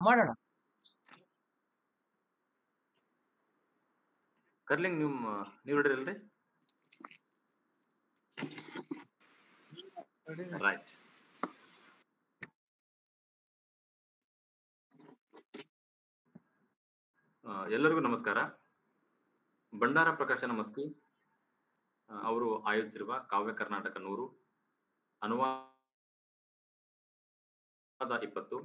ಮಾಡೋಣ. ಕರ್ಲಿಂಗ್ ನೀವು ಹಿಡಿರಲ್ರಿ? ರೈಟ್. ಎಲ್ಲರಿಗೂ ನಮಸ್ಕಾರ. ಬಂಡಾರ ಪ್ರಕಾಶನ ಮಸ್ಕಿ ಅವರು ಆಯೋಜಿಸಿರುವ ಕಾವ್ಯ ಕರ್ನಾಟಕ 100 ಅನುವಾದ 20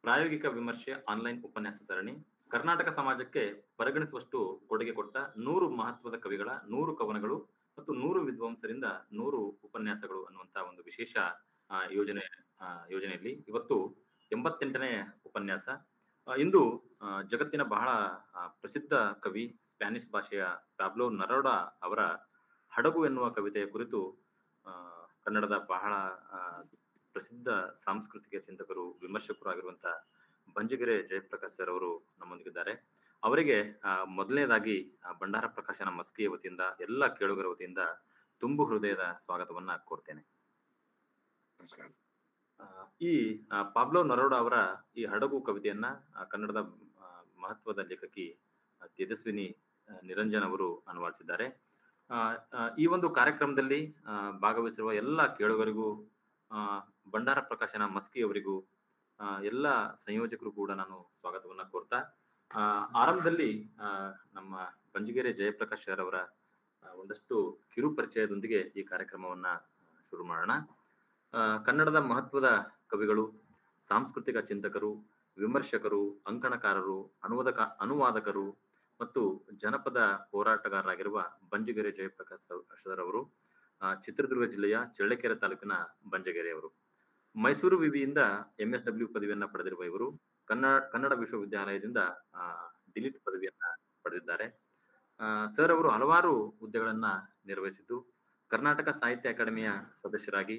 ಪ್ರಾಯೋಗಿಕ ವಿಮರ್ಶೆ ಆನ್ಲೈನ್ ಉಪನ್ಯಾಸ ಸರಣಿ ಕರ್ನಾಟಕ ಸಮಾಜಕ್ಕೆ ಪರಿಗಣಿಸುವಷ್ಟು ಕೊಡುಗೆ ಕೊಟ್ಟ 100 ಮಹತ್ವದ ಕವಿಗಳ 100 ಕವನಗಳು ಮತ್ತು 100 ವಿದ್ವಾಂಸರಿಂದ 100 ಉಪನ್ಯಾಸಗಳು ಅನ್ನುವಂತ ಒಂದು ವಿಶೇಷ ಯೋಜನೆಯಲ್ಲಿ ಇವತ್ತು 88ನೇ ಉಪನ್ಯಾಸ. ಇಂದು ಜಗತ್ತಿನ ಬಹಳ ಪ್ರಸಿದ್ಧ ಕವಿ ಸ್ಪ್ಯಾನಿಷ್ ಭಾಷೆಯ ಪ್ಯಾಬ್ಲೋ ನರೋಡಾ ಅವರ ಹಡಗು ಎನ್ನುವ ಕವಿತೆಯ ಕುರಿತು ಕನ್ನಡದ ಬಹಳ ಪ್ರಸಿದ್ಧ ಸಾಂಸ್ಕೃತಿಕ ಚಿಂತಕರು ವಿಮರ್ಶಕರು ಆಗಿರುವಂತಹ ಬಂಜಗೆರೆ ಜಯಪ್ರಕಾಶ್ ಸರ್ ಅವರು ನಮ್ಮೊಂದಿಗಿದ್ದಾರೆ. ಅವರಿಗೆ ಮೊದಲನೇದಾಗಿ ಬಂಡಾರ ಪ್ರಕಾಶನ ಮಸ್ಕಿಯ ವತಿಯಿಂದ ಎಲ್ಲ ಕೇಳುಗರ ವತಿಯಿಂದ ತುಂಬು ಹೃದಯದ ಸ್ವಾಗತವನ್ನ ಕೋರ್ತೇನೆ. ನಮಸ್ಕಾರ. ಈ ಪಾಬ್ಲೋ ನರೋಡಾ ಅವರ ಈ ಹಡಗು ಕವಿತೆಯನ್ನ ಕನ್ನಡದ ಮಹತ್ವದ ಲೇಖಕಿ ತೇಜಸ್ವಿನಿ ನಿರಂಜನ್ ಅವರು ಅನುವಾದಿಸಿದ್ದಾರೆ. ಈ ಒಂದು ಕಾರ್ಯಕ್ರಮದಲ್ಲಿ ಭಾಗವಹಿಸಿರುವ ಎಲ್ಲ ಕೇಳುಗರಿಗೂ ಬಂಡಾರ ಪ್ರಕಾಶನ ಮಸ್ಕಿ ಅವರಿಗೂ ಎಲ್ಲ ಸಂಯೋಜಕರು ಕೂಡ ನಾನು ಸ್ವಾಗತವನ್ನ ಕೋರ್ತಾ ಆರಂಭದಲ್ಲಿ ನಮ್ಮ ಬಂಜಗೆರೆ ಜಯಪ್ರಕಾಶ್ ಸರ್ ಅವರ ಒಂದಷ್ಟು ಕಿರು ಪರಿಚಯದೊಂದಿಗೆ ಈ ಕಾರ್ಯಕ್ರಮವನ್ನ ಶುರು ಮಾಡೋಣ. ಕನ್ನಡದ ಮಹತ್ವದ ಕವಿಗಳು, ಸಾಂಸ್ಕೃತಿಕ ಚಿಂತಕರು, ವಿಮರ್ಶಕರು, ಅಂಕಣಕಾರರು, ಅನುವಾದಕರು ಮತ್ತು ಜನಪದ ಹೋರಾಟಗಾರರಾಗಿರುವ ಬಂಜಗೆರೆ ಜಯಪ್ರಕಾಶ್ ಸರ್ ಅವರು ಚಿತ್ರದುರ್ಗ ಜಿಲ್ಲೆಯ ಚಳ್ಳಕೆರೆ ತಾಲೂಕಿನ ಬಂಜಗೆರೆಯವರು. ಮೈಸೂರು ವಿವಿಯಿಂದ MSW ಪದವಿಯನ್ನ ಪಡೆದಿರುವ ಇವರು ಕನ್ನಡ ವಿಶ್ವವಿದ್ಯಾಲಯದಿಂದ ಡಿಲಿಟ್ ಪದವಿಯನ್ನ ಪಡೆದಿದ್ದಾರೆ. ಸರ್ ಅವರು ಹಲವಾರು ಹುದ್ದೆಗಳನ್ನ ನಿರ್ವಹಿಸಿದ್ದು ಕರ್ನಾಟಕ ಸಾಹಿತ್ಯ ಅಕಾಡೆಮಿಯ ಸದಸ್ಯರಾಗಿ,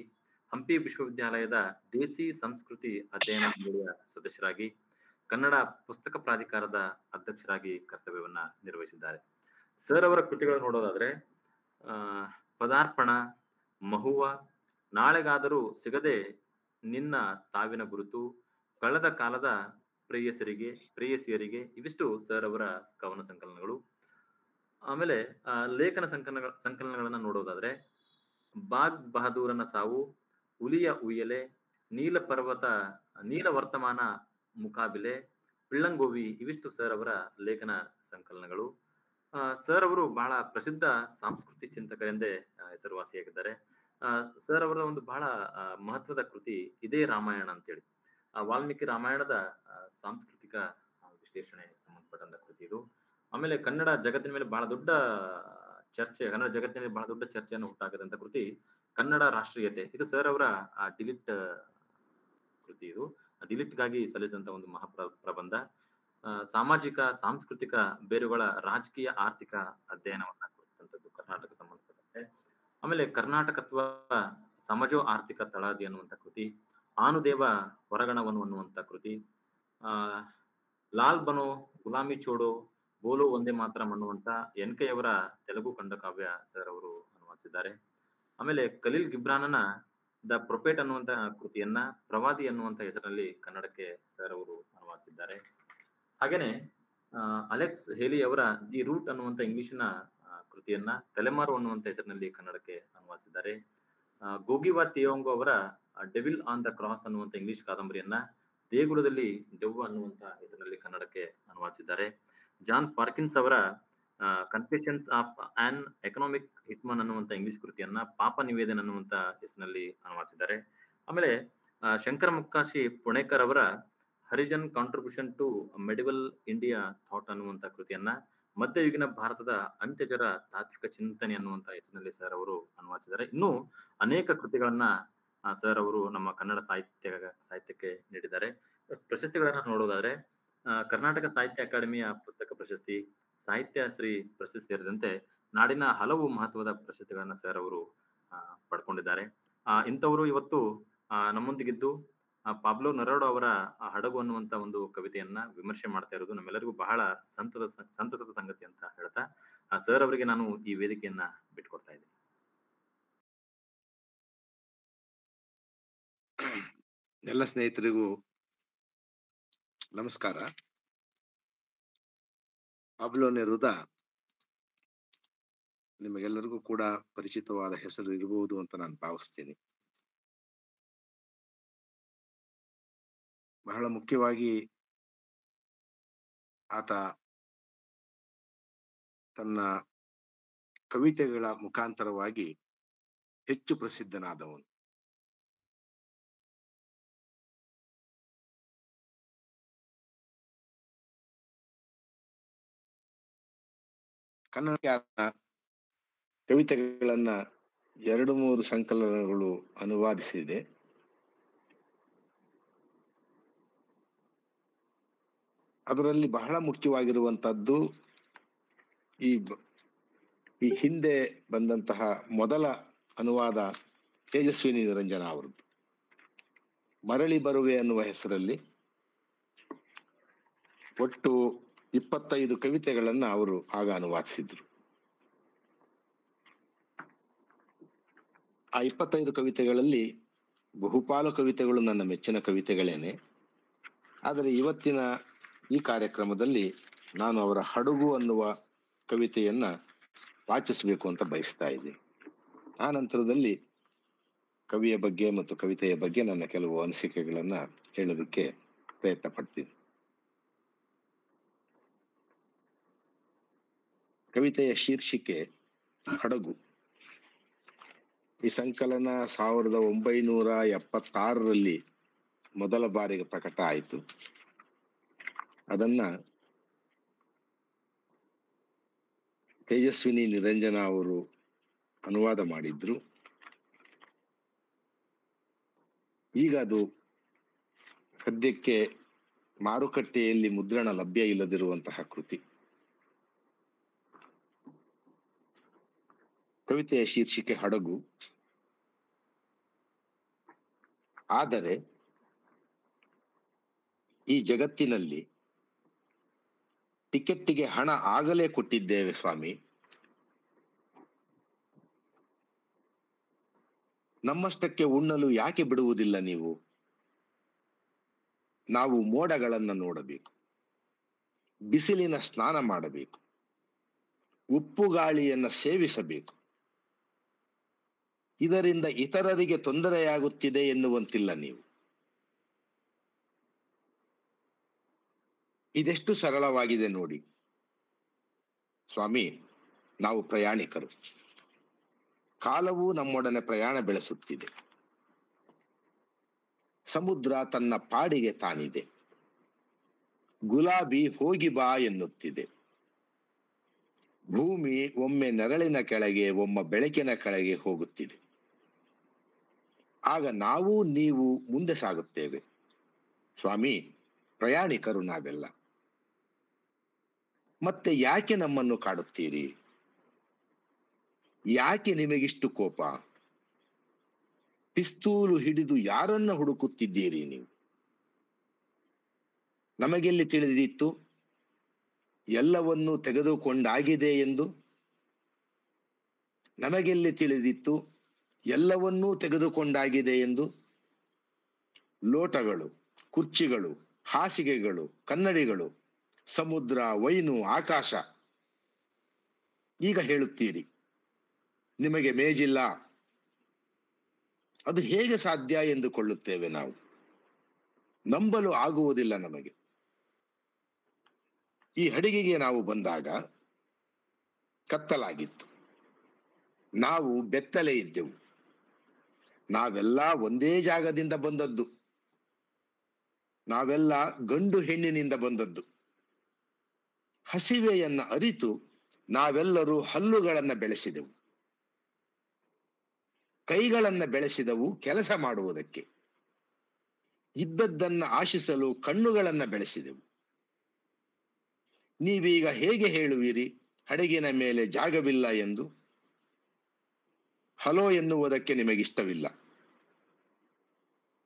ಹಂಪಿ ವಿಶ್ವವಿದ್ಯಾಲಯದ ದೇಸಿ ಸಂಸ್ಕೃತಿ ಅಧ್ಯಯನ ಮಂಡಳಿಯ ಸದಸ್ಯರಾಗಿ, ಕನ್ನಡ ಪುಸ್ತಕ ಪ್ರಾಧಿಕಾರದ ಅಧ್ಯಕ್ಷರಾಗಿ ಕರ್ತವ್ಯವನ್ನ ನಿರ್ವಹಿಸಿದ್ದಾರೆ. ಸರ್ ಅವರ ಕೃತಿಗಳನ್ನು ನೋಡೋದಾದ್ರೆ ಪದಾರ್ಪಣ, ಮಹುವ, ನಾಳೆಗಾದರೂ ಸಿಗದೆ ನಿನ್ನ ತಾವಿನ ಗುರುತು, ಕಳೆದ ಕಾಲದ ಪ್ರೇಯಸಿಯರಿಗೆ ಇವಿಷ್ಟು ಸರ್ ಅವರ ಕವನ ಸಂಕಲನಗಳು. ಆಮೇಲೆ ಲೇಖನ ಸಂಕಲನಗಳನ್ನ ನೋಡೋದಾದ್ರೆ ಬಾಗ್ ಬಹದ್ದೂರನ ಸಾವು, ಹುಲಿಯ ಉಯ್ಯಲೆ, ನೀಲ ವರ್ತಮಾನ ಮುಕಾಬಿಲೆ, ಪಿಳ್ಳಂಗೋವಿ ಇವಿಷ್ಟು ಸರ್ ಅವರ ಲೇಖನ ಸಂಕಲನಗಳು. ಸರ್ ಅವರು ಬಹಳ ಪ್ರಸಿದ್ಧ ಸಾಂಸ್ಕೃತಿಕ ಚಿಂತಕರೆಂದೇ ಹೆಸರುವಾಸಿಯಾಗಿದ್ದಾರೆ. ಸರ್ ಅವರ ಒಂದು ಬಹಳ ಮಹತ್ವದ ಕೃತಿ ಇದೇ ರಾಮಾಯಣ ಅಂತೇಳಿ, ವಾಲ್ಮೀಕಿ ರಾಮಾಯಣದ ಸಾಂಸ್ಕೃತಿಕ ವಿಶ್ಲೇಷಣೆ ಸಂಬಂಧಪಟ್ಟಂತ ಕೃತಿ ಇದು. ಆಮೇಲೆ ಕನ್ನಡ ಜಗತ್ತಿನಲ್ಲಿ ಬಹಳ ದೊಡ್ಡ ಚರ್ಚೆಯನ್ನು ಹುಟ್ಟಾಕದಂತ ಕೃತಿ ಕನ್ನಡ ರಾಷ್ಟ್ರೀಯತೆ. ಇದು ಸರ್ ಅವರ ಡಿಲಿಟ್ ಕೃತಿ. ಇದು ಡಿಲಿಟ್ಗಾಗಿ ಸಲ್ಲಿಸಿದಂತ ಒಂದು ಪ್ರಬಂಧ. ಸಾಮಾಜಿಕ ಸಾಂಸ್ಕೃತಿಕ ಬೇರುಗಳ ರಾಜಕೀಯ ಆರ್ಥಿಕ ಅಧ್ಯಯನವನ್ನ ಕುರಿತಂತದ್ದು ಕರ್ನಾಟಕ ಸಂಬಂಧಪಟ್ಟಂತೆ. ಆಮೇಲೆ ಕರ್ನಾಟಕತ್ವ ಸಮಾಜೋ ಆರ್ಥಿಕ ತಳಹದಿ ಅನ್ನುವಂಥ ಕೃತಿ, ಆನುದೇವ ಹೊರಗಣವನು ಅನ್ನುವಂಥ ಕೃತಿ, ಲಾಲ್ ಬನೋ ಗುಲಾಮಿ ಚೋಡೋ ಬೋಲೋ ಒಂದೇ ಮಾತರಂ ಅನ್ನುವಂಥ NK ಅವರ ತೆಲುಗು ಖಂಡಕಾವ್ಯ ಸರ್ ಅವರು ಅನುವಾದಿಸಿದ್ದಾರೆ. ಆಮೇಲೆ ಖಲೀಲ್ ಗಿಬ್ರಾನನ ದ ಪ್ರೊಫೆಟ್ ಅನ್ನುವಂತ ಕೃತಿಯನ್ನ ಪ್ರವಾದಿ ಅನ್ನುವಂತ ಹೆಸರಿನಲ್ಲಿ ಕನ್ನಡಕ್ಕೆ ಸರ್ ಅವರು ಅನುವಾದಿಸಿದ್ದಾರೆ. ಹಾಗೇನೆ ಅಲೆಕ್ಸ್ ಹೇಲಿ ಅವರ ದಿ ರೂಟ್ ಅನ್ನುವಂತ ಇಂಗ್ಲಿಷಿನ ಕೃತಿಯನ್ನ ತಲೆಮಾರು ಅನ್ನುವಂತ ಹೆಸರಿನಲ್ಲಿ ಕನ್ನಡಕ್ಕೆ ಅನುವಾದಿಸಿದ್ದಾರೆ. ಗೋಗಿವಾ ತಿಯೋಂಗೋ ಅವರ ಡೆವಿಲ್ ಆನ್ ದ ಕ್ರಾಸ್ ಅನ್ನುವಂತ ಇಂಗ್ಲಿಷ್ ಕಾದಂಬರಿಯನ್ನ ದೇಗುಲದಲ್ಲಿ ದೆವ್ವ ಅನ್ನುವಂತ ಹೆಸರಿನಲ್ಲಿ ಕನ್ನಡಕ್ಕೆ ಅನುವಾದಿಸಿದ್ದಾರೆ. ಜಾನ್ ಪಾರ್ಕಿನ್ಸ್ ಅವರ ಕನ್ಫೆಷನ್ಸ್ ಆಫ್ ಆನ್ ಎಕನಾಮಿಕ್ ಹಿಟ್ಮನ್ ಅನ್ನುವಂತ ಇಂಗ್ಲಿಷ್ ಕೃತಿಯನ್ನ ಪಾಪ ನಿವೇದನ್ ಅನ್ನುವಂತ ಹೆಸರಿನಲ್ಲಿ ಅನುವಾದಿಸಿದ್ದಾರೆ. ಆಮೇಲೆ ಶಂಕರ ಮುಕ್ಕಾಶಿ ಪುಣೇಕರ್ ಅವರ Harijan contribution to medieval India thought ಅನ್ನುವಂತ ಕೃತಿಯನ್ನ ಮಧ್ಯಯುಗಿನ ಭಾರತದ ಅಂತ್ಯಜರ ತಾತ್ವಿಕ ಚಿಂತನೆ ಅನ್ನುವಂತ ಹೆಸರಿನಲ್ಲಿ ಸರ್ ಅವರು ಅನುವಾದಿಸಿದ್ದಾರೆ. ಇನ್ನೂ ಅನೇಕ ಕೃತಿಗಳನ್ನ ಸರ್ ಅವರು ನಮ್ಮ ಕನ್ನಡ ಸಾಹಿತ್ಯಕ್ಕೆ ನೀಡಿದ್ದಾರೆ. ಪ್ರಶಸ್ತಿಗಳನ್ನ ನೋಡೋದಾದ್ರೆ ಕರ್ನಾಟಕ ಸಾಹಿತ್ಯ ಅಕಾಡೆಮಿಯ ಪುಸ್ತಕ ಪ್ರಶಸ್ತಿ, ಸಾಹಿತ್ಯ ಶ್ರೀ ಪ್ರಶಸ್ತಿ ಸೇರಿದಂತೆ ನಾಡಿನ ಹಲವು ಮಹತ್ವದ ಪ್ರಶಸ್ತಿಗಳನ್ನ ಸರ್ ಅವರು ಪಡ್ಕೊಂಡಿದ್ದಾರೆ. ಇಂಥವರು ಇವತ್ತು ನಮ್ಮೊಂದಿಗಿದ್ದು ಪಾಬ್ಲೋ ನರೋಡಾ ಅವರ ಹಡಗು ಅನ್ನುವಂತ ಒಂದು ಕವಿತೆಯನ್ನ ವಿಮರ್ಶೆ ಮಾಡ್ತಾ ಇರೋದು ನಮ್ಮೆಲ್ಲರಿಗೂ ಬಹಳ ಸಂತಸದ ಸಂಗತಿ ಅಂತ ಹೇಳ್ತಾ ಸರ್ ಅವರಿಗೆ ನಾನು ಈ ವೇದಿಕೆಯನ್ನ ಬಿಟ್ಕೊಡ್ತಾ ಇದ್ದೀನಿ. ಎಲ್ಲ ಸ್ನೇಹಿತರಿಗೂ ನಮಸ್ಕಾರ. ಪಾಬ್ಲೋ ನೆರುದಾ ನಿಮಗೆಲ್ಲರಿಗೂ ಕೂಡ ಪರಿಚಿತವಾದ ಹೆಸರು ಇರಬಹುದು ಅಂತ ನಾನು ಭಾವಿಸ್ತೀನಿ. ಬಹಳ ಮುಖ್ಯವಾಗಿ ಆತ ತನ್ನ ಕವಿತೆಗಳ ಮುಖಾಂತರವಾಗಿ ಹೆಚ್ಚು ಪ್ರಸಿದ್ಧನಾದವನು. ಕನ್ನಡಕ್ಕೆ ಆತ ಕವಿತೆಗಳನ್ನ 2-3 ಸಂಕಲನಗಳು ಅನುವಾದಿಸಿದೆ. ಅದರಲ್ಲಿ ಬಹಳ ಮುಖ್ಯವಾಗಿರುವಂತದ್ದು ಈ ಹಿಂದೆ ಬಂದಂತಹ ಮೊದಲ ಅನುವಾದ ತೇಜಸ್ವಿನಿ ನಿರಂಜನ ಅವರದ್ದು. ಮರಳಿ ಬರುವೆ ಅನ್ನುವ ಹೆಸರಲ್ಲಿ ಒಟ್ಟು 25 ಕವಿತೆಗಳನ್ನ ಅವರು ಆಗ ಅನುವಾದಿಸಿದ್ರು. ಆ 25 ಕವಿತೆಗಳಲ್ಲಿ ಬಹುಪಾಲು ಕವಿತೆಗಳು ನನ್ನ ಮೆಚ್ಚಿನ ಕವಿತೆಗಳೇನೆ. ಆದರೆ ಇವತ್ತಿನ ಈ ಕಾರ್ಯಕ್ರಮದಲ್ಲಿ ನಾನು ಅವರ ಹಡಗು ಅನ್ನುವ ಕವಿತೆಯನ್ನ ವಾಚಿಸಬೇಕು ಅಂತ ಬಯಸ್ತಾ ಇದ್ದೀನಿ. ಆ ನಂತರದಲ್ಲಿ ಕವಿಯ ಬಗ್ಗೆ ಮತ್ತು ಕವಿತೆಯ ಬಗ್ಗೆ ನನ್ನ ಕೆಲವು ಅನಿಸಿಕೆಗಳನ್ನ ಹೇಳೋದಕ್ಕೆ ಪ್ರಯತ್ನ ಪಡ್ತೀನಿ. ಕವಿತೆಯ ಶೀರ್ಷಿಕೆ ಹಡಗು. ಈ ಸಂಕಲನ 1976ರಲ್ಲಿ ಮೊದಲ ಬಾರಿಗೆ ಪ್ರಕಟ ಆಯಿತು. ಅದನ್ನ ತೇಜಸ್ವಿನಿ ನಿರಂಜನ ಅವರು ಅನುವಾದ ಮಾಡಿದ್ರು. ಈಗ ಅದು ಸದ್ಯಕ್ಕೆ ಮಾರುಕಟ್ಟೆಯಲ್ಲಿ ಮುದ್ರಣ ಲಭ್ಯ ಇಲ್ಲದಿರುವಂತಹ ಕೃತಿ. ಕವಿತೆಯ ಶೀರ್ಷಿಕೆ ಹಡಗು. ಆದರೆ ಈ ಜಗತ್ತಿನಲ್ಲಿ ಟಿಕೆಟ್ಟಿಗೆ ಹಣ ಆಗಲೇ ಕೊಟ್ಟಿದ್ದೇವೆ ಸ್ವಾಮಿ. ನಮ್ಮಷ್ಟಕ್ಕೆ ಉಣ್ಣಲು ಯಾಕೆ ಬಿಡುವುದಿಲ್ಲ ನೀವು? ನಾವು ಮೋಡಗಳನ್ನ ನೋಡಬೇಕು, ಬಿಸಿಲಿನ ಸ್ನಾನ ಮಾಡಬೇಕು, ಉಪ್ಪು ಗಾಳಿಯನ್ನ ಸೇವಿಸಬೇಕು. ಇದರಿಂದ ಇತರರಿಗೆ ತೊಂದರೆಯಾಗುತ್ತಿದೆ ಎನ್ನುವಂತಿಲ್ಲ ನೀವು. ಇದೆಷ್ಟು ಸರಳವಾಗಿದೆ ನೋಡಿ ಸ್ವಾಮಿ. ನಾವು ಪ್ರಯಾಣಿಕರು. ಕಾಲವು ನಮ್ಮೊಡನೆ ಪ್ರಯಾಣ ಬೆಳೆಸುತ್ತಿದೆ. ಸಮುದ್ರ ತನ್ನ ಪಾಡಿಗೆ ತಾನಿದೆ. ಗುಲಾಬಿ ಹೋಗಿ ಬಾ ಎನ್ನುತ್ತಿದೆ. ಭೂಮಿ ಒಮ್ಮೆ ನೆರಳಿನ ಕೆಳಗೆ, ಒಮ್ಮೆ ಬೆಳಕಿನ ಕೆಳಗೆ ಹೋಗುತ್ತಿದೆ. ಆಗ ನಾವು ನೀವು ಮುಂದೆ ಸಾಗುತ್ತೇವೆ ಸ್ವಾಮಿ. ಪ್ರಯಾಣಿಕರು ನಾವೆಲ್ಲ. ಮತ್ತೆ ಯಾಕೆ ನಮ್ಮನ್ನು ಕಾಡುತ್ತೀರಿ? ಯಾಕೆ ನಿಮಗಿಷ್ಟು ಕೋಪ? ಪಿಸ್ತೂಲು ಹಿಡಿದು ಯಾರನ್ನ ಹುಡುಕುತ್ತಿದ್ದೀರಿ ನೀವು? ನಮಗೆಲ್ಲಿ ತಿಳಿದಿತ್ತು ಎಲ್ಲವನ್ನೂ ತೆಗೆದುಕೊಂಡಾಗಿದೆ ಎಂದು? ನಮಗೆಲ್ಲಿ ತಿಳಿದಿತ್ತು ಎಲ್ಲವನ್ನೂ ತೆಗೆದುಕೊಂಡಾಗಿದೆ ಎಂದು? ಲೋಟಗಳು, ಕುರ್ಚಿಗಳು, ಹಾಸಿಗೆಗಳು, ಕನ್ನಡಿಗಳು, ಸಮುದ್ರ, ವೈನು, ಆಕಾಶ. ಈಗ ಹೇಳುತ್ತೀರಿ ನಿಮಗೆ ಮೇಜಿಲ್ಲ. ಅದು ಹೇಗೆ ಸಾಧ್ಯ ಎಂದುಕೊಳ್ಳುತ್ತೇವೆ ನಾವು. ನಂಬಲು ಆಗುವುದಿಲ್ಲ ನಮಗೆ. ಈ ಹಡಗಿಗೆ ನಾವು ಬಂದಾಗ ಕತ್ತಲಾಗಿತ್ತು. ನಾವು ಬೆತ್ತಲೆ ಇದ್ದೆವು. ನಾವೆಲ್ಲ ಒಂದೇ ಜಾಗದಿಂದ ಬಂದದ್ದು. ನಾವೆಲ್ಲ ಗಂಡು ಹೆಣ್ಣಿನಿಂದ ಬಂದದ್ದು. ಹಸಿವೆಯನ್ನ ಅರಿತು ನಾವೆಲ್ಲರೂ ಹಲ್ಲುಗಳನ್ನ ಬೆಳೆಸಿದೆವು, ಕೈಗಳನ್ನ ಬೆಳೆಸಿದವು ಕೆಲಸ ಮಾಡುವುದಕ್ಕೆ. ಇದ್ದದ್ದನ್ನ ಆಶಿಸಲು ಕಣ್ಣುಗಳನ್ನ ಬೆಳೆಸಿದೆವು. ನೀವೀಗ ಹೇಗೆ ಹೇಳುವಿರಿ ಹಡಗಿನ ಮೇಲೆ ಜಾಗವಿಲ್ಲ ಎಂದು? ಹಲೋ ಎನ್ನುವುದಕ್ಕೆ ನಿಮಗಿಷ್ಟವಿಲ್ಲ.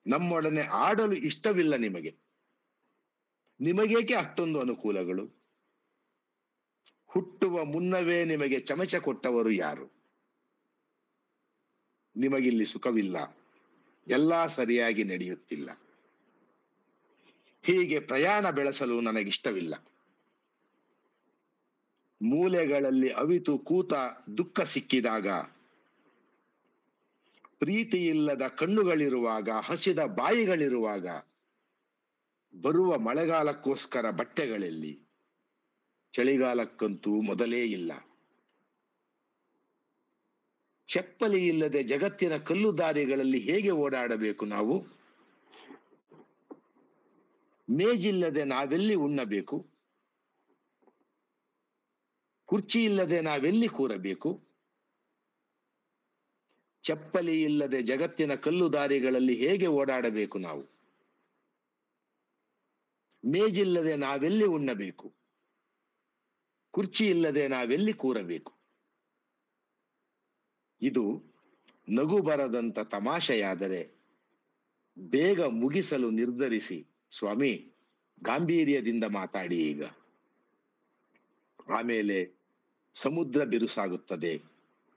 ನಮ್ಮೊಡನೆ ಆಡಲು ಇಷ್ಟವಿಲ್ಲ ನಿಮಗೆ. ನಿಮಗೇಕೆ ಅಷ್ಟೊಂದು ಅನುಕೂಲಗಳು? ಹುಟ್ಟುವ ಮುನ್ನವೇ ನಿಮಗೆ ಚಮಚ ಕೊಟ್ಟವರು ಯಾರು? ನಿಮಗಿಲ್ಲಿ ಸುಖವಿಲ್ಲ. ಎಲ್ಲಾ ಸರಿಯಾಗಿ ನಡೆಯುತ್ತಿಲ್ಲ. ಹೀಗೆ ಪ್ರಯಾಣ ಬೆಳೆಸಲು ನನಗಿಷ್ಟವಿಲ್ಲ. ಮೂಲೆಗಳಲ್ಲಿ ಅವಿತು ಕೂತ ದುಃಖ ಸಿಕ್ಕಿದಾಗ, ಪ್ರೀತಿಯಿಲ್ಲದ ಕಣ್ಣುಗಳಿರುವಾಗ, ಹಸಿದ ಬಾಯಿಗಳಿರುವಾಗ, ಬರುವ ಮಳೆಗಾಲಕ್ಕೋಸ್ಕರ ಬಟ್ಟೆಗಳಲ್ಲಿ, ಚಳಿಗಾಲಕ್ಕಂತೂ ಮೊದಲೇ ಇಲ್ಲ. ಚಪ್ಪಲಿ ಇಲ್ಲದೆ ಜಗತ್ತಿನ ಕಲ್ಲು ದಾರಿಗಳಲ್ಲಿ ಹೇಗೆ ಓಡಾಡಬೇಕು ನಾವು? ಮೇಜಿಲ್ಲದೆ ನಾವೆಲ್ಲಿ ಉಣ್ಣಬೇಕು? ಕುರ್ಚಿ ಇಲ್ಲದೆ ನಾವೆಲ್ಲಿ ಕೂರಬೇಕು? ಚಪ್ಪಲಿ ಇಲ್ಲದೆ ಜಗತ್ತಿನ ಕಲ್ಲು ದಾರಿಗಳಲ್ಲಿ ಹೇಗೆ ಓಡಾಡಬೇಕು ನಾವು? ಮೇಜಿಲ್ಲದೆ ನಾವೆಲ್ಲಿ ಉಣ್ಣಬೇಕು? ಕುರ್ಚಿ ಇಲ್ಲದೆ ನಾವೆಲ್ಲಿ ಕೂರಬೇಕು? ಇದು ನಗು ಬರದಂತ ತಮಾಷೆಯಾದರೆ ಬೇಗ ಮುಗಿಸಲು ನಿರ್ಧರಿಸಿ, ಸ್ವಾಮಿ ಗಾಂಭೀರ್ಯದಿಂದ ಮಾತಾಡಿ ಈಗ. ಆಮೇಲೆ ಸಮುದ್ರ ಬಿರುಸಾಗುತ್ತದೆ,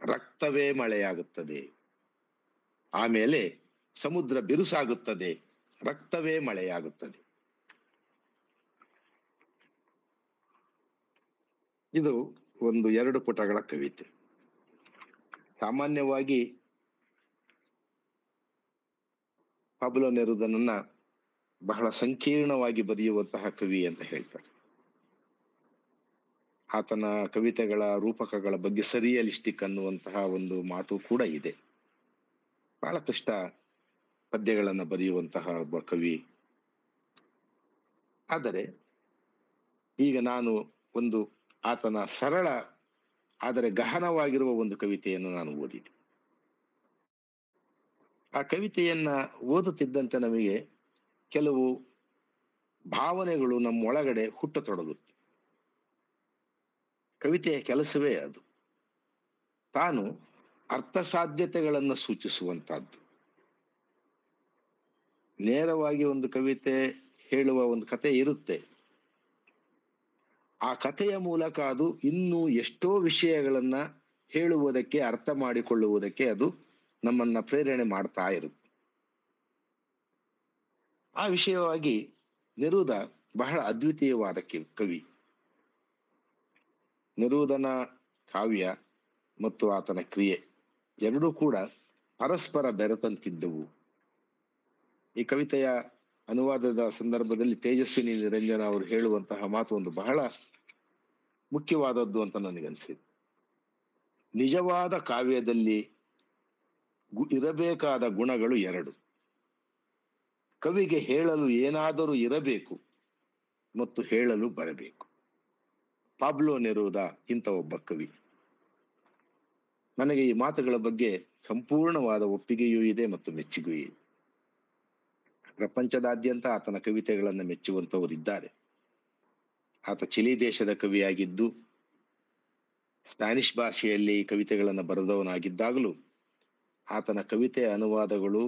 ರಕ್ತವೇ ಮಳೆಯಾಗುತ್ತದೆ. ಆಮೇಲೆ ಸಮುದ್ರ ಬಿರುಸಾಗುತ್ತದೆ, ರಕ್ತವೇ ಮಳೆಯಾಗುತ್ತದೆ. ಇದು ಒಂದು 2 ಪುಟಗಳ ಕವಿತೆ. ಸಾಮಾನ್ಯವಾಗಿ ಪಾಬ್ಲೋ ನೆರುದನನ್ನ ಬಹಳ ಸಂಕೀರ್ಣವಾಗಿ ಬರೆಯುವಂತಹ ಕವಿ ಅಂತ ಹೇಳ್ತಾರೆ. ಆತನ ಕವಿತೆಗಳ ರೂಪಕಗಳ ಬಗ್ಗೆ ಸರಿಯಲಿಸ್ಟಿಕ್ ಅನ್ನುವಂತಹ ಒಂದು ಮಾತು ಕೂಡ ಇದೆ. ಬಹಳ ಕಷ್ಟ ಪದ್ಯಗಳನ್ನು ಬರೆಯುವಂತಹ ಒಬ್ಬ ಕವಿ. ಆದರೆ ಈಗ ನಾನು ಒಂದು ಆತನ ಸರಳ ಆದರೆ ಗಹನವಾಗಿರುವ ಒಂದು ಕವಿತೆಯನ್ನು ನಾನು ಓದಿದೆ. ಆ ಕವಿತೆಯನ್ನ ಓದುತ್ತಿದ್ದಂತೆ ನಮಗೆ ಕೆಲವು ಭಾವನೆಗಳು ನಮ್ಮೊಳಗಡೆ ಹುಟ್ಟತೊಡಗುತ್ತೆ. ಕವಿತೆಯ ಕೆಲಸವೇ ಅದು. ತಾನು ಅರ್ಥ ಸಾಧ್ಯತೆಗಳನ್ನು ಸೂಚಿಸುವಂತಹದ್ದು. ನೇರವಾಗಿ ಒಂದು ಕವಿತೆ ಹೇಳುವ ಒಂದು ಕತೆ ಇರುತ್ತೆ. ಆ ಕಥೆಯ ಮೂಲಕ ಅದು ಇನ್ನೂ ಎಷ್ಟೋ ವಿಷಯಗಳನ್ನ ಹೇಳುವುದಕ್ಕೆ, ಅರ್ಥ ಮಾಡಿಕೊಳ್ಳುವುದಕ್ಕೆ ಅದು ನಮ್ಮನ್ನ ಪ್ರೇರಣೆ ಮಾಡ್ತಾ ಇರುತ್ತೆ. ಆ ವಿಷಯವಾಗಿ ನೆರೂದ ಬಹಳ ಅದ್ವಿತೀಯವಾದ ಕವಿ. ನೆರೂದನ ಕಾವ್ಯ ಮತ್ತು ಆತನ ಕ್ರಿಯೆ ಎರಡೂ ಕೂಡ ಪರಸ್ಪರ ಬೆರೆತಂತಿದ್ದವು. ಈ ಕವಿತೆಯ ಅನುವಾದದ ಸಂದರ್ಭದಲ್ಲಿ ತೇಜಸ್ವಿನಿ ನಿರಂಜನ ಅವರು ಹೇಳುವಂತಹ ಮಾತು ಒಂದು ಬಹಳ ಮುಖ್ಯವಾದದ್ದು ಅಂತ ನನಗನ್ಸಿದೆ. ನಿಜವಾದ ಕಾವ್ಯದಲ್ಲಿ ಇರಬೇಕಾದ ಗುಣಗಳು 2. ಕವಿಗೆ ಹೇಳಲು ಏನಾದರೂ ಇರಬೇಕು ಮತ್ತು ಹೇಳಲು ಬರಬೇಕು. ಪಾಬ್ಲೋ ನೆರೂದ ಇಂಥ ಒಬ್ಬ ಕವಿ. ನನಗೆ ಈ ಮಾತುಗಳ ಬಗ್ಗೆ ಸಂಪೂರ್ಣವಾದ ಒಪ್ಪಿಗೆಯೂ ಇದೆ ಮತ್ತು ಮೆಚ್ಚುಗೆಯೂ ಇದೆ. ಪ್ರಪಂಚದಾದ್ಯಂತ ಆತನ ಕವಿತೆಗಳನ್ನು ಮೆಚ್ಚುವಂತವರಿದ್ದಾರೆ. ಆತ ಚಿಲಿ ದೇಶದ ಕವಿಯಾಗಿದ್ದು ಸ್ಪ್ಯಾನಿಷ್ ಭಾಷೆಯಲ್ಲಿ ಕವಿತೆಗಳನ್ನು ಬರೆದವನಾಗಿದ್ದಾಗಲೂ ಆತನ ಕವಿತೆಯ ಅನುವಾದಗಳು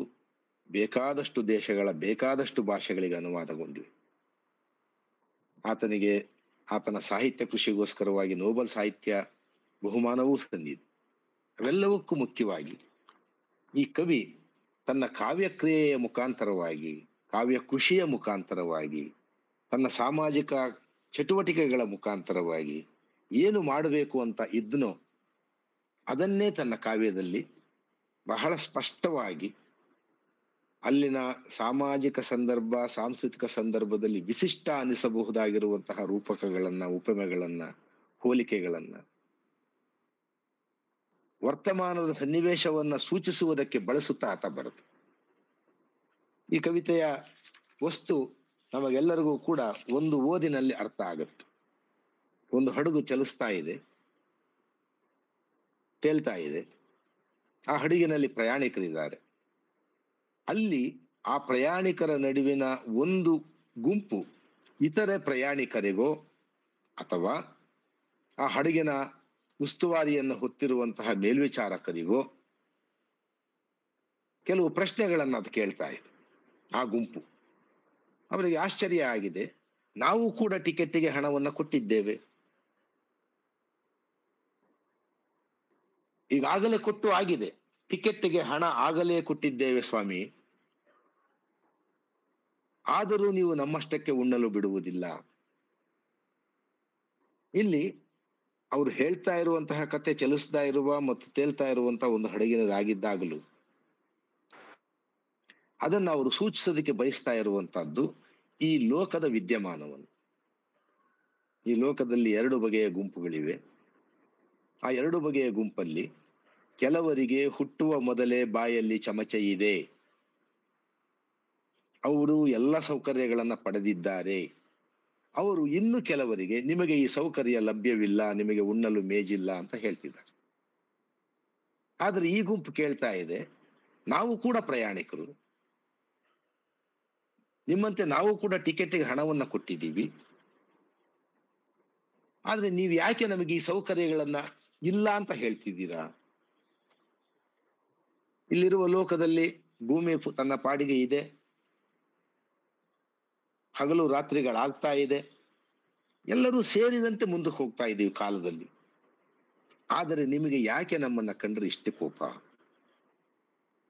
ಬೇಕಾದಷ್ಟು ದೇಶಗಳ ಬೇಕಾದಷ್ಟು ಭಾಷೆಗಳಿಗೆ ಅನುವಾದಗೊಂಡಿವೆ. ಆತನಿಗೆ ಆತನ ಸಾಹಿತ್ಯ ಕೃಷಿಗೋಸ್ಕರವಾಗಿ ನೋಬೆಲ್ ಸಾಹಿತ್ಯ ಬಹುಮಾನವೂ ಸಂದಿದೆ. ಅವೆಲ್ಲವಕ್ಕೂ ಮುಖ್ಯವಾಗಿ ಈ ಕವಿ ತನ್ನ ಕಾವ್ಯ ಕ್ರಿಯೆಯ ಮುಖಾಂತರವಾಗಿ, ಕಾವ್ಯ ಕೃಷಿಯ ಮುಖಾಂತರವಾಗಿ, ತನ್ನ ಸಾಮಾಜಿಕ ಚಟುವಟಿಕೆಗಳ ಮುಖಾಂತರವಾಗಿ ಏನು ಮಾಡಬೇಕು ಅಂತ ಇದ್ನೋ ಅದನ್ನೇ ತನ್ನ ಕಾವ್ಯದಲ್ಲಿ ಬಹಳ ಸ್ಪಷ್ಟವಾಗಿ ಅಲ್ಲಿನ ಸಾಮಾಜಿಕ ಸಂದರ್ಭ, ಸಾಂಸ್ಕೃತಿಕ ಸಂದರ್ಭದಲ್ಲಿ ವಿಶಿಷ್ಟ ಅನಿಸಬಹುದಾಗಿರುವಂತಹ ರೂಪಕಗಳನ್ನ, ಉಪಮೆಗಳನ್ನ, ಹೋಲಿಕೆಗಳನ್ನ, ವರ್ತಮಾನದ ಸನ್ನಿವೇಶವನ್ನ ಸೂಚಿಸುವುದಕ್ಕೆ ಬಳಸುತ್ತಾ ಆತ ಬರುತ್ತೆ. ಈ ಕವಿತೆಯ ವಸ್ತು ನಮಗೆಲ್ಲರಿಗೂ ಕೂಡ ಒಂದು ಓದಿನಲ್ಲಿ ಅರ್ಥ ಆಗುತ್ತೆ. ಒಂದು ಹಡಗು ಚಲಿಸ್ತಾ ಇದೆ, ತೇಲ್ತಾ ಇದೆ. ಆ ಹಡಗಿನಲ್ಲಿ ಪ್ರಯಾಣಿಕರಿದ್ದಾರೆ. ಅಲ್ಲಿ ಆ ಪ್ರಯಾಣಿಕರ ನಡುವಿನ ಒಂದು ಗುಂಪು ಇತರೆ ಪ್ರಯಾಣಿಕರಿಗೋ ಅಥವಾ ಆ ಹಡಗಿನ ಉಸ್ತುವಾರಿಯನ್ನು ಹೊತ್ತಿರುವಂತಹ ಮೇಲ್ವಿಚಾರಕರಿಗೋ ಕೆಲವು ಪ್ರಶ್ನೆಗಳನ್ನು ಅದು ಕೇಳ್ತಾ ಇದೆ. ಆ ಗುಂಪು ಅವರಿಗೆ ಆಶ್ಚರ್ಯ ಆಗಿದೆ. ನಾವು ಕೂಡ ಟಿಕೆಟ್ಗೆ ಹಣವನ್ನು ಕೊಟ್ಟಿದ್ದೇವೆ, ಈಗಾಗಲೇ ಕೊಟ್ಟು ಆಗಿದೆ, ಟಿಕೆಟ್ಗೆ ಹಣ ಆಗಲೇ ಕೊಟ್ಟಿದ್ದೇವೆ ಸ್ವಾಮಿ, ಆದರೂ ನೀವು ನಮ್ಮಷ್ಟಕ್ಕೆ ಉಣ್ಣಲು ಬಿಡುವುದಿಲ್ಲ. ಇಲ್ಲಿ ಅವ್ರು ಹೇಳ್ತಾ ಇರುವಂತಹ ಕತೆ ಚಲಿಸ್ತಾ ಇರುವ ಮತ್ತು ತೇಲ್ತಾ ಇರುವಂತಹ ಒಂದು ಹಡಗಿನದಾಗಿದ್ದಾಗಲೂ ಅದನ್ನು ಅವರು ಸೂಚಿಸೋದಕ್ಕೆ ಬಯಸ್ತಾ ಇರುವಂತಹದ್ದು ಈ ಲೋಕದ ವಿದ್ಯಮಾನವನ್ನು. ಈ ಲೋಕದಲ್ಲಿ ಎರಡು ಬಗೆಯ ಗುಂಪುಗಳಿವೆ. ಆ ಎರಡು ಬಗೆಯ ಗುಂಪಲ್ಲಿ ಕೆಲವರಿಗೆ ಹುಟ್ಟುವ ಮೊದಲೇ ಬಾಯಲ್ಲಿ ಚಮಚ ಇದೆ, ಅವರು ಎಲ್ಲ ಸೌಕರ್ಯಗಳನ್ನ ಪಡೆದಿದ್ದಾರೆ. ಅವರು ಇನ್ನು ಕೆಲವರಿಗೆ ನಿಮಗೆ ಈ ಸೌಕರ್ಯ ಲಭ್ಯವಿಲ್ಲ, ನಿಮಗೆ ಉಣ್ಣಲು ಮೇಜಿಲ್ಲ ಅಂತ ಹೇಳ್ತಿದ್ದಾರೆ. ಆದ್ರೆ ಈ ಗುಂಪು ಕೇಳ್ತಾ ಇದೆ, ನಾವು ಕೂಡ ಪ್ರಯಾಣಿಕರು, ನಿಮ್ಮಂತೆ ನಾವು ಕೂಡ ಟಿಕೆಟ್ಗೆ ಹಣವನ್ನ ಕೊಟ್ಟಿದ್ದೀವಿ, ಆದ್ರೆ ನೀವು ಯಾಕೆ ನಮಗೆ ಈ ಸೌಕರ್ಯಗಳನ್ನ ಇಲ್ಲ ಅಂತ ಹೇಳ್ತಿದ್ದೀರಾ? ಇಲ್ಲಿರುವ ಲೋಕದಲ್ಲಿ ಭೂಮಿ ತನ್ನ ಪಾಡಿಗೆ ಇದೆ, ಹಗಲು ರಾತ್ರಿಗಳಾಗ್ತಾ ಇದೆ, ಎಲ್ಲರೂ ಸೇರಿದಂತೆ ಮುಂದಕ್ಕೆ ಹೋಗ್ತಾ ಇದ್ದೀವಿ ಕಾಲದಲ್ಲಿ. ಆದರೆ ನಿಮಗೆ ಯಾಕೆ ನಮ್ಮನ್ನ ಕಂಡ್ರೆ ಇಷ್ಟು ಕೋಪ?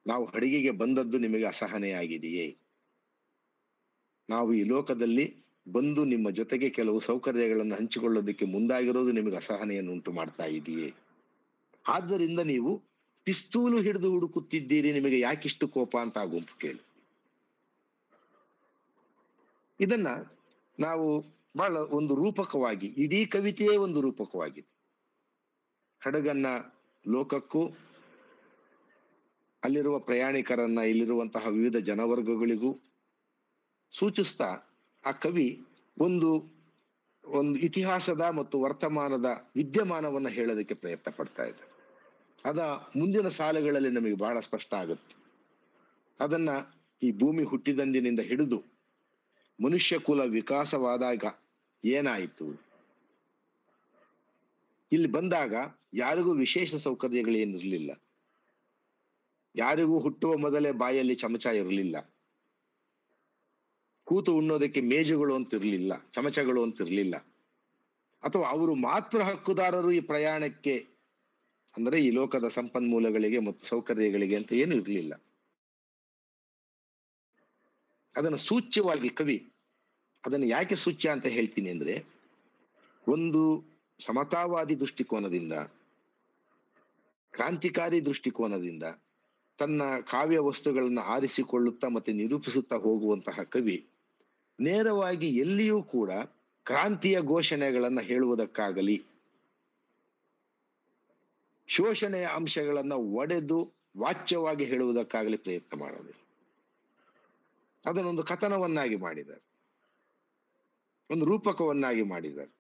ನಾವು ಹಡಗಿಗೆ ಬಂದದ್ದು ನಿಮಗೆ ಅಸಹನೆ ಆಗಿದೆಯೇ? ನಾವು ಈ ಲೋಕದಲ್ಲಿ ಬಂದು ನಿಮ್ಮ ಜೊತೆಗೆ ಕೆಲವು ಸೌಕರ್ಯಗಳನ್ನು ಹಂಚಿಕೊಳ್ಳೋದಕ್ಕೆ ಮುಂದಾಗಿರೋದು ನಿಮಗೆ ಅಸಹನೆಯನ್ನು ಉಂಟು ಮಾಡ್ತಾ ಇದೆಯೇ? ಆದ್ದರಿಂದ ನೀವು ಪಿಸ್ತೂಲು ಹಿಡಿದು ಹುಡುಕುತ್ತಿದ್ದೀರಿ, ನಿಮಗೆ ಯಾಕಿಷ್ಟು ಕೋಪ ಅಂತ ಆ ಗುಂಪು ಕೇಳಿ. ಇದನ್ನ ನಾವು ಬಹಳ ಒಂದು ರೂಪಕವಾಗಿ, ಇಡೀ ಕವಿತೆಯೇ ಒಂದು ರೂಪಕವಾಗಿದೆ. ಹಡಗನ್ನ ಲೋಕಕ್ಕೂ, ಅಲ್ಲಿರುವ ಪ್ರಯಾಣಿಕರನ್ನ, ಇಲ್ಲಿರುವಂತಹ ವಿವಿಧ ಜನವರ್ಗಗಳಿಗೂ ಸೂಚಿಸ್ತಾ ಆ ಕವಿ ಒಂದು ಒಂದು ಇತಿಹಾಸದ ಮತ್ತು ವರ್ತಮಾನದ ವಿದ್ಯಮಾನವನ್ನ ಹೇಳೋದಕ್ಕೆ ಪ್ರಯತ್ನ ಪಡ್ತಾ ಇದ್ದಾರೆ. ಅದ ಮುಂದಿನ ಸಾಲುಗಳಲ್ಲಿ ನಮಗೆ ಬಹಳ ಸ್ಪಷ್ಟ ಆಗುತ್ತೆ. ಅದನ್ನ ಈ ಭೂಮಿ ಹುಟ್ಟಿದಂದಿನಿಂದ ಹಿಡಿದು ಮನುಷ್ಯ ಕುಲ ವಿಕಾಸವಾದಾಗ ಏನಾಯಿತು, ಇಲ್ಲಿ ಬಂದಾಗ ಯಾರಿಗೂ ವಿಶೇಷ ಸೌಕರ್ಯಗಳೇನಿರಲಿಲ್ಲ, ಯಾರಿಗೂ ಹುಟ್ಟುವ ಮೊದಲೇ ಬಾಯಲ್ಲಿ ಚಮಚ ಇರಲಿಲ್ಲ, ಕೂತು ಉಣ್ಣೋದಕ್ಕೆ ಮೇಜುಗಳು ಅಂತಿರ್ಲಿಲ್ಲ, ಚಮಚಗಳು ಅಂತಿರ್ಲಿಲ್ಲ, ಅಥವಾ ಅವರು ಮಾತ್ರ ಹಕ್ಕುದಾರರು ಈ ಪ್ರಯಾಣಕ್ಕೆ, ಅಂದ್ರೆ ಈ ಲೋಕದ ಸಂಪನ್ಮೂಲಗಳಿಗೆ ಮತ್ತು ಸೌಕರ್ಯಗಳಿಗೆ ಅಂತ ಏನು ಇರಲಿಲ್ಲ. ಅದನ್ನು ಸೂಚ್ಯವಾಗಿ ಕವಿ, ಅದನ್ನು ಯಾಕೆ ಸೂಚ್ಯ ಅಂತ ಹೇಳ್ತೀನಿ ಅಂದ್ರೆ, ಒಂದು ಸಮತಾವಾದಿ ದೃಷ್ಟಿಕೋನದಿಂದ, ಕ್ರಾಂತಿಕಾರಿ ದೃಷ್ಟಿಕೋನದಿಂದ ತನ್ನ ಕಾವ್ಯ ವಸ್ತುಗಳನ್ನ ಆರಿಸಿಕೊಳ್ಳುತ್ತಾ ಮತ್ತೆ ನಿರೂಪಿಸುತ್ತಾ ಹೋಗುವಂತಹ ಕವಿ ನೇರವಾಗಿ ಎಲ್ಲಿಯೂ ಕೂಡ ಕ್ರಾಂತಿಯ ಘೋಷಣೆಗಳನ್ನ ಹೇಳುವುದಕ್ಕಾಗಲಿ, ಶೋಷಣೆಯ ಅಂಶಗಳನ್ನ ಒಡೆದು ವಾಚ್ಯವಾಗಿ ಹೇಳುವುದಕ್ಕಾಗಲಿ ಪ್ರಯತ್ನ ಮಾಡೋದಿಲ್ಲ. ಅದನ್ನೊಂದು ಕಥನವನ್ನಾಗಿ ಮಾಡಿದ್ದಾರೆ, ಒಂದು ರೂಪಕವನ್ನಾಗಿ ಮಾಡಿದ್ದಾರೆ.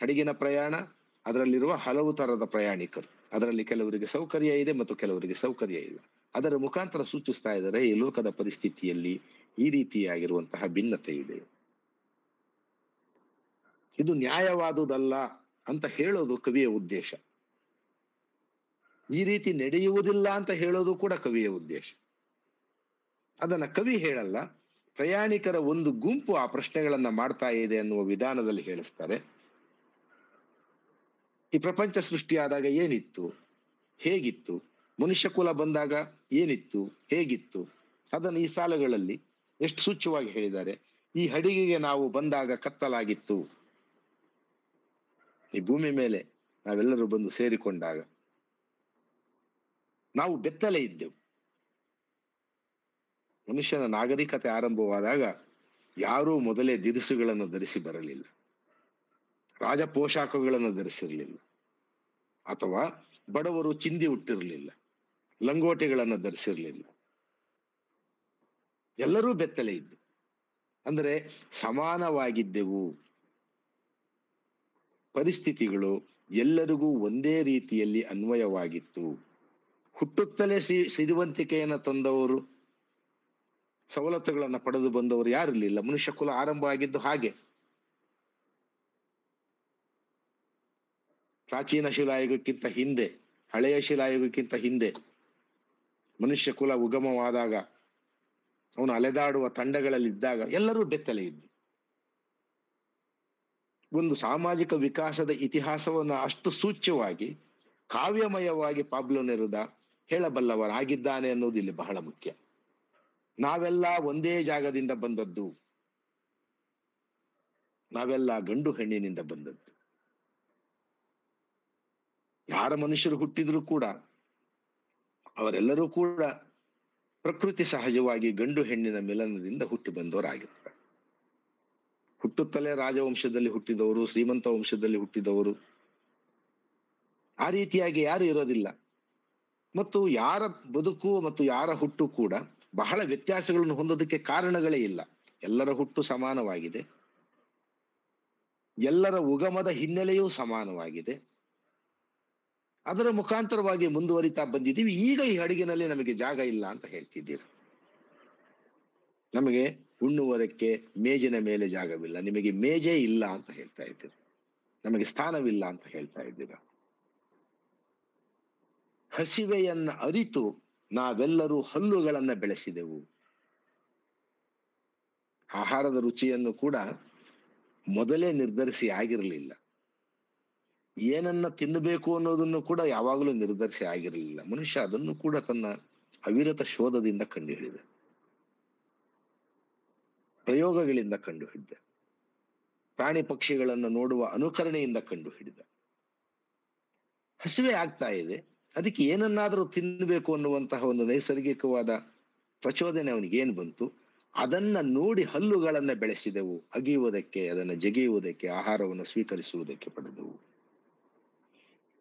ಹಡಗಿನ ಪ್ರಯಾಣ, ಅದರಲ್ಲಿರುವ ಹಲವು ತರದ ಪ್ರಯಾಣಿಕರು, ಅದರಲ್ಲಿ ಕೆಲವರಿಗೆ ಸೌಕರ್ಯ ಇದೆ ಮತ್ತು ಕೆಲವರಿಗೆ ಸೌಕರ್ಯ ಇಲ್ಲ. ಅದರ ಮುಖಾಂತರ ಸೂಚಿಸ್ತಾ ಇದ್ದಾರೆ ಈ ಲೋಕದ ಪರಿಸ್ಥಿತಿಯಲ್ಲಿ ಈ ರೀತಿಯಾಗಿರುವಂತಹ ಭಿನ್ನತೆ ಇದೆ, ಇದು ನ್ಯಾಯವಾದುದಲ್ಲ ಅಂತ ಹೇಳೋದು ಕವಿಯ ಉದ್ದೇಶ. ಈ ರೀತಿ ನಡೆಯುವುದಿಲ್ಲ ಅಂತ ಹೇಳೋದು ಕೂಡ ಕವಿಯ ಉದ್ದೇಶ. ಅದನ್ನ ಕವಿ ಹೇಳಲ್ಲ, ಪ್ರಯಾಣಿಕರ ಒಂದು ಗುಂಪು ಆ ಪ್ರಶ್ನೆಗಳನ್ನ ಮಾಡ್ತಾ ಇದೆ ಅನ್ನುವ ವಿಧಾನದಲ್ಲಿ ಹೇಳಿಸ್ತಾರೆ. ಈ ಪ್ರಪಂಚ ಸೃಷ್ಟಿಯಾದಾಗ ಏನಿತ್ತು, ಹೇಗಿತ್ತು, ಮನುಷ್ಯ ಕುಲ ಬಂದಾಗ ಏನಿತ್ತು, ಹೇಗಿತ್ತು, ಅದನ್ನು ಈ ಸಾಲುಗಳಲ್ಲಿ ಎಷ್ಟು ಸೂಚ್ಯವಾಗಿ ಹೇಳಿದ್ದಾರೆ. ಈ ಹಡಗಿಗೆ ನಾವು ಬಂದಾಗ ಕತ್ತಲಾಗಿತ್ತು, ಈ ಭೂಮಿ ಮೇಲೆ ನಾವೆಲ್ಲರೂ ಬಂದು ಸೇರಿಕೊಂಡಾಗ ನಾವು ಬೆತ್ತಲೆ ಇದ್ದೆವು. ಮನುಷ್ಯನ ನಾಗರಿಕತೆ ಆರಂಭವಾದಾಗ ಯಾರೂ ಮೊದಲೇ ದಿರಿಸುಗಳನ್ನು ಧರಿಸಿ ಬರಲಿಲ್ಲ, ರಾಜ ಪೋಷಾಕಗಳನ್ನು ಧರಿಸಿರಲಿಲ್ಲ, ಅಥವಾ ಬಡವರು ಚಿಂದಿ ಹುಟ್ಟಿರಲಿಲ್ಲ, ಲಂಗೋಟಿಗಳನ್ನು ಧರಿಸಿರ್ಲಿಲ್ಲ. ಎಲ್ಲರೂ ಬೆತ್ತಲೆ ಇದ್ದು, ಅಂದ್ರೆ ಸಮಾನವಾಗಿದ್ದೆವು. ಪರಿಸ್ಥಿತಿಗಳು ಎಲ್ಲರಿಗೂ ಒಂದೇ ರೀತಿಯಲ್ಲಿ ಅನ್ವಯವಾಗಿತ್ತು. ಹುಟ್ಟುತ್ತಲೇ ಸಿರಿವಂತಿಕೆಯನ್ನ ತಂದವರು, ಸವಲತ್ತುಗಳನ್ನ ಪಡೆದು ಬಂದವರು ಯಾರಿರ್ಲಿಲ್ಲ. ಮನುಷ್ಯ ಕುಲ ಆರಂಭ ಆಗಿದ್ದು ಹಾಗೆ. ಪ್ರಾಚೀನ ಶಿಲಾಯುಗಕ್ಕಿಂತ ಹಿಂದೆ, ಹಳೆಯ ಶಿಲಾಯುಗಕ್ಕಿಂತ ಹಿಂದೆ ಮನುಷ್ಯ ಕುಲ ಉಗಮವಾದಾಗ, ಅವನು ಅಲೆದಾಡುವ ತಂಡಗಳಲ್ಲಿದ್ದಾಗ ಎಲ್ಲರೂ ಬೆತ್ತಲೆ ಇದ್ದು. ಒಂದು ಸಾಮಾಜಿಕ ವಿಕಾಸದ ಇತಿಹಾಸವನ್ನು ಅಷ್ಟು ಸೂಚ್ಯವಾಗಿ, ಕಾವ್ಯಮಯವಾಗಿ ಪಾಬ್ಲೋ ನೆರುದ ಹೇಳಬಲ್ಲವರಾಗಿದ್ದಾನೆ ಅನ್ನೋದು ಇಲ್ಲಿ ಬಹಳ ಮುಖ್ಯ. ನಾವೆಲ್ಲ ಒಂದೇ ಜಾಗದಿಂದ ಬಂದದ್ದು, ನಾವೆಲ್ಲ ಗಂಡು ಹೆಣ್ಣಿನಿಂದ ಬಂದದ್ದು. ಯಾರ ಮನುಷ್ಯರು ಹುಟ್ಟಿದ್ರು ಕೂಡ ಅವರೆಲ್ಲರೂ ಕೂಡ ಪ್ರಕೃತಿ ಸಹಜವಾಗಿ ಗಂಡು ಹೆಣ್ಣಿನ ಮಿಲನದಿಂದ ಹುಟ್ಟಿ ಬಂದವರಾಗಿರ್ತಾರೆ. ಹುಟ್ಟುತ್ತಲೇ ರಾಜವಂಶದಲ್ಲಿ ಹುಟ್ಟಿದವರು, ಶ್ರೀಮಂತ ವಂಶದಲ್ಲಿ ಹುಟ್ಟಿದವರು, ಆ ರೀತಿಯಾಗಿ ಯಾರು ಇರೋದಿಲ್ಲ. ಮತ್ತು ಯಾರ ಬದುಕು ಮತ್ತು ಯಾರ ಹುಟ್ಟು ಕೂಡ ಬಹಳ ವ್ಯತ್ಯಾಸಗಳನ್ನು ಹೊಂದೋದಕ್ಕೆ ಕಾರಣಗಳೇ ಇಲ್ಲ. ಎಲ್ಲರ ಹುಟ್ಟು ಸಮಾನವಾಗಿದೆ, ಎಲ್ಲರ ಉಗಮದ ಹಿನ್ನೆಲೆಯೂ ಸಮಾನವಾಗಿದೆ. ಅದರ ಮುಖಾಂತರವಾಗಿ ಮುಂದುವರಿತಾ ಬಂದಿದ್ದೀವಿ. ಈಗ ಈ ಹಡಗಿನಲ್ಲಿ ನಮಗೆ ಜಾಗ ಇಲ್ಲ ಅಂತ ಹೇಳ್ತಿದ್ದೀರ. ನಮಗೆ ಉಣ್ಣುವುದಕ್ಕೆ ಮೇಜಿನ ಮೇಲೆ ಜಾಗವಿಲ್ಲ, ನಿಮಗೆ ಮೇಜೇ ಇಲ್ಲ ಅಂತ ಹೇಳ್ತಾ ಇದ್ದೀರ. ನಮಗೆ ಸ್ಥಾನವಿಲ್ಲ ಅಂತ ಹೇಳ್ತಾ ಇದ್ದೀರ. ಹಸಿವೆಯನ್ನ ಅರಿತು ನಾವೆಲ್ಲರೂ ಹಲ್ಲುಗಳನ್ನ ಬೆಳೆಸಿದೆವು. ಆಹಾರದ ರುಚಿಯನ್ನು ಕೂಡ ಮೊದಲೇ ನಿರ್ಧರಿಸಿ ಆಗಿರಲಿಲ್ಲ. ಏನನ್ನ ತಿನ್ನಬೇಕು ಅನ್ನೋದನ್ನು ಕೂಡ ಯಾವಾಗಲೂ ನಿರ್ಧರಿಸಿ ಆಗಿರಲಿಲ್ಲ. ಮನುಷ್ಯ ಅದನ್ನು ಕೂಡ ತನ್ನ ಅವಿರತ ಶೋಧದಿಂದ ಕಂಡುಹಿಡಿದ, ಪ್ರಯೋಗಗಳಿಂದ ಕಂಡುಹಿಡಿದ, ಪ್ರಾಣಿ ಪಕ್ಷಿಗಳನ್ನು ನೋಡುವ ಅನುಕರಣೆಯಿಂದ ಕಂಡುಹಿಡಿದ. ಹಸಿವೆ ಆಗ್ತಾ ಇದೆ, ಅದಕ್ಕೆ ಏನನ್ನಾದರೂ ತಿನ್ನಬೇಕು ಅನ್ನುವಂತಹ ಒಂದು ನೈಸರ್ಗಿಕವಾದ ಪ್ರಚೋದನೆ ಅವನಿಗೆ ಏನ್ ಬಂತು, ಅದನ್ನ ನೋಡಿ ಹಲ್ಲುಗಳನ್ನ ಬೆಳೆಸಿದೆವು. ಅಗಿಯುವುದಕ್ಕೆ, ಅದನ್ನು ಜಗಿಯುವುದಕ್ಕೆ, ಆಹಾರವನ್ನು ಸ್ವೀಕರಿಸುವುದಕ್ಕೆ ಪಡೆದವು.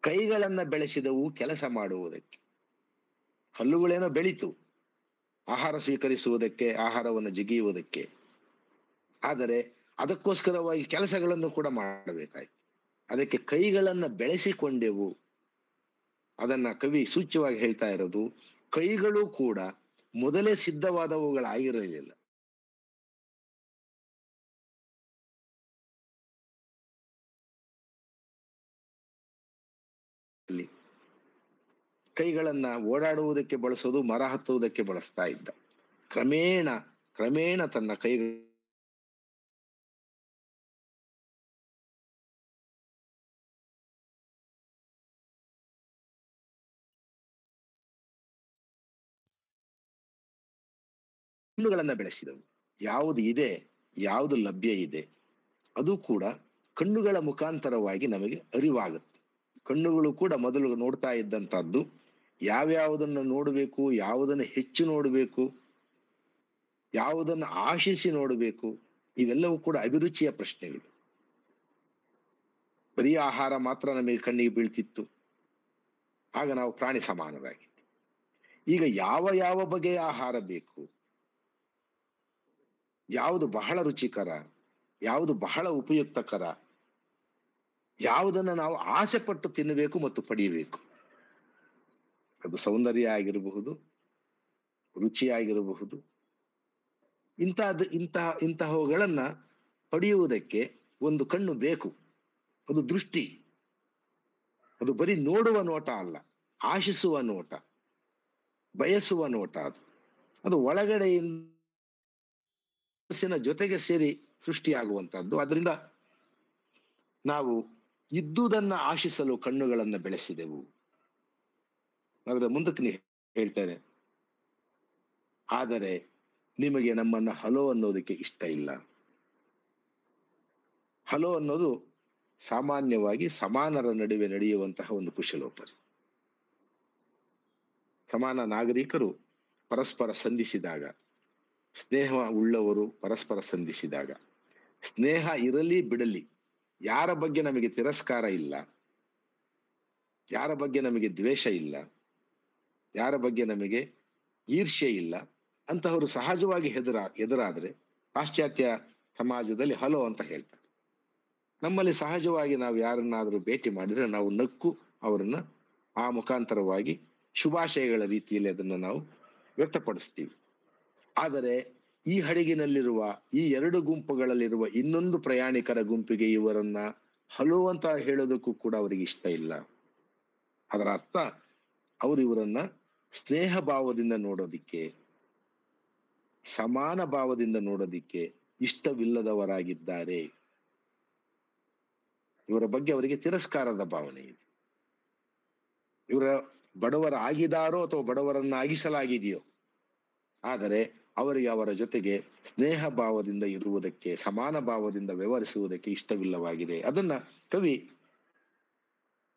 ಕೈಗಳನ್ನ ಬೆಳೆಸಿದವು ಕೆಲಸ ಮಾಡುವುದಕ್ಕೆ. ಹಲ್ಲುಗಳೇನೋ ಬೆಳೀತು ಆಹಾರ ಸ್ವೀಕರಿಸುವುದಕ್ಕೆ, ಆಹಾರವನ್ನು ಜಿಗಿಯುವುದಕ್ಕೆ, ಆದರೆ ಅದಕ್ಕೋಸ್ಕರವಾಗಿ ಕೆಲಸಗಳನ್ನು ಕೂಡ ಮಾಡಬೇಕಾಯ್ತು. ಅದಕ್ಕೆ ಕೈಗಳನ್ನ ಬೆಳೆಸಿಕೊಂಡೆವು. ಅದನ್ನ ಕವಿ ಸೂಚ್ಯವಾಗಿ ಹೇಳ್ತಾ ಇರೋದು, ಕೈಗಳು ಕೂಡ ಮೊದಲೇ ಸಿದ್ಧವಾದವುಗಳಾಗಿರಲಿಲ್ಲ. ಕೈಗಳನ್ನ ಓಡಾಡುವುದಕ್ಕೆ ಬಳಸೋದು, ಮರ ಹತ್ತುವುದಕ್ಕೆ ಬಳಸ್ತಾ ಇದ್ದ. ಕ್ರಮೇಣ ಕ್ರಮೇಣ ತನ್ನ ಕಣ್ಣುಗಳನ್ನ ಬೆಳೆಸಿದವು. ಯಾವುದು ಇದೆ, ಯಾವುದು ಲಭ್ಯ ಇದೆ, ಅದು ಕೂಡ ಕಣ್ಣುಗಳ ಮುಖಾಂತರವಾಗಿ ನಮಗೆ ಅರಿವಾಗುತ್ತೆ. ಕಣ್ಣುಗಳು ಕೂಡ ಮೊದಲು ನೋಡ್ತಾ ಇದ್ದಂತಹದ್ದು, ಯಾವ್ಯಾವುದನ್ನು ನೋಡಬೇಕು, ಯಾವುದನ್ನು ಹೆಚ್ಚು ನೋಡಬೇಕು, ಯಾವುದನ್ನು ಆಶಿಸಿ ನೋಡಬೇಕು, ಇವೆಲ್ಲವೂ ಕೂಡ ಅಭಿರುಚಿಯ ಪ್ರಶ್ನೆಗಳು. ಬರೀ ಆಹಾರ ಮಾತ್ರ ನಮಗೆ ಕಣ್ಣಿಗೆ ಬೀಳ್ತಿತ್ತು, ಆಗ ನಾವು ಪ್ರಾಣಿ ಸಮಾನರಾಗಿತ್ತು. ಈಗ ಯಾವ ಯಾವ ಬಗೆಯ ಆಹಾರ ಬೇಕು, ಯಾವುದು ಬಹಳ ರುಚಿಕರ, ಯಾವುದು ಬಹಳ ಉಪಯುಕ್ತಕರ, ಯಾವುದನ್ನು ನಾವು ಆಸೆ ಪಟ್ಟು ತಿನ್ನಬೇಕು ಮತ್ತು ಪಡೆಯಬೇಕು, ಅದು ಸೌಂದರ್ಯ ಆಗಿರಬಹುದು, ರುಚಿಯಾಗಿರಬಹುದು, ಇಂತಹವುಗಳನ್ನ ಪಡೆಯುವುದಕ್ಕೆ ಒಂದು ಕಣ್ಣು ಬೇಕು. ಅದು ದೃಷ್ಟಿ. ಅದು ಬರೀ ನೋಡುವ ನೋಟ ಅಲ್ಲ, ಆಶಿಸುವ ನೋಟ, ಬಯಸುವ ನೋಟ. ಅದು ಒಳಗಡೆಯಿಂದ ಜೊತೆಗೆ ಸೇರಿ ಸೃಷ್ಟಿಯಾಗುವಂತಹದ್ದು. ಅದರಿಂದ ನಾವು ಇದ್ದುದನ್ನ ಆಶಿಸಲು ಕಣ್ಣುಗಳನ್ನ ಬೆಳೆಸಿದೆವು. ಅದರ ಮುಂದಕ್ಕೆ ನೀವು ಹೇಳ್ತೇನೆ, ಆದರೆ ನಿಮಗೆ ನಮ್ಮನ್ನ ಹಲೋ ಅನ್ನೋದಕ್ಕೆ ಇಷ್ಟ ಇಲ್ಲ. ಹಲೋ ಅನ್ನೋದು ಸಾಮಾನ್ಯವಾಗಿ ಸಮಾನರ ನಡುವೆ ನಡೆಯುವಂತಹ ಒಂದು ಕುಶಲೋಪರಿ. ಸಮಾನ ನಾಗರಿಕರು ಪರಸ್ಪರ ಸಂಧಿಸಿದಾಗ, ಸ್ನೇಹ ಉಳ್ಳವರು ಪರಸ್ಪರ ಸಂಧಿಸಿದಾಗ, ಸ್ನೇಹ ಇರಲಿ ಬಿಡಲಿ, ಯಾರ ಬಗ್ಗೆ ನಮಗೆ ತಿರಸ್ಕಾರ ಇಲ್ಲ, ಯಾರ ಬಗ್ಗೆ ನಮಗೆ ದ್ವೇಷ ಇಲ್ಲ, ಯಾರ ಬಗ್ಗೆ ನಮಗೆ ಈರ್ಷ್ಯೆ ಇಲ್ಲ, ಅಂತಹವರು ಸಹಜವಾಗಿ ಎದುರಾದ್ರೆ ಪಾಶ್ಚಾತ್ಯ ಸಮಾಜದಲ್ಲಿ ಹಲೋ ಅಂತ ಹೇಳ್ತಾರೆ. ನಮ್ಮಲ್ಲಿ ಸಹಜವಾಗಿ ನಾವು ಯಾರನ್ನಾದ್ರೂ ಭೇಟಿ ಮಾಡಿದ್ರೆ ನಾವು ನಕ್ಕು ಅವರನ್ನ ಆ ಮುಖಾಂತರವಾಗಿ ಶುಭಾಶಯಗಳ ರೀತಿಯಲ್ಲಿ ಅದನ್ನು ನಾವು ವ್ಯಕ್ತಪಡಿಸ್ತೀವಿ. ಆದರೆ ಈ ಹಡಗಿನಲ್ಲಿರುವ ಈ ಎರಡು ಗುಂಪುಗಳಲ್ಲಿರುವ ಇನ್ನೊಂದು ಪ್ರಯಾಣಿಕರ ಗುಂಪಿಗೆ ಇವರನ್ನ ಹಲೋ ಅಂತ ಹೇಳೋದಕ್ಕೂ ಕೂಡ ಅವರಿಗೆ ಇಷ್ಟ ಇಲ್ಲ. ಅದರ ಅರ್ಥ ಅವರು ಇವರನ್ನ ಸ್ನೇಹ ಭಾವದಿಂದ ನೋಡೋದಿಕ್ಕೆ, ಸಮಾನ ಭಾವದಿಂದ ನೋಡೋದಿಕ್ಕೆ ಇಷ್ಟವಿಲ್ಲದವರಾಗಿದ್ದಾರೆ. ಇವರ ಬಗ್ಗೆ ಅವರಿಗೆ ತಿರಸ್ಕಾರದ ಭಾವನೆ ಇದೆ. ಇವರ ಬಡವರ ಆಗಿದಾರೋ ಅಥವಾ ಬಡವರನ್ನ ಆಗಿಸಲಾಗಿದೆಯೋ, ಆದರೆ ಅವರಿಗೆ ಅವರ ಜೊತೆಗೆ ಸ್ನೇಹ ಭಾವದಿಂದ ಇರುವುದಕ್ಕೆ, ಸಮಾನ ಭಾವದಿಂದ ವ್ಯವಹರಿಸುವುದಕ್ಕೆ ಇಷ್ಟವಿಲ್ಲವಾಗಿದೆ. ಅದನ್ನ ಕವಿ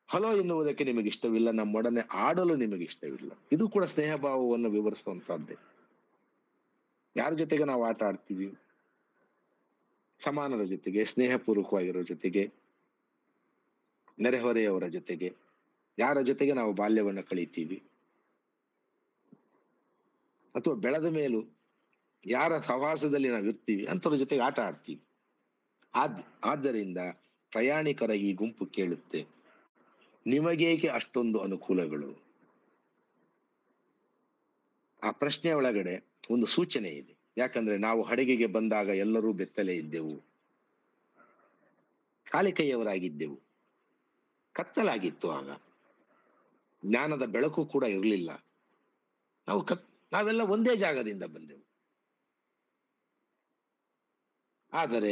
ಹಲೋ ಎನ್ನುವುದಕ್ಕೆ ನಿಮಗೆ ಇಷ್ಟವಿಲ್ಲ, ನಮ್ಮೊಡನೆ ಆಡಲು ನಿಮಗೆ ಇಷ್ಟವಿಲ್ಲ. ಇದು ಕೂಡ ಸ್ನೇಹ ಭಾವವನ್ನು ವಿವರಿಸುವಂತಹದ್ದೇ. ಯಾರ ಜೊತೆಗೆ ನಾವು ಆಟ ಆಡ್ತೀವಿ? ಸಮಾನರ ಜೊತೆಗೆ, ಸ್ನೇಹಪೂರ್ವಕವಾಗಿರೋ ಜೊತೆಗೆ, ನೆರೆಹೊರೆಯವರ ಜೊತೆಗೆ. ಯಾರ ಜೊತೆಗೆ ನಾವು ಬಾಲ್ಯವನ್ನು ಕಳೀತೀವಿ ಅಥವಾ ಬೆಳೆದ ಮೇಲೂ ಯಾರ ಸಹವಾಸದಲ್ಲಿ ನಾವು ಇರ್ತೀವಿ ಅಂಥವ್ರ ಜೊತೆಗೆ ಆಟ ಆಡ್ತೀವಿ. ಆದ್ದರಿಂದ ಪ್ರಯಾಣಿಕರ ಈ ಗುಂಪು ಕೇಳುತ್ತೆ, ನಿಮಗೇಕೆ ಅಷ್ಟೊಂದು ಅನುಕೂಲಗಳು? ಆ ಪ್ರಶ್ನೆ ಒಳಗಡೆ ಒಂದು ಸೂಚನೆ ಇದೆ. ಯಾಕಂದ್ರೆ ನಾವು ಹಡಗಿಗೆ ಬಂದಾಗ ಎಲ್ಲರೂ ಬೆತ್ತಲೆ ಇದ್ದೆವು, ಖಾಲಿ ಕೈಯವರಾಗಿದ್ದೆವು, ಕತ್ತಲಾಗಿತ್ತು. ಆಗ ಜ್ಞಾನದ ಬೆಳಕು ಕೂಡ ಇರಲಿಲ್ಲ. ನಾವೆಲ್ಲ ಒಂದೇ ಜಾಗದಿಂದ ಬಂದೆವು. ಆದರೆ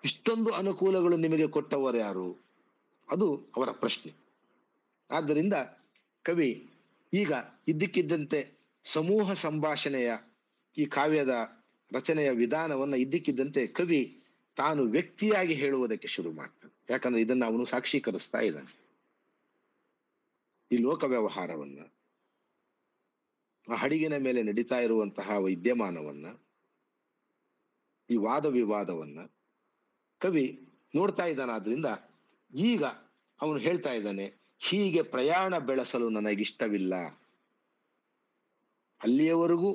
ಇಷ್ಟೊಂದು ಅನುಕೂಲಗಳು ನಿಮಗೆ ಕೊಟ್ಟವರು ಯಾರು? ಅದು ಅವರ ಪ್ರಶ್ನೆ. ಆದ್ದರಿಂದ ಕವಿ ಈಗ ಇದ್ದಕ್ಕಿದ್ದಂತೆ ಸಮೂಹ ಸಂಭಾಷಣೆಯ ಈ ಕಾವ್ಯದ ರಚನೆಯ ವಿಧಾನವನ್ನ ಇದ್ದಕ್ಕಿದ್ದಂತೆ ಕವಿ ತಾನು ವ್ಯಕ್ತಿಯಾಗಿ ಹೇಳುವುದಕ್ಕೆ ಶುರು ಮಾಡ್ತಾನೆ. ಯಾಕಂದ್ರೆ ಇದನ್ನ ಅವನು ಸಾಕ್ಷೀಕರಿಸ್ತಾ ಇದ್ದಾನೆ. ಈ ಲೋಕ ವ್ಯವಹಾರವನ್ನ, ಆ ಹಡಗಿನ ಮೇಲೆ ನಡೀತಾ ಇರುವಂತಹ ವಿದ್ಯಮಾನವನ್ನ, ಈ ವಾದ ವಿವಾದವನ್ನ ಕವಿ ನೋಡ್ತಾ ಇದ್ದಾನಾದ್ರಿಂದ ಈಗ ಅವನು ಹೇಳ್ತಾ ಇದ್ದಾನೆ, ಹೀಗೆ ಪ್ರಯಾಣ ಬೆಳೆಸಲು ನನಗಿಷ್ಟವಿಲ್ಲ. ಅಲ್ಲಿಯವರೆಗೂ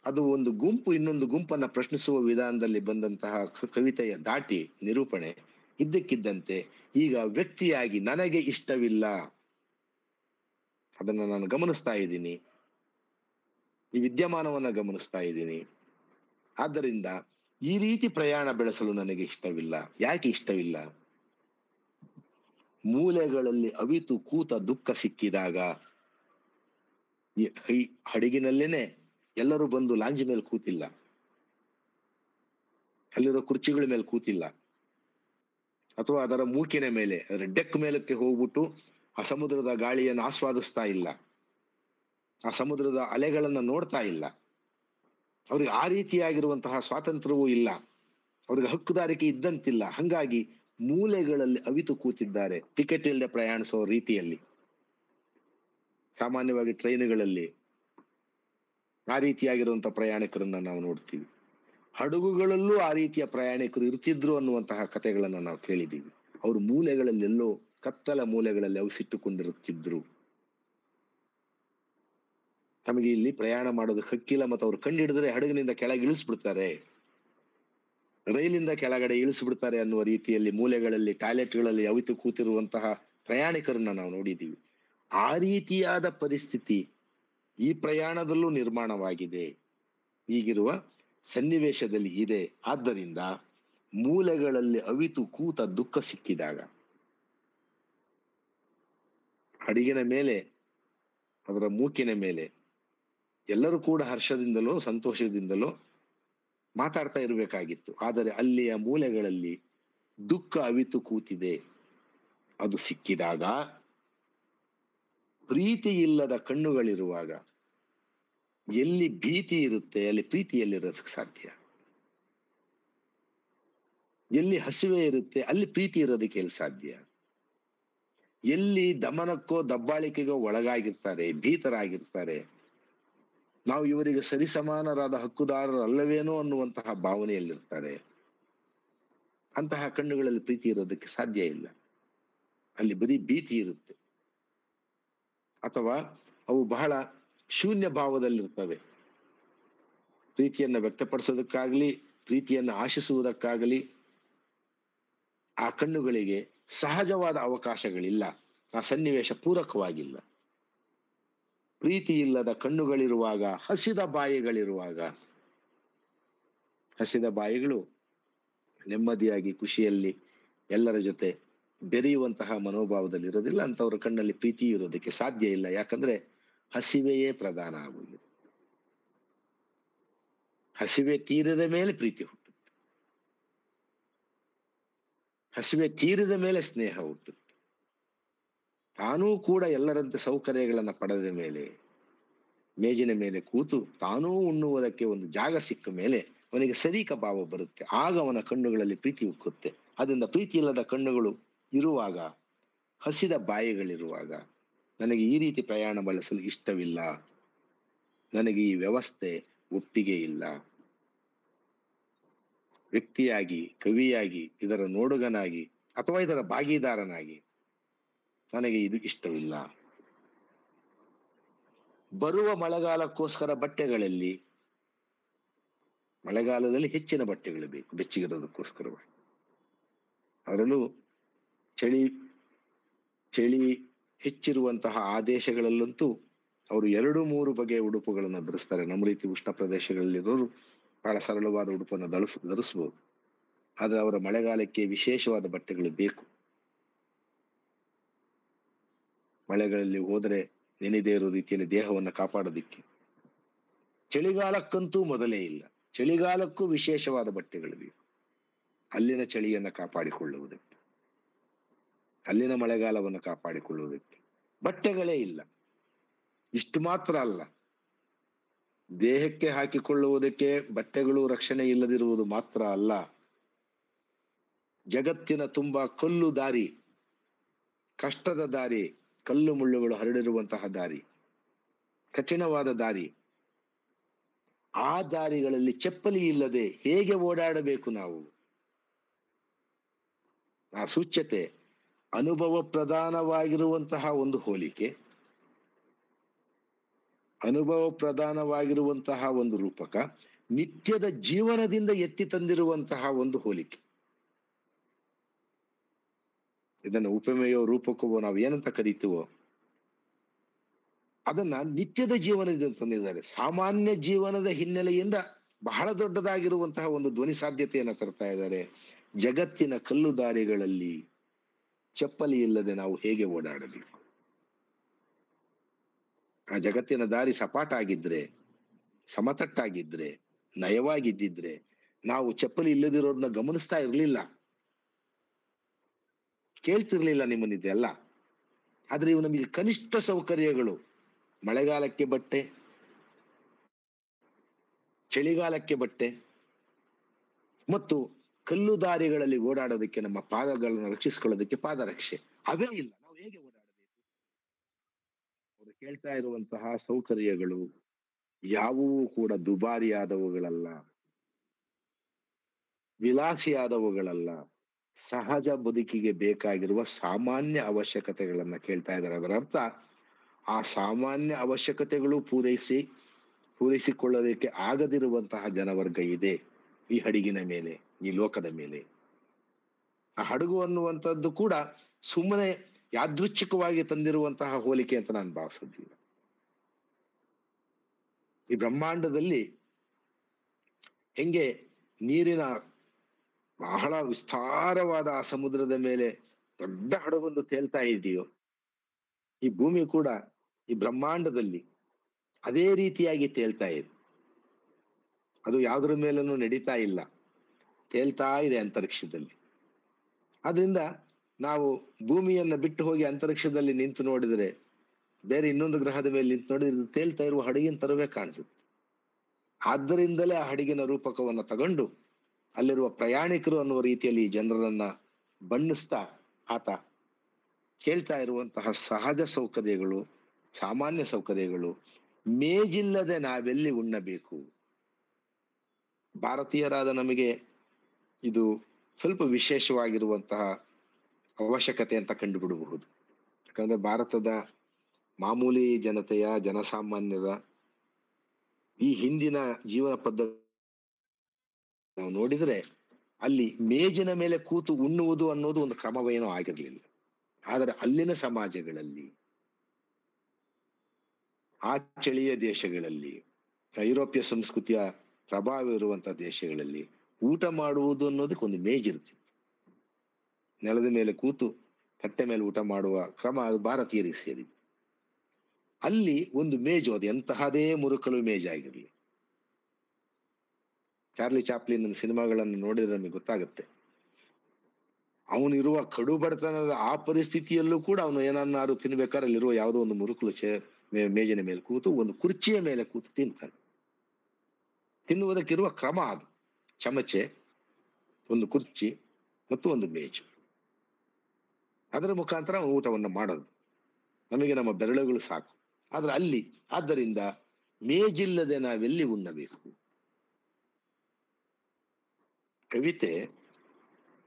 ಅದು ಒಂದು ಗುಂಪು ಇನ್ನೊಂದು ಗುಂಪನ್ನ ಪ್ರಶ್ನಿಸುವ ವಿಧಾನದಲ್ಲಿ ಬಂದಂತಹ ಕವಿತೆಯ ದಾಟಿ ನಿರೂಪಣೆ ಇದ್ದಕ್ಕಿದ್ದಂತೆ ಈಗ ವ್ಯಕ್ತಿಯಾಗಿ ನನಗೆ ಇಷ್ಟವಿಲ್ಲ, ಅದನ್ನ ನಾನು ಗಮನಿಸ್ತಾ ಇದ್ದೀನಿ, ಈ ವಿದ್ಯಮಾನವನ್ನ ಗಮನಿಸ್ತಾ ಇದ್ದೀನಿ. ಆದ್ದರಿಂದ ಈ ರೀತಿ ಪ್ರಯಾಣ ಬೆಳೆಸಲು ನನಗೆ ಇಷ್ಟವಿಲ್ಲ. ಯಾಕೆ ಇಷ್ಟವಿಲ್ಲ? ಮೂಲೆಗಳಲ್ಲಿ ಅವಿತು ಕೂತ ದುಃಖ ಸಿಕ್ಕಿದಾಗ, ಈ ಹಡಗಿನಲ್ಲೇನೆ ಎಲ್ಲರೂ ಬಂದು ಲಾಂಜಿ ಮೇಲೆ ಕೂತಿಲ್ಲ, ಅಲ್ಲಿರೋ ಕುರ್ಚಿಗಳ ಮೇಲೆ ಕೂತಿಲ್ಲ, ಅಥವಾ ಅದರ ಮೂಕಿನ ಮೇಲೆ, ಅದರ ಡೆಕ್ ಮೇಲಕ್ಕೆ ಹೋಗ್ಬಿಟ್ಟು ಆ ಸಮುದ್ರದ ಗಾಳಿಯನ್ನು ಆಸ್ವಾದಿಸ್ತಾ ಇಲ್ಲ, ಆ ಸಮುದ್ರದ ಅಲೆಗಳನ್ನ ನೋಡ್ತಾ ಇಲ್ಲ. ಅವ್ರಿಗೆ ಆ ರೀತಿಯಾಗಿರುವಂತಹ ಸ್ವಾತಂತ್ರ್ಯವೂ ಇಲ್ಲ, ಅವ್ರಿಗೆ ಹಕ್ಕುದಾರಿಕೆ ಇದ್ದಂತಿಲ್ಲ. ಹಂಗಾಗಿ ಮೂಲೆಗಳಲ್ಲಿ ಅವಿತು ಕೂತಿದ್ದಾರೆ, ಟಿಕೆಟ್ ಇಲ್ಲದೆ ಪ್ರಯಾಣಿಸೋ ರೀತಿಯಲ್ಲಿ. ಸಾಮಾನ್ಯವಾಗಿ ಟ್ರೈನ್ಗಳಲ್ಲಿ ಆ ರೀತಿಯಾಗಿರುವಂತಹ ಪ್ರಯಾಣಿಕರನ್ನ ನಾವು ನೋಡ್ತೀವಿ. ಹಡಗುಗಳಲ್ಲೂ ಆ ರೀತಿಯ ಪ್ರಯಾಣಿಕರು ಇರ್ತಿದ್ರು ಅನ್ನುವಂತಹ ಕಥೆಗಳನ್ನ ನಾವು ಕೇಳಿದ್ದೀವಿ. ಅವರು ಮೂಲೆಗಳಲ್ಲೆಲ್ಲೋ ಕತ್ತಲ ಮೂಲೆಗಳಲ್ಲಿ ಅವಿಸಿಟ್ಟುಕೊಂಡಿರುತ್ತಿದ್ರು. ತಮಗೆ ಇಲ್ಲಿ ಪ್ರಯಾಣ ಮಾಡೋದು ಹಕ್ಕಿಲ್ಲ, ಮತ್ತು ಅವ್ರು ಕಂಡು ಹಿಡಿದ್ರೆ ಹಡಗಿನಿಂದ ಕೆಳಗೆ ಇಳಿಸ್ಬಿಡ್ತಾರೆ, ರೈಲಿಂದ ಕೆಳಗಡೆ ಇಳಿಸ್ಬಿಡ್ತಾರೆ ಅನ್ನುವ ರೀತಿಯಲ್ಲಿ ಮೂಲೆಗಳಲ್ಲಿ, ಟಾಯ್ಲೆಟ್ಗಳಲ್ಲಿ ಅವಿತು ಕೂತಿರುವಂತಹ ಪ್ರಯಾಣಿಕರನ್ನ ನಾವು ನೋಡಿದ್ದೀವಿ. ಆ ರೀತಿಯಾದ ಪರಿಸ್ಥಿತಿ ಈ ಪ್ರಯಾಣದಲ್ಲೂ ನಿರ್ಮಾಣವಾಗಿದೆ, ಈಗಿರುವ ಸನ್ನಿವೇಶದಲ್ಲಿ ಇದೆ. ಆದ್ದರಿಂದ ಮೂಲೆಗಳಲ್ಲಿ ಅವಿತು ಕೂತ ದುಃಖ ಸಿಕ್ಕಿದಾಗ, ಹಡಗಿನ ಮೇಲೆ, ಅದರ ಮೂಕಿನ ಮೇಲೆ ಎಲ್ಲರೂ ಕೂಡ ಹರ್ಷದಿಂದಲೋ ಸಂತೋಷದಿಂದಲೋ ಮಾತಾಡ್ತಾ ಇರಬೇಕಾಗಿತ್ತು. ಆದರೆ ಅಲ್ಲಿಯ ಮೂಲೆಗಳಲ್ಲಿ ದುಃಖ ಅವಿತು ಕೂತಿದೆ. ಅದು ಸಿಕ್ಕಿದಾಗ, ಪ್ರೀತಿ ಇಲ್ಲದ ಕಣ್ಣುಗಳಿರುವಾಗ ಎಲ್ಲಿ ಭೀತಿ ಇರುತ್ತೆ ಅಲ್ಲಿ ಪ್ರೀತಿ ಎಲ್ಲಿರೋದಕ್ಕೆ ಸಾಧ್ಯ? ಎಲ್ಲಿ ಹಸಿವೆ ಇರುತ್ತೆ ಅಲ್ಲಿ ಪ್ರೀತಿ ಇರೋದಕ್ಕೆ ಎಲ್ಲಿ ಸಾಧ್ಯ? ಎಲ್ಲಿ ದಮನಕ್ಕೋ ದಬ್ಬಾಳಿಕೆಗೋ ಒಳಗಾಗಿರ್ತಾರೆ, ಭೀತರಾಗಿರ್ತಾರೆ, ನಾವು ಇವರಿಗೆ ಸರಿಸಮಾನರಾದ ಹಕ್ಕುದಾರರಲ್ಲವೇನೋ ಅನ್ನುವಂತಹ ಭಾವನೆಯಲ್ಲಿರ್ತಾರೆ, ಅಂತಹ ಕಣ್ಣುಗಳಲ್ಲಿ ಪ್ರೀತಿ ಇರೋದಕ್ಕೆ ಸಾಧ್ಯ ಇಲ್ಲ. ಅಲ್ಲಿ ಬರೀ ಭೀತಿ ಇರುತ್ತೆ, ಅಥವಾ ಅವು ಬಹಳ ಶೂನ್ಯ ಭಾವದಲ್ಲಿರ್ತವೆ. ಪ್ರೀತಿಯನ್ನ ವ್ಯಕ್ತಪಡಿಸೋದಕ್ಕಾಗ್ಲಿ, ಪ್ರೀತಿಯನ್ನ ಆಶಿಸುವುದಕ್ಕಾಗಲಿ ಆ ಕಣ್ಣುಗಳಿಗೆ ಸಹಜವಾದ ಅವಕಾಶಗಳಿಲ್ಲ, ಆ ಸನ್ನಿವೇಶ ಪೂರಕವಾಗಿಲ್ಲ. ಪ್ರೀತಿ ಇಲ್ಲದ ಕಣ್ಣುಗಳಿರುವಾಗ, ಹಸಿದ ಬಾಯಿಗಳಿರುವಾಗ, ಹಸಿದ ಬಾಯಿಗಳು ನೆಮ್ಮದಿಯಾಗಿ ಖುಷಿಯಲ್ಲಿ ಎಲ್ಲರ ಜೊತೆ ಬೆರೆಯುವಂತಹ ಮನೋಭಾವದಲ್ಲಿ ಇರೋದಿಲ್ಲ. ಅಂತವ್ರ ಕಣ್ಣಲ್ಲಿ ಪ್ರೀತಿ ಇರೋದಕ್ಕೆ ಸಾಧ್ಯ ಇಲ್ಲ. ಯಾಕಂದ್ರೆ ಹಸಿವೆಯೇ ಪ್ರಧಾನ ಆಗುವುದು. ಹಸಿವೆ ತೀರಿದ ಮೇಲೆ ಪ್ರೀತಿ ಹುಟ್ಟುತ್ತೆ, ಹಸಿವೆ ತೀರಿದ ಮೇಲೆ ಸ್ನೇಹ ಹುಟ್ಟುತ್ತೆ. ತಾನೂ ಕೂಡ ಎಲ್ಲರಂತೆ ಸೌಕರ್ಯಗಳನ್ನ ಪಡೆದ ಮೇಲೆ, ಮೇಜಿನ ಮೇಲೆ ಕೂತು ತಾನೂ ಉಣ್ಣುವುದಕ್ಕೆ ಒಂದು ಜಾಗ ಸಿಕ್ಕ ಮೇಲೆ ಅವನಿಗೆ ಸರೀಕ ಭಾವ ಬರುತ್ತೆ. ಆಗ ಅವನ ಕಣ್ಣುಗಳಲ್ಲಿ ಪ್ರೀತಿ ಉಕ್ಕುತ್ತೆ. ಅದರಿಂದ ಪ್ರೀತಿ ಇಲ್ಲದ ಕಣ್ಣುಗಳು ಇರುವಾಗ, ಹಸಿದ ಬಾಯಿಗಳಿರುವಾಗ, ನನಗೆ ಈ ರೀತಿ ಪ್ರಯಾಣ ಬಳಸಲು ಇಷ್ಟವಿಲ್ಲ, ನನಗೆ ಈ ವ್ಯವಸ್ಥೆ ಒಪ್ಪಿಗೆ ಇಲ್ಲ, ವ್ಯಕ್ತಿಯಾಗಿ, ಕವಿಯಾಗಿ, ಇದರ ನೋಡುಗನಾಗಿ ಅಥವಾ ಇದರ ಭಾಗಿದಾರನಾಗಿ ನನಗೆ ಇದು ಇಷ್ಟವಿಲ್ಲ. ಬರುವ ಮಳೆಗಾಲಕ್ಕೋಸ್ಕರ ಬಟ್ಟೆಗಳಲ್ಲಿ, ಮಳೆಗಾಲದಲ್ಲಿ ಹೆಚ್ಚಿನ ಬಟ್ಟೆಗಳು ಬೇಕು ಬೆಚ್ಚಗಿರೋದಕ್ಕೋಸ್ಕರವಾಗಿ. ಅದರಲ್ಲೂ ಚಳಿ ಚಳಿ ಹೆಚ್ಚಿರುವಂತಹ ಆ ದೇಶಗಳಲ್ಲಂತೂ ಅವರು 2-3 ಬಗೆಯ ಉಡುಪುಗಳನ್ನು ಧರಿಸ್ತಾರೆ. ನಮ್ಮ ರೀತಿ ಉಷ್ಣ ಪ್ರದೇಶಗಳಲ್ಲಿರೋರು ಬಹಳ ಸರಳವಾದ ಉಡುಪನ್ನು ಧರಿಸ್ಬೋದು. ಆದ್ರೆ ಅವರ ಮಳೆಗಾಲಕ್ಕೆ ವಿಶೇಷವಾದ ಬಟ್ಟೆಗಳು ಬೇಕು. ಮಳೆಗಳಲ್ಲಿ ಹೋದರೆ ನೆನೆದೇ ಇರೋ ರೀತಿಯಲ್ಲಿ ದೇಹವನ್ನು ಕಾಪಾಡೋದಿಕ್ಕೆ. ಚಳಿಗಾಲಕ್ಕಂತೂ ಮೊದಲೇ ಇಲ್ಲ. ಚಳಿಗಾಲಕ್ಕೂ ವಿಶೇಷವಾದ ಬಟ್ಟೆಗಳು ಬೇಕು, ಅಲ್ಲಿನ ಚಳಿಯನ್ನ ಕಾಪಾಡಿಕೊಳ್ಳುವುದಕ್ಕೆ, ಅಲ್ಲಿನ ಮಳೆಗಾಲವನ್ನು ಕಾಪಾಡಿಕೊಳ್ಳುವುದಕ್ಕೆ. ಬಟ್ಟೆಗಳೇ ಇಲ್ಲ. ಇಷ್ಟು ಮಾತ್ರ ಅಲ್ಲ, ದೇಹಕ್ಕೆ ಹಾಕಿಕೊಳ್ಳುವುದಕ್ಕೆ ಬಟ್ಟೆಗಳು ರಕ್ಷಣೆ ಇಲ್ಲದಿರುವುದು ಮಾತ್ರ ಅಲ್ಲ, ಜಗತ್ತಿನ ತುಂಬಾ ಕಲ್ಲು ದಾರಿ, ಕಷ್ಟದ ದಾರಿ, ಕಲ್ಲು ಮುಳ್ಳುಗಳು ಹರಡಿರುವಂತಹ ದಾರಿ, ಕಠಿಣವಾದ ದಾರಿ, ಆ ದಾರಿಗಳಲ್ಲಿ ಚಪ್ಪಲಿ ಇಲ್ಲದೆ ಹೇಗೆ ಓಡಾಡಬೇಕು ನಾವು? ಆ ಸೂಚ್ಯತೆ ಅನುಭವ ಪ್ರಧಾನವಾಗಿರುವಂತಹ ಒಂದು ಹೋಲಿಕೆ, ಅನುಭವ ಪ್ರಧಾನವಾಗಿರುವಂತಹ ಒಂದು ರೂಪಕ, ನಿತ್ಯದ ಜೀವನದಿಂದ ಎತ್ತಿ ತಂದಿರುವಂತಹ ಒಂದು ಹೋಲಿಕೆ. ಇದನ್ನು ಉಪಮೆಯೋ ರೂಪಕವೋ ನಾವು ಏನಂತ ಕರೀತೀವೋ ಅದನ್ನ ನಿತ್ಯದ ಜೀವನದಿಂದ ತಂದಿದ್ದಾರೆ. ಸಾಮಾನ್ಯ ಜೀವನದ ಹಿನ್ನೆಲೆಯಿಂದ ಬಹಳ ದೊಡ್ಡದಾಗಿರುವಂತಹ ಒಂದು ಧ್ವನಿ ಸಾಧ್ಯತೆಯನ್ನ ತರ್ತಾ ಇದ್ದಾರೆ. ಜಗತ್ತಿನ ಕಲ್ಲು ದಾರಿಗಳಲ್ಲಿ ಚಪ್ಪಲಿ ಇಲ್ಲದೆ ನಾವು ಹೇಗೆ ಓಡಾಡಬೇಕು? ಆ ಜಗತ್ತಿನ ದಾರಿ ಸಪಾಟ ಆಗಿದ್ರೆ, ಸಮತಟ್ಟಾಗಿದ್ರೆ, ನಯವಾಗಿದ್ದಿದ್ರೆ ನಾವು ಚಪ್ಪಲಿ ಇಲ್ಲದಿರೋದನ್ನ ಗಮನಿಸ್ತಾ ಇರ್ಲಿಲ್ಲ, ಕೇಳ್ತಿರ್ಲಿಲ್ಲ ನಿಮ್ಮನ್ನಿದೆಲ್ಲ. ಆದ್ರೆ ಇವು ನಮಗೆ ಕನಿಷ್ಠ ಸೌಕರ್ಯಗಳು, ಮಳೆಗಾಲಕ್ಕೆ ಬಟ್ಟೆ, ಚಳಿಗಾಲಕ್ಕೆ ಬಟ್ಟೆ ಮತ್ತು ಕಲ್ಲು ದಾರಿಗಳಲ್ಲಿ ಓಡಾಡೋದಕ್ಕೆ, ನಮ್ಮ ಪಾದಗಳನ್ನು ರಕ್ಷಿಸ್ಕೊಳ್ಳೋದಕ್ಕೆ ಪಾದರಕ್ಷೆ, ಅವೇ ಇಲ್ಲ. ನಾವು ಹೇಗೆ ಓಡಾಡಬೇಕು? ಅವರು ಕೇಳ್ತಾ ಇರುವಂತಹ ಸೌಕರ್ಯಗಳು ಯಾವುವೂ ಕೂಡ ದುಬಾರಿಯಾದವುಗಳಲ್ಲ, ವಿಲಾಸಿಯಾದವುಗಳಲ್ಲ, ಸಹಜ ಬದುಕಿಗೆ ಬೇಕಾಗಿರುವ ಸಾಮಾನ್ಯ ಅವಶ್ಯಕತೆಗಳನ್ನ ಕೇಳ್ತಾ ಇದ್ದಾರೆ. ಅದರ ಅರ್ಥ ಆ ಸಾಮಾನ್ಯ ಅವಶ್ಯಕತೆಗಳು ಪೂರೈಸಿಕೊಳ್ಳೋದಕ್ಕೆ ಆಗದಿರುವಂತಹ ಜನವರ್ಗ ಇದೆ ಈ ಹಡಗಿನ ಮೇಲೆ, ಈ ಲೋಕದ ಮೇಲೆ. ಆ ಹಡಗು ಅನ್ನುವಂಥದ್ದು ಕೂಡ ಸುಮ್ಮನೆ ಯಾದೃಚ್ಛಿಕವಾಗಿ ತಂದಿರುವಂತಹ ಹೋಲಿಕೆ ಅಂತ ನಾನು ಭಾವಿಸೋದಿಲ್ಲ. ಈ ಬ್ರಹ್ಮಾಂಡದಲ್ಲಿ ಹೆಂಗೆ ನೀರಿನ ಬಹಳ ವಿಸ್ತಾರವಾದ ಆ ಸಮುದ್ರದ ಮೇಲೆ ದೊಡ್ಡ ಹಡಗೊಂದು ತೇಲ್ತಾ ಇದೆಯೋ, ಈ ಭೂಮಿ ಕೂಡ ಈ ಬ್ರಹ್ಮಾಂಡದಲ್ಲಿ ಅದೇ ರೀತಿಯಾಗಿ ತೇಲ್ತಾ ಇದೆ. ಅದು ಯಾವುದ್ರ ಮೇಲೂ ನಡೀತಾ ಇಲ್ಲ, ತೇಲ್ತಾ ಇದೆ ಅಂತರಿಕ್ಷದಲ್ಲಿ. ಆದ್ರಿಂದ ನಾವು ಭೂಮಿಯನ್ನ ಬಿಟ್ಟು ಹೋಗಿ ಅಂತರಿಕ್ಷದಲ್ಲಿ ನಿಂತು ನೋಡಿದ್ರೆ, ಬೇರೆ ಇನ್ನೊಂದು ಗ್ರಹದ ಮೇಲೆ ನಿಂತು ನೋಡಿದ್ರೆ ತೇಲ್ತಾ ಇರುವ ಹಡಗಿನ ತರವೇ ಕಾಣಿಸುತ್ತೆ. ಆದ್ದರಿಂದಲೇ ಆ ಹಡಗಿನ ರೂಪಕವನ್ನ ತಗೊಂಡು ಅಲ್ಲಿರುವ ಪ್ರಯಾಣಿಕರು ಅನ್ನುವ ರೀತಿಯಲ್ಲಿ ಜನರನ್ನ ಬಣ್ಣಿಸ್ತಾ ಆತ ಕೇಳ್ತಾ ಇರುವಂತಹ ಸಹಜ ಸೌಕರ್ಯಗಳು, ಸಾಮಾನ್ಯ ಸೌಕರ್ಯಗಳು. ಮೇಜಿಲ್ಲದೆ ನಾವೆಲ್ಲಿ ಉಣ್ಣಬೇಕು? ಭಾರತೀಯರಾದ ನಮಗೆ ಇದು ಸ್ವಲ್ಪ ವಿಶೇಷವಾಗಿರುವಂತಹ ಅವಶ್ಯಕತೆ ಅಂತ ಕಂಡುಬಿಡಬಹುದು. ಯಾಕಂದ್ರೆ ಭಾರತದ ಮಾಮೂಲಿ ಜನತೆಯ, ಜನಸಾಮಾನ್ಯರ ಈ ಹಿಂದಿನ ಜೀವನ ಪದ್ಧತಿ ನಾವು ನೋಡಿದ್ರೆ ಅಲ್ಲಿ ಮೇಜಿನ ಮೇಲೆ ಕೂತು ಉಣ್ಣುವುದು ಅನ್ನೋದು ಒಂದು ಕ್ರಮವೇನೋ ಆಗಿರ್ಲಿಲ್ಲ. ಆದರೆ ಅಲ್ಲಿನ ಸಮಾಜಗಳಲ್ಲಿ, ಆ ಚಳಿಯ ದೇಶಗಳಲ್ಲಿ, ಐರೋಪ್ಯ ಸಂಸ್ಕೃತಿಯ ಪ್ರಭಾವ ಇರುವಂತಹ ದೇಶಗಳಲ್ಲಿ ಊಟ ಮಾಡುವುದು ಅನ್ನೋದಕ್ಕೆ ಒಂದು ಮೇಜಿರುತ್ತೆ. ನೆಲದ ಮೇಲೆ ಕೂತು ಕಟ್ಟೆ ಮೇಲೆ ಊಟ ಮಾಡುವ ಕ್ರಮ ಅದು ಭಾರತೀಯರಿಗೆ ಸೇರಿದೆ. ಅಲ್ಲಿ ಒಂದು ಮೇಜು, ಅದು ಎಂತಹದೇ ಮುರುಕಲು ಮೇಜಾಗಿರ್ಲಿ. ಚಾರ್ಲಿ ಚಾಪ್ಲಿನ್ ಸಿನಿಮಾಗಳನ್ನು ನೋಡಿದ್ರೆ ನಮಗೆ ಗೊತ್ತಾಗುತ್ತೆ. ಅವನಿರುವ ಕಡು ಬಡತನದ ಆ ಪರಿಸ್ಥಿತಿಯಲ್ಲೂ ಕೂಡ ಅವನು ಏನನ್ನಾರು ತಿನ್ಬೇಕಾದ್ರೆ ಅಲ್ಲಿರುವ ಯಾವುದೋ ಒಂದು ಮುರುಕಲು ಮೇಜಿನ ಮೇಲೆ ಕೂತು ಒಂದು ಕುರ್ಚಿಯ ಮೇಲೆ ಕೂತು ತಿಂತಾನೆ. ತಿನ್ನುವುದಕ್ಕಿರುವ ಕ್ರಮ ಅದು. ಚಮಚೆ, ಒಂದು ಕುರ್ಚಿ ಮತ್ತು ಒಂದು ಮೇಜು, ಅದರ ಮುಖಾಂತರ ಊಟವನ್ನು ಮಾಡೋದು. ನಮಗೆ ನಮ್ಮ ಬೆರಳುಗಳು ಸಾಕು. ಆದ್ರೆ ಅಲ್ಲಿ ಆದ್ದರಿಂದ ಮೇಜಿಲ್ಲದೆ ನಾವೆಲ್ಲಿ ಉಣ್ಣಬೇಕು? ಕವಿತೆ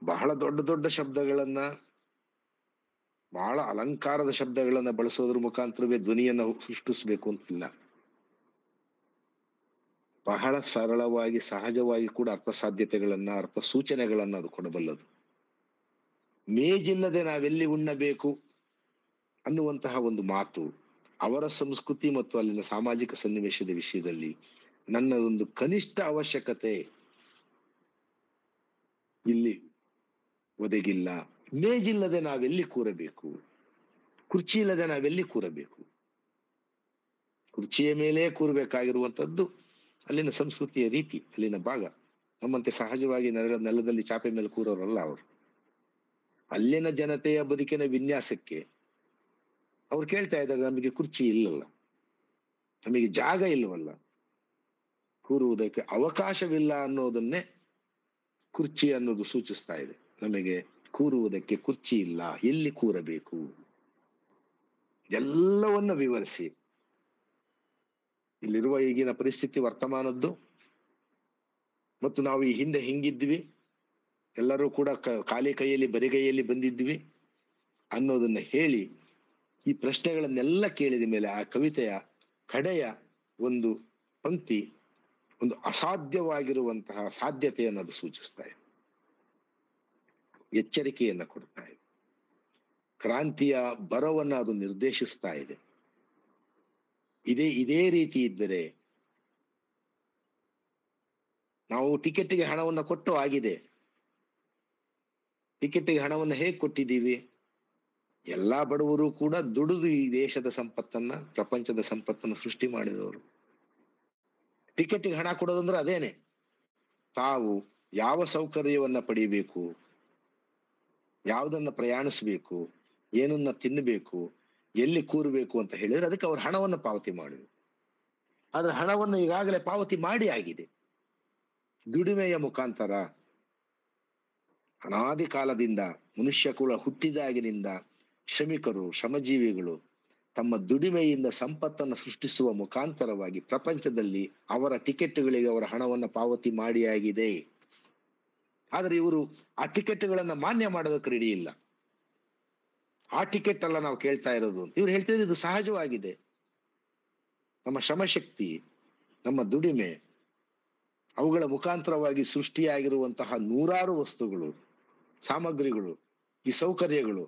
ಬಹಳ ದೊಡ್ಡ ದೊಡ್ಡ ಶಬ್ದಗಳನ್ನ, ಬಹಳ ಅಲಂಕಾರದ ಶಬ್ದಗಳನ್ನ ಬಳಸೋದ್ರ ಮುಖಾಂತರವೇ ಧ್ವನಿಯನ್ನ ಸೃಷ್ಟಿಸ್ಬೇಕು ಅಂತಿಲ್ಲ. ಬಹಳ ಸರಳವಾಗಿ ಸಹಜವಾಗಿ ಕೂಡ ಅರ್ಥ ಸಾಧ್ಯತೆಗಳನ್ನ, ಅರ್ಥ ಸೂಚನೆಗಳನ್ನ ಅದು ಕೊಡಬಲ್ಲದು. ಮೇಜಿಲ್ಲದೆ ನಾವೆಲ್ಲಿ ಉಣ್ಣಬೇಕು ಅನ್ನುವಂತಹ ಒಂದು ಮಾತು ಅವರ ಸಂಸ್ಕೃತಿ ಮತ್ತು ಅಲ್ಲಿನ ಸಾಮಾಜಿಕ ಸನ್ನಿವೇಶದ ವಿಷಯದಲ್ಲಿ ನನ್ನ ಒಂದು ಕನಿಷ್ಠ ಅವಶ್ಯಕತೆ ಇಲ್ಲಿ ಒದಗಿಲ್ಲ. ಮೇಜಿಲ್ಲದೆ ನಾವೆಲ್ಲಿ ಕೂರಬೇಕು? ಕುರ್ಚಿ ಇಲ್ಲದೆ ನಾವೆಲ್ಲಿ ಕೂರಬೇಕು? ಕುರ್ಚಿಯ ಮೇಲೆ ಕೂರಬೇಕಾಗಿರುವಂತದ್ದು ಅಲ್ಲಿನ ಸಂಸ್ಕೃತಿಯ ರೀತಿ, ಅಲ್ಲಿನ ಭಾಗ. ನಮ್ಮಂತೆ ಸಹಜವಾಗಿ ನೆಲದಲ್ಲಿ ಚಾಪೆ ಮೇಲೆ ಕೂರೋರಲ್ಲ ಅವರು. ಅಲ್ಲಿನ ಜನತೆಯ ಬದುಕಿನ ವಿನ್ಯಾಸಕ್ಕೆ ಅವ್ರು ಕೇಳ್ತಾ ಇದ್ದಾರೆ, ನಮಗೆ ಕುರ್ಚಿ ಇಲ್ಲಲ್ಲ, ನಮಗೆ ಜಾಗ ಇಲ್ಲವಲ್ಲ, ಕೂರುವುದಕ್ಕೆ ಅವಕಾಶವಿಲ್ಲ ಅನ್ನೋದನ್ನೇ ಕುರ್ಚಿ ಅನ್ನೋದು ಸೂಚಿಸ್ತಾ ಇದೆ. ನಮಗೆ ಕೂರುವುದಕ್ಕೆ ಕುರ್ಚಿ ಇಲ್ಲ, ಎಲ್ಲಿ ಕೂರಬೇಕು ಎಲ್ಲವನ್ನ ವಿವರಿಸಿ ಇಲ್ಲಿರುವ ಈಗಿನ ಪರಿಸ್ಥಿತಿ ವರ್ತಮಾನದ್ದು ಮತ್ತು ನಾವು ಈ ಹಿಂದೆ ಹಿಂಗಿದ್ವಿ, ಎಲ್ಲರೂ ಕೂಡ ಖಾಲಿ ಕೈಯಲ್ಲಿ ಬರಿಗೈಯಲ್ಲಿ ಬಂದಿದ್ವಿ ಅನ್ನೋದನ್ನ ಹೇಳಿ ಈ ಪ್ರಶ್ನೆಗಳನ್ನೆಲ್ಲ ಕೇಳಿದ ಮೇಲೆ ಆ ಕವಿತೆಯ ಕಡೆಯ ಒಂದು ಪಂಕ್ತಿ ಒಂದು ಅಸಾಧ್ಯವಾಗಿರುವಂತಹ ಸಾಧ್ಯತೆಯನ್ನು ಅದು ಸೂಚಿಸ್ತಾ ಇದೆ, ಎಚ್ಚರಿಕೆಯನ್ನ ಕೊಡ್ತಾ ಇದೆ, ಕ್ರಾಂತಿಯ ಬರವನ್ನ ಅದು ನಿರ್ದೇಶಿಸ್ತಾ ಇದೆ. ಇದೇ ರೀತಿ ಇದ್ದರೆ ನಾವು ಟಿಕೆಟ್ಗೆ ಹಣವನ್ನು ಕೊಟ್ಟು ಆಗಿದೆ. ಟಿಕೆಟ್ಗೆ ಹಣವನ್ನು ಹೇಗೆ ಕೊಟ್ಟಿದ್ದೀವಿ? ಎಲ್ಲಾ ಬಡವರು ಕೂಡ ದುಡಿದು ಈ ದೇಶದ ಸಂಪತ್ತನ್ನ, ಪ್ರಪಂಚದ ಸಂಪತ್ತನ್ನು ಸೃಷ್ಟಿ ಮಾಡಿದವರು. ಟಿಕೆಟ್ಗೆ ಹಣ ಕೊಡೋದಂದ್ರೆ ಅದೇನೆ. ತಾವು ಯಾವ ಸೌಕರ್ಯವನ್ನ ಪಡಿಬೇಕು, ಯಾವುದನ್ನ ಪ್ರಯಾಣಿಸ್ಬೇಕು, ಏನನ್ನ ತಿನ್ನಬೇಕು, ಎಲ್ಲಿ ಕೂರಬೇಕು ಅಂತ ಹೇಳಿದ್ರೆ ಅದಕ್ಕೆ ಅವ್ರ ಹಣವನ್ನು ಪಾವತಿ ಮಾಡಿದ್ರು. ಆದ್ರೆ ಹಣವನ್ನು ಈಗಾಗಲೇ ಪಾವತಿ ಮಾಡಿ ಆಗಿದೆ. ದುಡಿಮೆಯ ಮುಖಾಂತರ ಅನಾದಿ ಕಾಲದಿಂದ ಮನುಷ್ಯ ಕುಲ ಹುಟ್ಟಿದಾಗಿನಿಂದ ಶ್ರಮಿಕರು, ಶ್ರಮಜೀವಿಗಳು ತಮ್ಮ ದುಡಿಮೆಯಿಂದ ಸಂಪತ್ತನ್ನು ಸೃಷ್ಟಿಸುವ ಮುಖಾಂತರವಾಗಿ ಪ್ರಪಂಚದಲ್ಲಿ ಅವರ ಟಿಕೆಟ್ಗಳಿಗೆ ಅವರ ಹಣವನ್ನು ಪಾವತಿ ಮಾಡಿ ಆಗಿದೆ. ಆದ್ರೆ ಇವರು ಆ ಟಿಕೆಟ್ಗಳನ್ನ ಮಾನ್ಯ ಮಾಡೋದಕ್ಕೆ ರೆಡಿ ಇಲ್ಲ. ಆ ಟಿಕೆಟ್ ಅಲ್ಲ ನಾವು ಕೇಳ್ತಾ ಇರೋದು. ಇವ್ರು ಹೇಳ್ತಿದ್ರು ಇದು ಸಹಜವಾಗಿದೆ. ನಮ್ಮ ಶ್ರಮಶಕ್ತಿ, ನಮ್ಮ ದುಡಿಮೆ, ಅವುಗಳ ಮುಖಾಂತರವಾಗಿ ಸೃಷ್ಟಿಯಾಗಿರುವಂತಹ ನೂರಾರು ವಸ್ತುಗಳು, ಸಾಮಗ್ರಿಗಳು, ಈ ಸೌಕರ್ಯಗಳು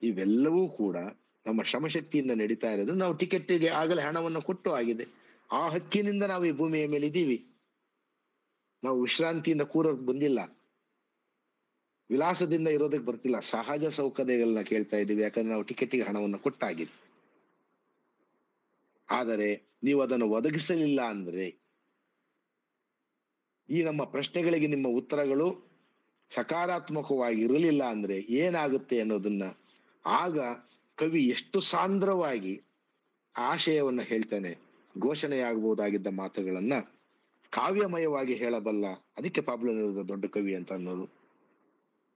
ಇವೆಲ್ಲವೂ ಕೂಡ ನಮ್ಮ ಶ್ರಮಶಕ್ತಿಯಿಂದ ನಡೀತಾ ಇರೋದು. ನಾವು ಟಿಕೆಟ್ಗೆ ಆಗಲೇ ಹಣವನ್ನು ಕೊಟ್ಟು ಆಗಿದೆ. ಆ ಹಕ್ಕಿನಿಂದ ನಾವು ಈ ಭೂಮಿಯ ಮೇಲೆ ಇದ್ದೀವಿ. ನಾವು ವಿಶ್ರಾಂತಿಯಿಂದ ಕೂರೋಕ್ ಬಂದಿಲ್ಲ, ವಿಲಾಸದಿಂದ ಇರೋದಕ್ಕೆ ಬರ್ತಿಲ್ಲ. ಸಹಜ ಸೌಕರ್ಯಗಳನ್ನ ಕೇಳ್ತಾ ಇದ್ದೀವಿ, ಯಾಕಂದ್ರೆ ನಾವು ಟಿಕೆಟ್ಗೆ ಹಣವನ್ನು ಕೊಟ್ಟಾಗಿದೆ. ಆದರೆ ನೀವು ಅದನ್ನು ಒದಗಿಸಲಿಲ್ಲ ಅಂದ್ರೆ, ಈ ನಮ್ಮ ಪ್ರಶ್ನೆಗಳಿಗೆ ನಿಮ್ಮ ಉತ್ತರಗಳು ಸಕಾರಾತ್ಮಕವಾಗಿ ಇರಲಿಲ್ಲ ಅಂದ್ರೆ ಏನಾಗುತ್ತೆ ಅನ್ನೋದನ್ನ ಆಗ ಕವಿ ಎಷ್ಟು ಸಾಂದ್ರವಾಗಿ ಆಶಯವನ್ನ ಹೇಳ್ತಾನೆ. ಘೋಷಣೆಯಾಗಬಹುದಾಗಿದ್ದ ಮಾತುಗಳನ್ನ ಕಾವ್ಯಮಯವಾಗಿ ಹೇಳಬಲ್ಲ. ಅದಕ್ಕೆ ಪಾಬ್ಲೋ ನೆರೂದ ದೊಡ್ಡ ಕವಿ ಅಂತ ಅನ್ನೋದು,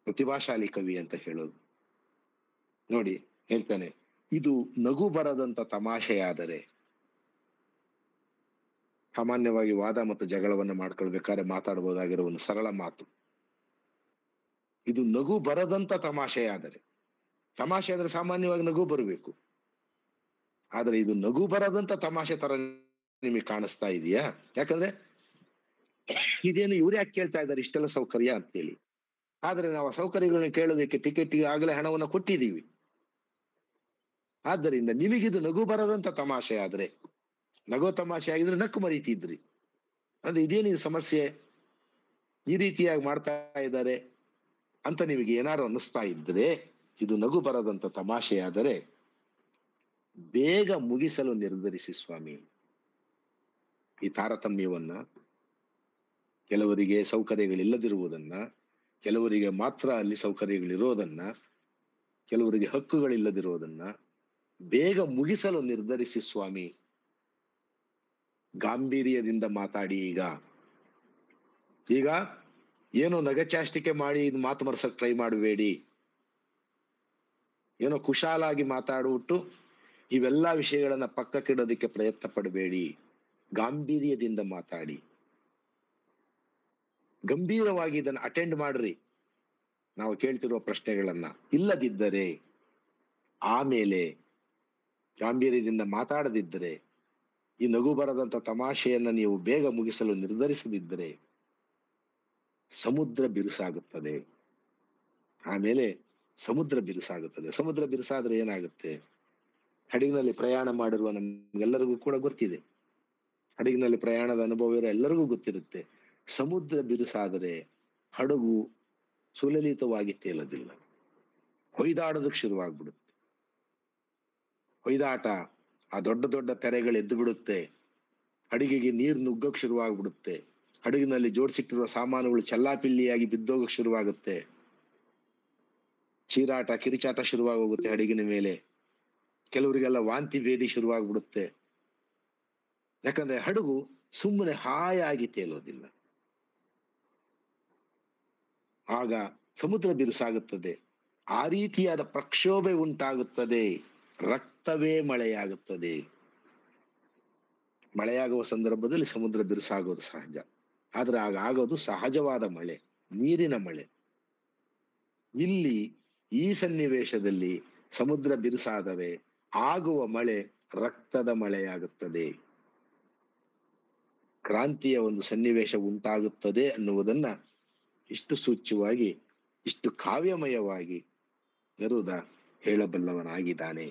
ಪ್ರತಿಭಾಶಾಲಿ ಕವಿ ಅಂತ ಹೇಳೋದು. ನೋಡಿ ಹೇಳ್ತಾನೆ, ಇದು ನಗು ಬರದಂತ ತಮಾಷೆಯಾದರೆ. ಸಾಮಾನ್ಯವಾಗಿ ವಾದ ಮತ್ತು ಜಗಳವನ್ನ ಮಾಡ್ಕೊಳ್ಬೇಕಾದ್ರೆ ಮಾತಾಡಬಹುದಾಗಿರೋ ಒಂದು ಸರಳ ಮಾತು. ಇದು ನಗು ಬರದಂತ ತಮಾಷೆಯಾದರೆ. ತಮಾಷೆ ಆದ್ರೆ ಸಾಮಾನ್ಯವಾಗಿ ನಗು ಬರಬೇಕು. ಆದ್ರೆ ಇದು ನಗು ಬರದಂತ ತಮಾಷೆ ತರ ನಿಮಗೆ ಕಾಣಿಸ್ತಾ ಇದೆಯಾ? ಯಾಕಂದ್ರೆ ಇದೇನು ಇವ್ರು ಯಾಕೆ ಕೇಳ್ತಾ ಇದ್ದಾರೆ ಇಷ್ಟೆಲ್ಲ ಸೌಕರ್ಯ ಅಂತೇಳಿ. ಆದ್ರೆ ನಾವು ಆ ಸೌಕರ್ಯಗಳನ್ನ ಕೇಳೋದಕ್ಕೆ ಟಿಕೆಟ್ಗೆ ಆಗಲೇ ಹಣವನ್ನು ಕೊಟ್ಟಿದ್ದೀವಿ. ಆದ್ದರಿಂದ ನಿಮಗಿದು ನಗು ಬರದಂತ ತಮಾಷೆ ಆದ್ರೆ, ನಗೋ ತಮಾಷೆ ಆಗಿದ್ರೆ ನಕ್ಕು ಮರೀತಿದ್ರಿ. ಅಂದ್ರೆ ಇದೇನು ಸಮಸ್ಯೆ, ಈ ರೀತಿಯಾಗಿ ಮಾಡ್ತಾ ಇದ್ದಾರೆ ಅಂತ ನಿಮಗೆ ಏನಾರು ಅನ್ನಿಸ್ತಾ ಇದ್ರೆ, ಇದು ನಗು ಬರದಂತ ತಮಾಷೆಯಾದರೆ ಬೇಗ ಮುಗಿಸಲು ನಿರ್ಧರಿಸಿ ಸ್ವಾಮಿ. ಈ ತಾರತಮ್ಯವನ್ನ, ಕೆಲವರಿಗೆ ಸೌಕರ್ಯಗಳಿಲ್ಲದಿರುವುದನ್ನ, ಕೆಲವರಿಗೆ ಮಾತ್ರ ಅಲ್ಲಿ ಸೌಕರ್ಯಗಳಿರೋದನ್ನ, ಕೆಲವರಿಗೆ ಹಕ್ಕುಗಳಿಲ್ಲದಿರೋದನ್ನ, ಬೇಗ ಮುಗಿಸಲು ನಿರ್ಧರಿಸಿ ಸ್ವಾಮಿ. ಗಾಂಭೀರ್ಯದಿಂದ ಮಾತಾಡಿ. ಈಗ ಏನೋ ನಗಚಾಷ್ಟಿಕೆ ಮಾಡಿ ಇದು ಮಾತು ಮರ್ಸಕ್ ಟ್ರೈ ಮಾಡಬೇಡಿ. ಏನೋ ಕುಶಾಲಾಗಿ ಮಾತಾಡ್ಬಿಟ್ಟು ಇವೆಲ್ಲಾ ವಿಷಯಗಳನ್ನ ಪಕ್ಕಕ್ಕಿಡೋದಕ್ಕೆ ಪ್ರಯತ್ನ ಪಡಬೇಡಿ. ಗಾಂಭೀರ್ಯದಿಂದ ಮಾತಾಡಿ. ಗಂಭೀರವಾಗಿ ಇದನ್ನ ಅಟೆಂಡ್ ಮಾಡ್ರಿ ನಾವು ಕೇಳ್ತಿರುವ ಪ್ರಶ್ನೆಗಳನ್ನ. ಇಲ್ಲದಿದ್ದರೆ ಆಮೇಲೆ ಗಾಂಭೀರ್ಯದಿಂದ ಮಾತಾಡದಿದ್ದರೆ, ಈ ನಗು ಬರದಂತ ತಮಾಷೆಯನ್ನ ನೀವು ಬೇಗ ಮುಗಿಸಲು ನಿರ್ಧರಿಸದಿದ್ದರೆ ಸಮುದ್ರ ಬಿರುಸಾಗುತ್ತದೆ. ಆಮೇಲೆ ಸಮುದ್ರ ಬಿರುಸಾದ್ರೆ ಏನಾಗುತ್ತೆ? ಹಡಗಿನಲ್ಲಿ ಪ್ರಯಾಣ ಮಾಡಿರುವ ನಮ್ಗೆಲ್ಲರಿಗೂ ಕೂಡ ಗೊತ್ತಿದೆ. ಹಡಗಿನಲ್ಲಿ ಪ್ರಯಾಣದ ಅನುಭವ ಇರೋ ಎಲ್ಲರಿಗೂ ಗೊತ್ತಿರುತ್ತೆ. ಸಮುದ್ರ ಬಿರುಸಾದರೆ ಹಡಗು ಸುಲಲಿತವಾಗಿ ತೇಲೋದಿಲ್ಲ, ಹೊಯ್ದಾಡೋದಕ್ಕೆ ಶುರುವಾಗ್ಬಿಡುತ್ತೆ. ಹೊಯ್ದಾಟ, ಆ ದೊಡ್ಡ ದೊಡ್ಡ ತೆರೆಗಳು ಎದ್ದು ಬಿಡುತ್ತೆ. ಹಡಗಿಗೆ ನೀರು ನುಗ್ಗಕ್ ಶುರುವಾಗ್ಬಿಡುತ್ತೆ. ಹಡಗಿನಲ್ಲಿ ಜೋಡಿಸಿಟ್ಟಿರುವ ಸಾಮಾನುಗಳು ಚಲ್ಲಾಪಿಲ್ಲಿಯಾಗಿ ಬಿದ್ದೋಗಕ್ ಶುರುವಾಗುತ್ತೆ. ಚೀರಾಟ ಕಿರಿಚಾಟ ಶುರುವಾಗೋಗುತ್ತೆ ಹಡಗಿನ ಮೇಲೆ. ಕೆಲವರಿಗೆಲ್ಲ ವಾಂತಿ ಭೇದಿ ಶುರುವಾಗ್ಬಿಡುತ್ತೆ. ಯಾಕಂದ್ರೆ ಹಡಗು ಸುಮ್ಮನೆ ಹಾಯಾಗಿ ತೇಲೋದಿಲ್ಲ. ಆಗ ಸಮುದ್ರ ಬಿರುಸಾಗುತ್ತದೆ. ಆ ರೀತಿಯಾದ ಪ್ರಕ್ಷೋಭೆ ಉಂಟಾಗುತ್ತದೆ. ರಕ್ತವೇ ಮಳೆಯಾಗುತ್ತದೆ. ಮಳೆಯಾಗುವ ಸಂದರ್ಭದಲ್ಲಿ ಸಮುದ್ರ ಬಿರುಸಾಗೋದು ಸಹಜ. ಆದ್ರೆ ಆಗ ಆಗೋದು ಸಹಜವಾದ ಮಳೆ, ನೀರಿನ ಮಳೆ. ಇಲ್ಲಿ ಈ ಸನ್ನಿವೇಶದಲ್ಲಿ ಸಮುದ್ರ ಬಿರುಸಾದರೆ ಆಗುವ ಮಳೆ ರಕ್ತದ ಮಳೆಯಾಗುತ್ತದೆ. ಕ್ರಾಂತಿಯ ಒಂದು ಸನ್ನಿವೇಶ ಉಂಟಾಗುತ್ತದೆ ಅನ್ನುವುದನ್ನ ಇಷ್ಟು ಸೂಚ್ಯವಾಗಿ, ಇಷ್ಟು ಕಾವ್ಯಮಯವಾಗಿ ನೆರುದ ಹೇಳಬಲ್ಲವನಾಗಿದ್ದಾನೆ.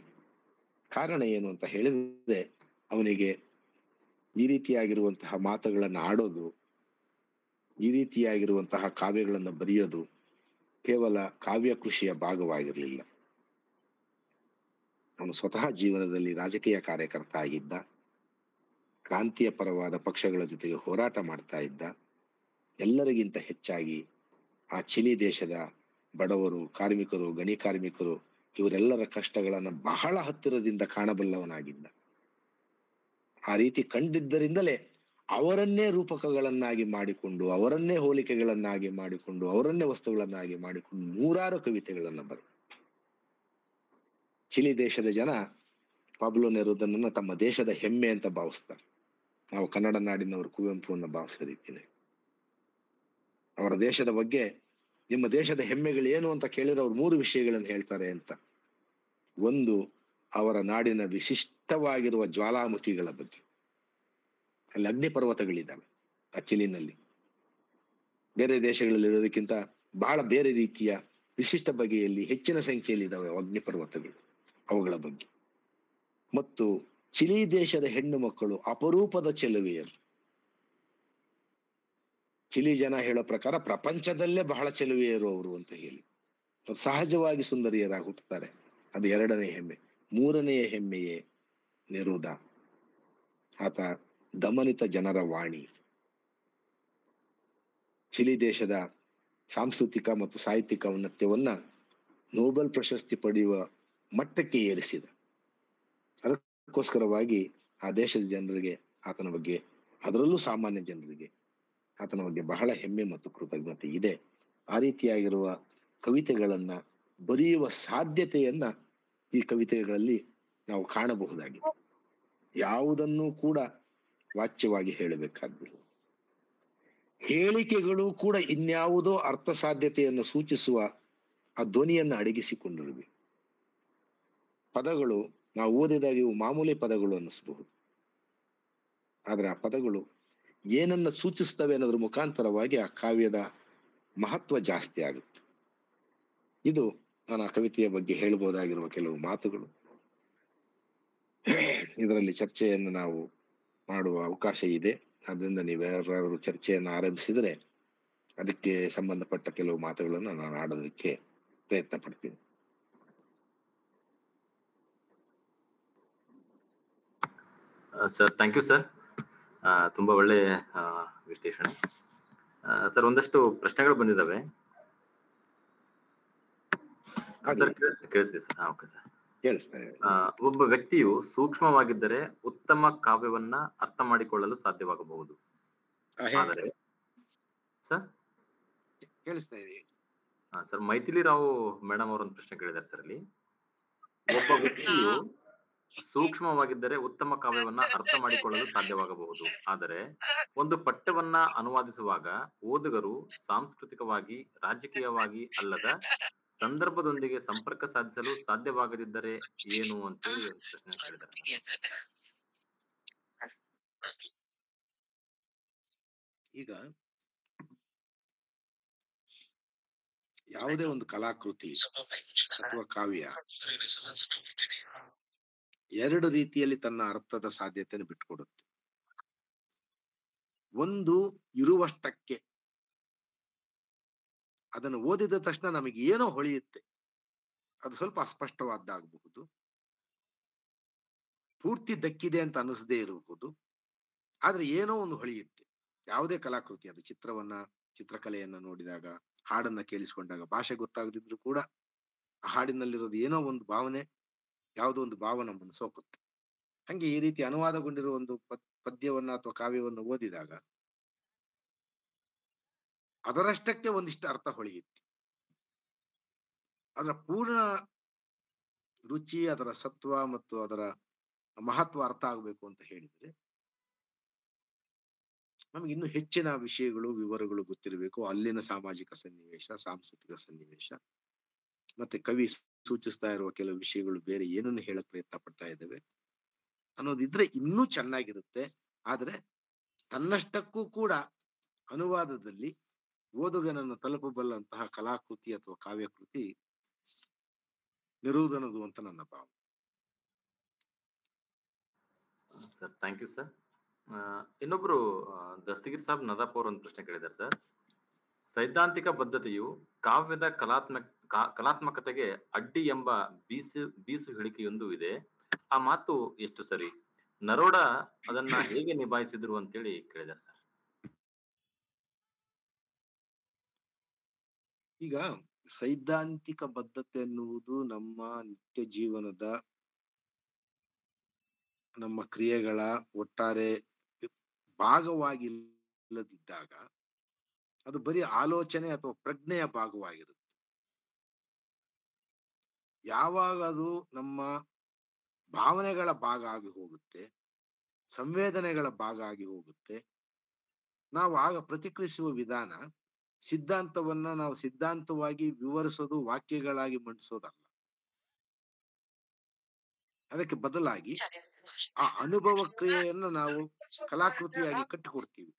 ಕಾರಣ ಏನು ಅಂತ ಹೇಳಿದ್ರೆ, ಅವನಿಗೆ ಈ ರೀತಿಯಾಗಿರುವಂತಹ ಮಾತುಗಳನ್ನು ಆಡೋದು, ಈ ರೀತಿಯಾಗಿರುವಂತಹ ಕಾವ್ಯಗಳನ್ನು ಬರೆಯೋದು ಕೇವಲ ಕಾವ್ಯ ಕೃಷಿಯ ಭಾಗವಾಗಿರಲಿಲ್ಲ. ಅವನು ಸ್ವತಃ ಜೀವನದಲ್ಲಿ ರಾಜಕೀಯ ಕಾರ್ಯಕರ್ತ ಆಗಿದ್ದ. ಕ್ರಾಂತಿಯ ಪರವಾದ ಪಕ್ಷಗಳ ಜೊತೆಗೆ ಹೋರಾಟ ಮಾಡ್ತಾ ಇದ್ದ. ಎಲ್ಲರಿಗಿಂತ ಹೆಚ್ಚಾಗಿ ಆ ಚಿಲಿ ದೇಶದ ಬಡವರು, ಕಾರ್ಮಿಕರು, ಗಣಿ ಕಾರ್ಮಿಕರು, ಇವರೆಲ್ಲರ ಕಷ್ಟಗಳನ್ನ ಬಹಳ ಹತ್ತಿರದಿಂದ ಕಾಣಬಲ್ಲವನಾಗಿದ್ದ. ಆ ರೀತಿ ಕಂಡಿದ್ದರಿಂದಲೇ ಅವರನ್ನೇ ರೂಪಕಗಳನ್ನಾಗಿ ಮಾಡಿಕೊಂಡು, ಅವರನ್ನೇ ಹೋಲಿಕೆಗಳನ್ನಾಗಿ ಮಾಡಿಕೊಂಡು, ಅವರನ್ನೇ ವಸ್ತುಗಳನ್ನಾಗಿ ಮಾಡಿಕೊಂಡು ನೂರಾರು ಕವಿತೆಗಳನ್ನ ಬರೆದ ಚಿಲಿ ದೇಶದ ಜನ ಪಾಬ್ಲೋ ನೆರೂದನನ್ನ ತಮ್ಮ ದೇಶದ ಹೆಮ್ಮೆ ಅಂತ ಭಾವಿಸ್ತಾರೆ. ನಾವು ಕನ್ನಡ ನಾಡಿನವರು ಕುವೆಂಪುವನ್ನ ಭಾವಿಸೋ ರೀತಿಯಲ್ಲಿ ಅವರ ದೇಶದ ಬಗ್ಗೆ, ನಿಮ್ಮ ದೇಶದ ಹೆಮ್ಮೆಗಳು ಏನು ಅಂತ ಕೇಳಿದ್ರೆ ಅವ್ರು 3 ವಿಷಯಗಳನ್ನು ಹೇಳ್ತಾರೆ ಅಂತ. ಒಂದು, ಅವರ ನಾಡಿನ ವಿಶಿಷ್ಟವಾಗಿರುವ ಜ್ವಾಲಾಮುಖಿಗಳ ಬಗ್ಗೆ. ಅಲ್ಲಿ ಅಗ್ನಿ ಪರ್ವತಗಳಿದ್ದಾವೆ ಆ ಚಿಲಿನಲ್ಲಿ. ಬೇರೆ ದೇಶಗಳಲ್ಲಿ ಇರೋದಕ್ಕಿಂತ ಬಹಳ ಬೇರೆ ರೀತಿಯ ವಿಶಿಷ್ಟ ಬಗೆಯಲ್ಲಿ ಹೆಚ್ಚಿನ ಸಂಖ್ಯೆಯಲ್ಲಿ ಇದ್ದಾವೆ ಅಗ್ನಿ ಪರ್ವತಗಳು, ಅವುಗಳ ಬಗ್ಗೆ. ಮತ್ತು ಚಿಲಿ ದೇಶದ ಹೆಣ್ಣು ಮಕ್ಕಳು ಅಪರೂಪದ ಚೆಲುವೆಯರು. ಚಿಲಿ ಜನ ಹೇಳೋ ಪ್ರಕಾರ ಪ್ರಪಂಚದಲ್ಲೇ ಬಹಳ ಚೆಲುವೆಯರು ಅವರು ಅಂತ ಹೇಳಿ. ಸಹಜವಾಗಿ ಸುಂದರಿಯರಾಗಿ ಹುಟ್ಟುತ್ತಾರೆ. ಅದು 2ನೇ ಹೆಮ್ಮೆ. 3ನೆಯ ಹೆಮ್ಮೆಯೇ ನೆರೂದ. ಆತ ದಮನಿತ ಜನರ ವಾಣಿ. ಚಿಲಿ ದೇಶದ ಸಾಂಸ್ಕೃತಿಕ ಮತ್ತು ಸಾಹಿತ್ಯಿಕ ಔನ್ನತ್ಯವನ್ನ ನೋಬೆಲ್ ಪ್ರಶಸ್ತಿ ಪಡೆಯುವ ಮಟ್ಟಕ್ಕೆ ಏರಿಸಿದ. ಅದಕ್ಕೋಸ್ಕರವಾಗಿ ಆ ದೇಶದ ಜನರಿಗೆ ಆತನ ಬಗ್ಗೆ, ಅದರಲ್ಲೂ ಸಾಮಾನ್ಯ ಜನರಿಗೆ ಆತನ ಬಗ್ಗೆ ಬಹಳ ಹೆಮ್ಮೆ ಮತ್ತು ಕೃತಜ್ಞತೆ ಇದೆ. ಆ ರೀತಿಯಾಗಿರುವ ಕವಿತೆಗಳನ್ನ ಬರೆಯುವ ಸಾಧ್ಯತೆಯನ್ನ ಈ ಕವಿತೆಗಳಲ್ಲಿ ನಾವು ಕಾಣಬಹುದಾಗಿದೆ. ಯಾವುದನ್ನೂ ಕೂಡ ವಾಚ್ಯವಾಗಿ ಹೇಳಬೇಕಾಗಿಲ್ಲ. ಹೇಳಿಕೆಗಳು ಕೂಡ ಇನ್ಯಾವುದೋ ಅರ್ಥ ಸಾಧ್ಯತೆಯನ್ನು ಸೂಚಿಸುವ ಆ ಧ್ವನಿಯನ್ನು ಅಡಗಿಸಿಕೊಂಡಿರಬೇಕು. ಪದಗಳು ನಾವು ಓದಿದಾಗ ಇವು ಮಾಮೂಲಿ ಪದಗಳು ಅನ್ನಿಸಬಹುದು. ಆದ್ರೆ ಆ ಪದಗಳು ಏನನ್ನ ಸೂಚಿಸ್ತವೆ ಅನ್ನೋದ್ರ ಮುಖಾಂತರವಾಗಿ ಆ ಕಾವ್ಯದ ಮಹತ್ವ ಜಾಸ್ತಿ ಆಗುತ್ತೆ. ಇದು ನಾನು ಆ ಕವಿತೆಯ ಬಗ್ಗೆ ಹೇಳ್ಬೋದಾಗಿರುವ ಕೆಲವು ಮಾತುಗಳು. ಇದರಲ್ಲಿ ಚರ್ಚೆಯನ್ನು ನಾವು ಮಾಡುವ ಅವಕಾಶ ಇದೆ. ಅದರಿಂದ ನೀವ್ಯಾರು ಚರ್ಚೆಯನ್ನು ಆರಂಭಿಸಿದರೆ ಅದಕ್ಕೆ ಸಂಬಂಧಪಟ್ಟ ಕೆಲವು ಮಾತುಗಳನ್ನು ನಾನು ಆಡೋದಕ್ಕೆ ಪ್ರಯತ್ನ ಪಡ್ತೀನಿ. Sir, thank you sir. ತುಂಬಾ ಒಳ್ಳೆ ವಿಶ್ಲೇಷಣೆ. ಸರ್, ಒಂದಷ್ಟು ಪ್ರಶ್ನೆಗಳು ಬಂದಿದ್ದಾವೆ. ಸರ್ ಕೇಳಿಸ್ತೀವಿ ಸರ್. Okay sir. ಕೇಳಿಸ್ತಾ ಇದೆ. ಒಬ್ಬ ವ್ಯಕ್ತಿಯು ಸೂಕ್ಷ್ಮವಾಗಿದ್ದರೆ ಉತ್ತಮ ಕಾವ್ಯವನ್ನ ಅರ್ಥ ಮಾಡಿಕೊಳ್ಳಲು ಸಾಧ್ಯವಾಗಬಹುದು. ಆದರೆ ಸರ್ ಕೇಳಿಸ್ತಾ ಇದೆ. ಸರ್ ಮೈಥಿಲಿ ರಾವ್ ಮೇಡಮ್ ಅವರೊಂದು ಪ್ರಶ್ನೆ ಕೇಳಿದ್ದಾರೆ ಸರ್ ಅಲ್ಲಿ. ಒಬ್ಬ ವ್ಯಕ್ತಿಯು ಸೂಕ್ಷ್ಮವಾಗಿದ್ದರೆ ಉತ್ತಮ ಕಾವ್ಯವನ್ನ ಅರ್ಥ ಮಾಡಿಕೊಳ್ಳಲು ಸಾಧ್ಯವಾಗಬಹುದು. ಆದರೆ ಒಂದು ಪಠ್ಯವನ್ನ ಅನುವಾದಿಸುವಾಗ ಓದುಗರು ಸಾಂಸ್ಕೃತಿಕವಾಗಿ, ರಾಜಕೀಯವಾಗಿ ಅಲ್ಲದ ಸಂದರ್ಭದೊಂದಿಗೆ ಸಂಪರ್ಕ ಸಾಧಿಸಲು ಸಾಧ್ಯವಾಗದಿದ್ದರೆ ಏನು ಅಂತೇಳಿ ಒಂದು ಪ್ರಶ್ನೆ ಕೇಳಿದ್ದಾರೆ ಸರ್. ಈಗ ಯಾವುದೇ ಒಂದು ಕಲಾಕೃತಿ ಅಥವಾ ಕಾವ್ಯ ಎರಡು ರೀತಿಯಲ್ಲಿ ತನ್ನ ಅರ್ಥದ ಸಾಧ್ಯತೆಯನ್ನು ಬಿಟ್ಟುಕೊಡುತ್ತೆ. ಒಂದು, ಇರುವಷ್ಟಕ್ಕೆ ಅದನ್ನು ಓದಿದ ತಕ್ಷಣ ನಮಗೆ ಏನೋ ಹೊಳೆಯುತ್ತೆ, ಅದು ಸ್ವಲ್ಪ ಅಸ್ಪಷ್ಟವಾದ್ದಾಗಬಹುದು, ಪೂರ್ತಿ ದಕ್ಕಿದೆ ಅಂತ ಅನಿಸದೇ ಇರಬಹುದು, ಆದ್ರೆ ಏನೋ ಒಂದು ಹೊಳೆಯುತ್ತೆ. ಯಾವುದೇ ಕಲಾಕೃತಿ, ಅದು ಚಿತ್ರಕಲೆಯನ್ನ ನೋಡಿದಾಗ, ಹಾಡನ್ನ ಕೇಳಿಸ್ಕೊಂಡಾಗ, ಭಾಷೆ ಗೊತ್ತಾಗದಿದ್ರು ಕೂಡ ಆ ಹಾಡಿನಲ್ಲಿರೋದು ಏನೋ ಒಂದು ಭಾವನೆ, ಯಾವುದೋ ಒಂದು ಭಾವ ನಮ್ಮನ್ನು ಸೋಕುತ್ತೆ. ಹಂಗೆ ಈ ರೀತಿ ಅನುವಾದಗೊಂಡಿರುವ ಒಂದು ಪದ್ಯವನ್ನ ಅಥವಾ ಕಾವ್ಯವನ್ನು ಓದಿದಾಗ ಅದರಷ್ಟಕ್ಕೆ ಒಂದಿಷ್ಟು ಅರ್ಥ ಹೊಳೆಯುತ್ತೆ. ಅದರ ಪೂರ್ಣ ರುಚಿ, ಅದರ ಸತ್ವ ಮತ್ತು ಅದರ ಮಹತ್ವ ಅರ್ಥ ಆಗಬೇಕು ಅಂತ ಹೇಳಿದ್ರೆ ನಮ್ಗೆ ಇನ್ನೂ ಹೆಚ್ಚಿನ ವಿಷಯಗಳು, ವಿವರಗಳು ಗೊತ್ತಿರಬೇಕು. ಅಲ್ಲಿನ ಸಾಮಾಜಿಕ ಸನ್ನಿವೇಶ, ಸಾಂಸ್ಕೃತಿಕ ಸನ್ನಿವೇಶ, ಮತ್ತೆ ಕವಿ ಸೂಚಿಸ್ತಾ ಇರುವ ಕೆಲವು ವಿಷಯಗಳು ಬೇರೆ ಏನನ್ನು ಹೇಳಕ್ ಪ್ರಯತ್ನ ಪಡ್ತಾ ಇದ್ದೇವೆ ಅನ್ನೋದಿದ್ರೆ ಇನ್ನೂ ಚೆನ್ನಾಗಿರುತ್ತೆ. ಆದ್ರೆ ತನ್ನಷ್ಟಕ್ಕೂ ಕೂಡ ಅನುವಾದದಲ್ಲಿ ಓದುಗನನ್ನು ತಲುಪಬಲ್ಲಂತಹ ಕಲಾಕೃತಿ ಅಥವಾ ಕಾವ್ಯಕೃತಿ ನಿರುವುದನದು ಅಂತ ನನ್ನ ಭಾವನೆ. Sir thank you sir. ಇನ್ನೊಬ್ರು ದಸ್ತಗಿರ್ ಸಾಬ್ ನದಾಪ್ ಅವರು ಒಂದು ಪ್ರಶ್ನೆ ಕೇಳಿದ್ದಾರೆ ಸರ್. ಸೈದ್ಧಾಂತಿಕ ಬದ್ಧತೆಯು ಕಾವ್ಯದ ಕಲಾತ್ಮಕತೆಗೆ ಅಡ್ಡಿ ಎಂಬ ಬೀಸು ಹೇಳಿಕೆಯೊಂದು ಇದೆ. ಆ ಮಾತು ಎಷ್ಟು ಸರಿ? ನರೋಡ ಅದನ್ನ ಹೇಗೆ ನಿಭಾಯಿಸಿದ್ರು ಅಂತೇಳಿ ಕೇಳಿದ್ದಾರೆ ಸರ್. ಈಗ ಸೈದ್ಧಾಂತಿಕ ಬದ್ಧತೆ ಎನ್ನುವುದು ನಮ್ಮ ನಿತ್ಯ ಜೀವನದ, ನಮ್ಮ ಕ್ರಿಯೆಗಳ ಒಟ್ಟಾರೆ ಭಾಗವಾಗಿ ಇಲ್ಲದಿದ್ದಾಗ ಅದು ಬರೀ ಆಲೋಚನೆ ಅಥವಾ ಪ್ರಜ್ಞೆಯ ಭಾಗವಾಗಿರುತ್ತೆ. ಯಾವಾಗ ಅದು ನಮ್ಮ ಭಾವನೆಗಳ ಭಾಗ ಆಗಿ ಹೋಗುತ್ತೆ, ಸಂವೇದನೆಗಳ ಭಾಗ ಆಗಿ ಹೋಗುತ್ತೆ, ನಾವು ಆಗ ಪ್ರತಿಕ್ರಿಯಿಸುವ ವಿಧಾನ ಸಿದ್ಧಾಂತವನ್ನ ನಾವು ಸಿದ್ಧಾಂತವಾಗಿ ವಿವರಿಸೋದು, ವಾಕ್ಯಗಳಾಗಿ ಮಂಡಿಸೋದಲ್ಲ. ಅದಕ್ಕೆ ಬದಲಾಗಿ ಆ ಅನುಭವ ಕ್ರಿಯೆಯನ್ನು ನಾವು ಕಲಾಕೃತಿಯಾಗಿ ಕಟ್ಟಿಕೊಡ್ತೀವಿ.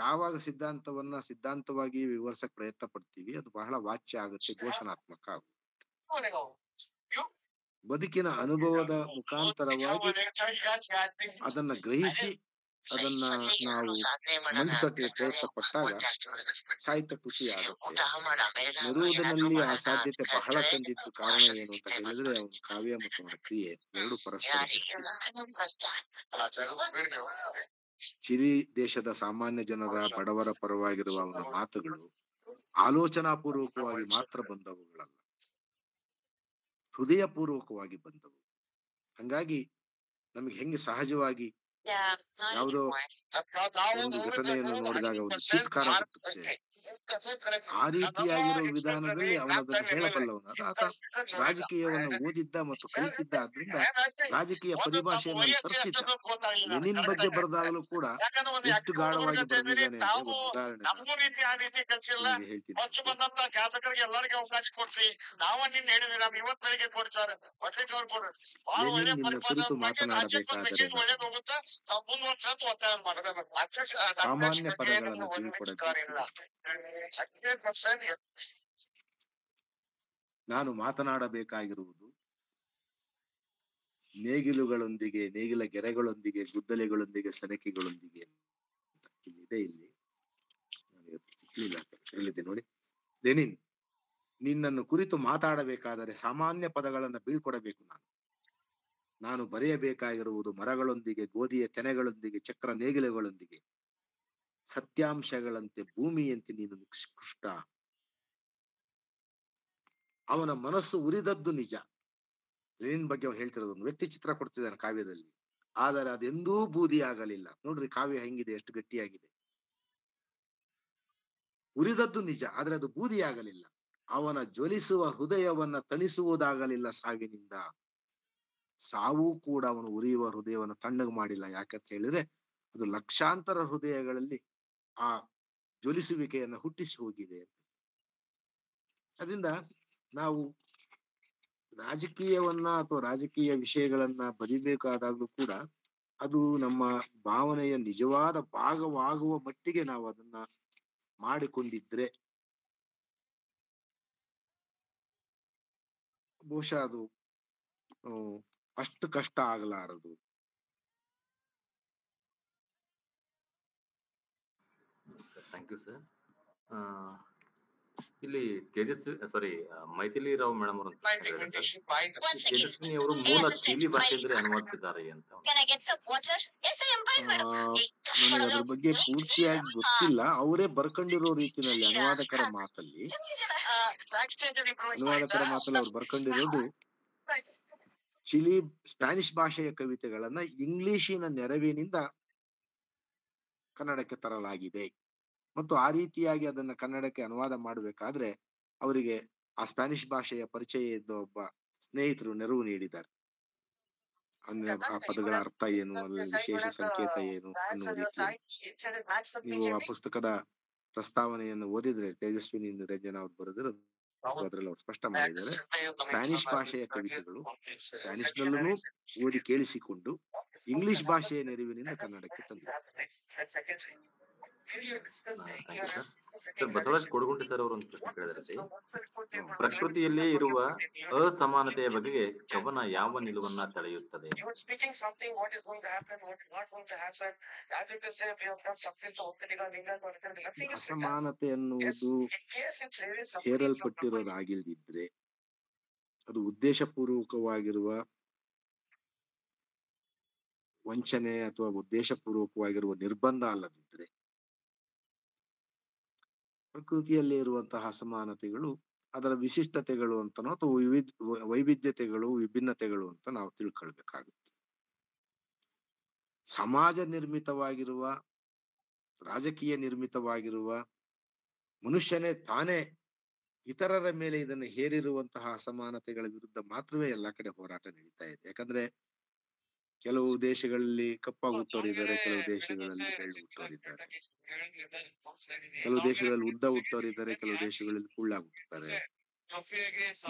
ಯಾವಾಗ ಸಿದ್ಧಾಂತವನ್ನ ಸಿದ್ಧಾಂತವಾಗಿ ವಿವರಿಸಕ್ ಪ್ರಯತ್ನ ಪಡ್ತೀವಿ, ಅದು ಬಹಳ ವಾಚ್ಯ ಆಗುತ್ತೆ, ಘೋಷಣಾತ್ಮಕ ಆಗುತ್ತೆ. ಬದುಕಿನ ಅನುಭವದ ಮುಖಾಂತರವಾಗಿ ಅದನ್ನ ಗ್ರಹಿಸಿ ಅದನ್ನ ನಾವು ಮಂಡಿಸಕ್ಕೆ ಪ್ರಯತ್ನ ಪಟ್ಟಾಗ ಸಾಹಿತ್ಯ ಕೃತಿ ಆಗುತ್ತೆ. ನೆರುವುದನಲ್ಲಿ ಆ ಸಾಧ್ಯತೆ ಬಹಳ ತಂದಿದ್ದು ಕಾರಣ ಏನು ಅಂತ ಹೇಳಿದ್ರೆ, ಅವನ ಕಾವ್ಯ ಮತ್ತು ಅವನ ಕ್ರಿಯೆ ಎರಡು ಪರಸ್ಪರ. ಚಿಲಿ ದೇಶದ ಸಾಮಾನ್ಯ ಜನರ, ಬಡವರ ಪರವಾಗಿರುವ ಅವನ ಮಾತುಗಳು ಆಲೋಚನಾ ಪೂರ್ವಕವಾಗಿ ಮಾತ್ರ ಬಂದವುಗಳಲ್ಲ, ಹೃದಯ ಪೂರ್ವಕವಾಗಿ ಬಂದವು. ಹಂಗಾಗಿ ನಮಗೆ ಹೆಂಗೆ ಸಹಜವಾಗಿ ಯಾವುದೋ ಒಂದು ಘಟನೆಯನ್ನು ನೋಡಿದಾಗ ಒಂದು ಚೀತ್ಕಾರ ಹುಟ್ಟುತ್ತೆ, ಆ ರೀತಿಯಾಗಿರೋ ವಿಧಾನದಲ್ಲಿ ಅವನದನ್ನು ಹೇಳಬಲ್ಲವನು. ಆತ ರಾಜಕೀಯವನ್ನು ಓದಿದ್ದ ಮತ್ತು ಕಲಿತಿದ್ದ, ಆದ್ರಿಂದ ರಾಜಕೀಯ ಪರಿಭಾಷೆಯನ್ನು ತರ್ತಿದ್ದ. ಲೆನಿನ್ ಬಗ್ಗೆ ಬರೆದಾಗಲೂ ಕೂಡ ಎಷ್ಟು ಗಾಢವಾಗಿ ಬರೆದಿದ್ದಾನೆ ಅಂದ್ರೆ, ಒಂದು ಉದಾಹರಣೆ ಹೇಳ್ತೀನಿ. ಲೆನಿನ್ ನಿನ್ನ ಕುರಿತು ಮಾತನಾಡಬೇಕಾದರೆ ಸಾಮಾನ್ಯ ಪದಗಳನ್ನು ಬೀಳ್ಕೊಡಬೇಕು. ನಾನು ಮಾತನಾಡಬೇಕಾಗಿರುವುದು ನೇಗಿಲುಗಳೊಂದಿಗೆ, ನೇಗಿಲ ಗೆರೆಗಳೊಂದಿಗೆ, ಗುದ್ದಲೆಗಳೊಂದಿಗೆ, ಸೆಣಕಿಗಳೊಂದಿಗೆ ಇದೆ. ಇಲ್ಲಿದೆ ನೋಡಿ. ಲೆನಿನ್, ನಿನ್ನನ್ನು ಕುರಿತು ಮಾತಾಡಬೇಕಾದರೆ ಸಾಮಾನ್ಯ ಪದಗಳನ್ನು ಬೀಳ್ಕೊಡಬೇಕು. ನಾನು ಬರೆಯಬೇಕಾಗಿರುವುದು ಮರಗಳೊಂದಿಗೆ, ಗೋಧಿಯ ತೆನೆಗಳೊಂದಿಗೆ, ಚಕ್ರ ನೇಗಿಲುಗಳೊಂದಿಗೆ, ಸತ್ಯಾಂಶಗಳಂತೆ ಭೂಮಿಯಂತೆ ನೀನು ನಿಷ್ಕೃಷ್ಟ. ಅವನ ಮನಸ್ಸು ಉರಿದದ್ದು ನಿಜ. ಲೆನಿನ್ ಬಗ್ಗೆ ಅವನು ಹೇಳ್ತಿರೋದು, ಒಂದು ವ್ಯಕ್ತಿ ಚಿತ್ರ ಕೊಡ್ತಿದ್ದಾನೆ ಕಾವ್ಯದಲ್ಲಿ, ಆದರೆ ಅದೆಂದೂ ಬೂದಿ ಆಗಲಿಲ್ಲ. ನೋಡ್ರಿ ಕಾವ್ಯ ಹೆಂಗಿದೆ, ಎಷ್ಟು ಗಟ್ಟಿಯಾಗಿದೆ. ಉರಿದದ್ದು ನಿಜ, ಆದ್ರೆ ಅದು ಬೂದಿ ಆಗಲಿಲ್ಲ. ಅವನ ಜ್ವಲಿಸುವ ಹೃದಯವನ್ನ ತಣಿಸುವುದಾಗಲಿಲ್ಲ ಸಾವಿನಿಂದ. ಸಾವು ಕೂಡ ಅವನು ಉರಿಯುವ ಹೃದಯವನ್ನು ತಣ್ಣಗೆ ಮಾಡಿಲ್ಲ. ಯಾಕಂತ ಹೇಳಿದ್ರೆ ಅದು ಲಕ್ಷಾಂತರ ಹೃದಯಗಳಲ್ಲಿ ಆ ಜ್ವಲಿಸುವಿಕೆಯನ್ನು ಹುಟ್ಟಿಸಿ ಹೋಗಿದೆ. ಅದರಿಂದ ನಾವು ರಾಜಕೀಯವನ್ನ ಅಥವಾ ರಾಜಕೀಯ ವಿಷಯಗಳನ್ನ ಬರಿಬೇಕಾದಾಗ್ಲೂ ಕೂಡ ಅದು ನಮ್ಮ ಭಾವನೆಯ ನಿಜವಾದ ಭಾಗವಾಗುವ ಮಟ್ಟಿಗೆ ನಾವು ಅದನ್ನ ಮಾಡಿಕೊಂಡಿದ್ರೆ ಬಹುಶಃ ಅದು ಅಷ್ಟು ಕಷ್ಟ ಆಗಲಾರದು. Sir thank you sir. ಇಲ್ಲಿ ಮೈಥಿಲಿ ರಾವ್ ಮೇಡಮ್ ಅವರು ತೇಜಸ್ವಿನಿ ಅವರು ಮೂಲ ಚೀಲಿ ಭಾಷೆಯಲ್ಲಿ ಅನುವಾದಿಸಿದ್ದಾರೆ ಅಂತ. ನನಗೆ ಅದ್ರ ಬಗ್ಗೆ ಪೂರ್ತಿಯಾಗಿ ಗೊತ್ತಿಲ್ಲ. ಅವರೇ ಬರ್ಕೊಂಡಿರೋ ರೀತಿನಲ್ಲಿ ಅನುವಾದಕರ ಮಾತಲ್ಲಿ ಅವ್ರು ಬರ್ಕೊಂಡಿರೋದು ಸ್ಪ್ಯಾನಿಷ್ ಭಾಷೆಯ ಕವಿತೆಗಳನ್ನ ಇಂಗ್ಲಿಶಿನ ನೆರವಿನಿಂದ ಕನ್ನಡಕ್ಕೆ ತರಲಾಗಿದೆ. ಮತ್ತು ಆ ರೀತಿಯಾಗಿ ಅದನ್ನ ಕನ್ನಡಕ್ಕೆ ಅನುವಾದ ಮಾಡಬೇಕಾದ್ರೆ ಅವರಿಗೆ ಆ ಸ್ಪ್ಯಾನಿಷ್ ಭಾಷೆಯ ಪರಿಚಯ ಇದ್ದ ಒಬ್ಬ ಸ್ನೇಹಿತರು ನೆರವು ನೀಡಿದ್ದಾರೆ. ಆ ಪದಗಳ ಅರ್ಥ ಏನು, ಅಲ್ಲಿ ವಿಶೇಷ ಸಂಕೇತ ಏನು ಅನ್ನುವ ರೀತಿಯಲ್ಲಿ ನೀವು ಆ ಪುಸ್ತಕದ ಪ್ರಸ್ತಾವನೆಯನ್ನು ಓದಿದ್ರೆ ತೇಜಸ್ವಿನಿ ನಿರಂಜನ ಅವ್ರು ಬರೆದಿರೋದು ಅದರಲ್ಲಿ ಅವ್ರು ಸ್ಪಷ್ಟ ಮಾಡಿದ್ದಾರೆ. ಸ್ಪ್ಯಾನಿಷ್ ಭಾಷೆಯ ಕವಿತೆಗಳು ಸ್ಪ್ಯಾನಿಷ್ನಲ್ಲೂ ಓದಿ ಕೇಳಿಸಿಕೊಂಡು ಇಂಗ್ಲಿಷ್ ಭಾಷೆಯ ನೆರವಿನಿಂದ ಕನ್ನಡಕ್ಕೆ ತಂದಿದ್ದಾರೆ. ಸರ್ ಬಸವರಾಜ್ ಕೊಡಗುಂಟೆ ಸರ್ ಅವರು ಒಂದು ಪ್ರಶ್ನೆ ಕೇಳಿದ್ರಲ್ಲಿ, ಪ್ರಕೃತಿಯಲ್ಲಿ ಇರುವ ಅಸಮಾನತೆಯ ಬಗೆಗೆ ಕವನ ಯಾವ ನಿಲುವನ್ನ ತಳೆಯುತ್ತದೆ? ಅಸಮಾನತೆ ಅನ್ನುವುದು ಹೇರಲ್ಪಟ್ಟಿರೋದಾಗಿಲ್ದಿದ್ರೆ, ಅದು ಉದ್ದೇಶಪೂರ್ವಕವಾಗಿರುವ ವಂಚನೆ ಅಥವಾ ಉದ್ದೇಶಪೂರ್ವಕವಾಗಿರುವ ನಿರ್ಬಂಧ ಅಲ್ಲದಿದ್ರೆ, ಪ್ರಕೃತಿಯಲ್ಲಿ ಇರುವಂತಹ ಅಸಮಾನತೆಗಳು ಅದರ ವಿಶಿಷ್ಟತೆಗಳು ಅಂತನೋ ಅಥವಾ ವೈವಿಧ್ಯತೆಗಳು ವಿಭಿನ್ನತೆಗಳು ಅಂತ ನಾವು ತಿಳ್ಕೊಳ್ಬೇಕಾಗುತ್ತೆ. ಸಮಾಜ ನಿರ್ಮಿತವಾಗಿರುವ, ರಾಜಕೀಯ ನಿರ್ಮಿತವಾಗಿರುವ, ಮನುಷ್ಯನೇ ತಾನೇ ಇತರರ ಮೇಲೆ ಇದನ್ನು ಹೇರಿರುವಂತಹ ಅಸಮಾನತೆಗಳ ವಿರುದ್ಧ ಮಾತ್ರವೇ ಎಲ್ಲ ಕಡೆ ಹೋರಾಟ ನಡೀತಾ ಇದೆ. ಯಾಕಂದ್ರೆ ಕೆಲವು ದೇಶಗಳಲ್ಲಿ ಕಪ್ಪಾಗಿ ಹುಟ್ಟೋರಿದ್ದಾರೆ, ಕೆಲವು ದೇಶಗಳಲ್ಲಿ ಬೆಳ್ಳಿ ಹುಟ್ಟೋರಿದ್ದಾರೆ, ಕೆಲವು ದೇಶಗಳಲ್ಲಿ ಉದ್ದ ಹುಟ್ಟೋರಿದ್ದಾರೆ, ಕೆಲವು ದೇಶಗಳಲ್ಲಿ ಕುಳ್ಳಾಗಿ ಹುಟ್ಟುತ್ತಾರೆ.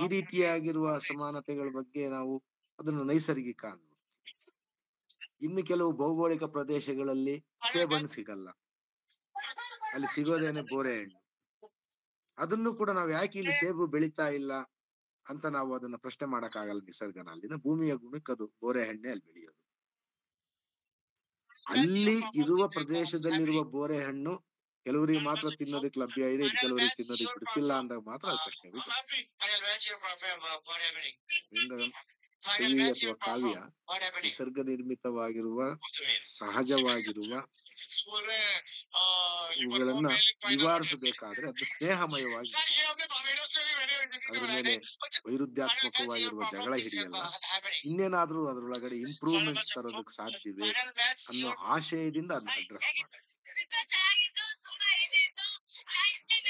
ಈ ರೀತಿಯಾಗಿರುವ ಅಸಮಾನತೆಗಳ ಬಗ್ಗೆ ನಾವು ಅದನ್ನು ನೈಸರ್ಗಿಕ ಅನ್ಬೋದು. ಇನ್ನು ಕೆಲವು ಭೌಗೋಳಿಕ ಪ್ರದೇಶಗಳಲ್ಲಿ ಸೇಬಣ್ಣು ಸಿಗಲ್ಲ, ಅಲ್ಲಿ ಸಿಗೋದೇನೆ ಬೋರೆ ಹಣ್ಣು. ಅದನ್ನು ಕೂಡ ನಾವು ಯಾಕೆ ಇಲ್ಲಿ ಸೇಬು ಬೆಳೀತಾ ಇಲ್ಲ ಅಂತ ನಾವು ಅದನ್ನ ಪ್ರಶ್ನೆ ಮಾಡಕ್ಕಾಗಲ್ಲ. ನಿಸರ್ಗನ ಅಲ್ಲಿನ ಭೂಮಿಯ ಗುಣಕ್ಕೆ ಅದು ಬೋರೆ ಹಣ್ಣೆ ಅಲ್ಲಿ ಬೆಳೆಯೋದು. ಅಲ್ಲಿ ಇರುವ ಪ್ರದೇಶದಲ್ಲಿರುವ ಬೋರೆ ಹಣ್ಣು ಕೆಲವರಿಗೆ ಮಾತ್ರ ತಿನ್ನೋದಕ್ಕೆ ಲಭ್ಯ ಇದೆ, ಇದು ಕೆಲವರಿಗೆ ತಿನ್ನೋದಕ್ಕೆ ಬಿಡ್ತಿಲ್ಲ ಅಂದಾಗ ಮಾತ್ರ ಅದು ಪ್ರಶ್ನೆ ಕವಿ ಅಥವಾ ಕಾವ್ಯ ನಿಸರ್ಗ ನಿರ್ಮಿತವಾಗಿರುವ, ಸಹಜವಾಗಿರುವ ಇವುಗಳನ್ನ ನಿವಾರಿಸಬೇಕಾದ್ರೆ ಅದು ಸ್ನೇಹಮಯವಾಗಿ, ಅದ್ರ ಮೇಲೆ ವೈರುಧ್ಯಾತ್ಮಕವಾಗಿರುವ ಜಗಳ ಹಿಡಿಯಲ್ಲ, ಇನ್ನೇನಾದ್ರೂ ಅದ್ರೊಳಗಡೆ ಇಂಪ್ರೂವ್ಮೆಂಟ್ಸ್ ತರೋದಕ್ಕೆ ಸಾಧ್ಯವೆ ಅನ್ನೋ ಆಶಯದಿಂದ ಅದನ್ನ ಅಡ್ರೆಸ್ ಮಾಡಿ.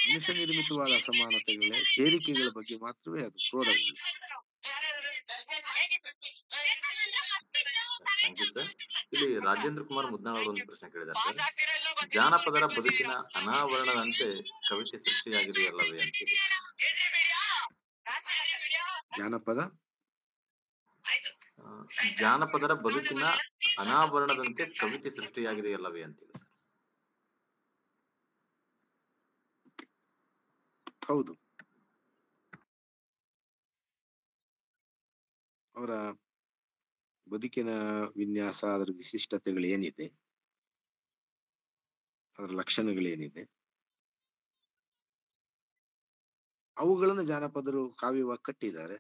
ಮನುಷ್ಯ ನಿರ್ಮಿತವಾದ ಅಸಮಾನತೆಗಳ ಹೇರಿಕೆಗಳ ಬಗ್ಗೆ ಮಾತ್ರವೇ ಅದು ಕ್ರೋಧಗೊಳ್ಳುತ್ತೆ. Thank you sir. ಇಲ್ಲಿ ರಾಜೇಂದ್ರ ಕುಮಾರ್ ಮುದ್ನಾಳ್ ಅವರು ಒಂದು ಪ್ರಶ್ನೆ ಕೇಳಿದ್ದಾರೆ ಸರ್, ಜಾನಪದರ ಬದುಕಿನ ಅನಾವರಣದಂತೆ ಕವಿತೆ ಸೃಷ್ಟಿಯಾಗಿದೆಯಲ್ಲವೇ ಅಂತ. ಜಾನಪದರ ಬದುಕಿನ ಅನಾವರಣದಂತೆ ಕವಿತೆ ಸೃಷ್ಟಿಯಾಗಿದೆಯಲ್ಲವೇ ಅಂತೀವಿ ಸರ್. ಹೌದು, ಅವರ ಬದುಕಿನ ವಿನ್ಯಾಸ, ಅದರ ವಿಶಿಷ್ಟತೆಗಳು ಏನಿದೆ, ಅದರ ಲಕ್ಷಣಗಳೇನಿದೆ, ಅವುಗಳನ್ನು ಜಾನಪದರು ಕಾವ್ಯವಾಗಿ ಕಟ್ಟಿದ್ದಾರೆ.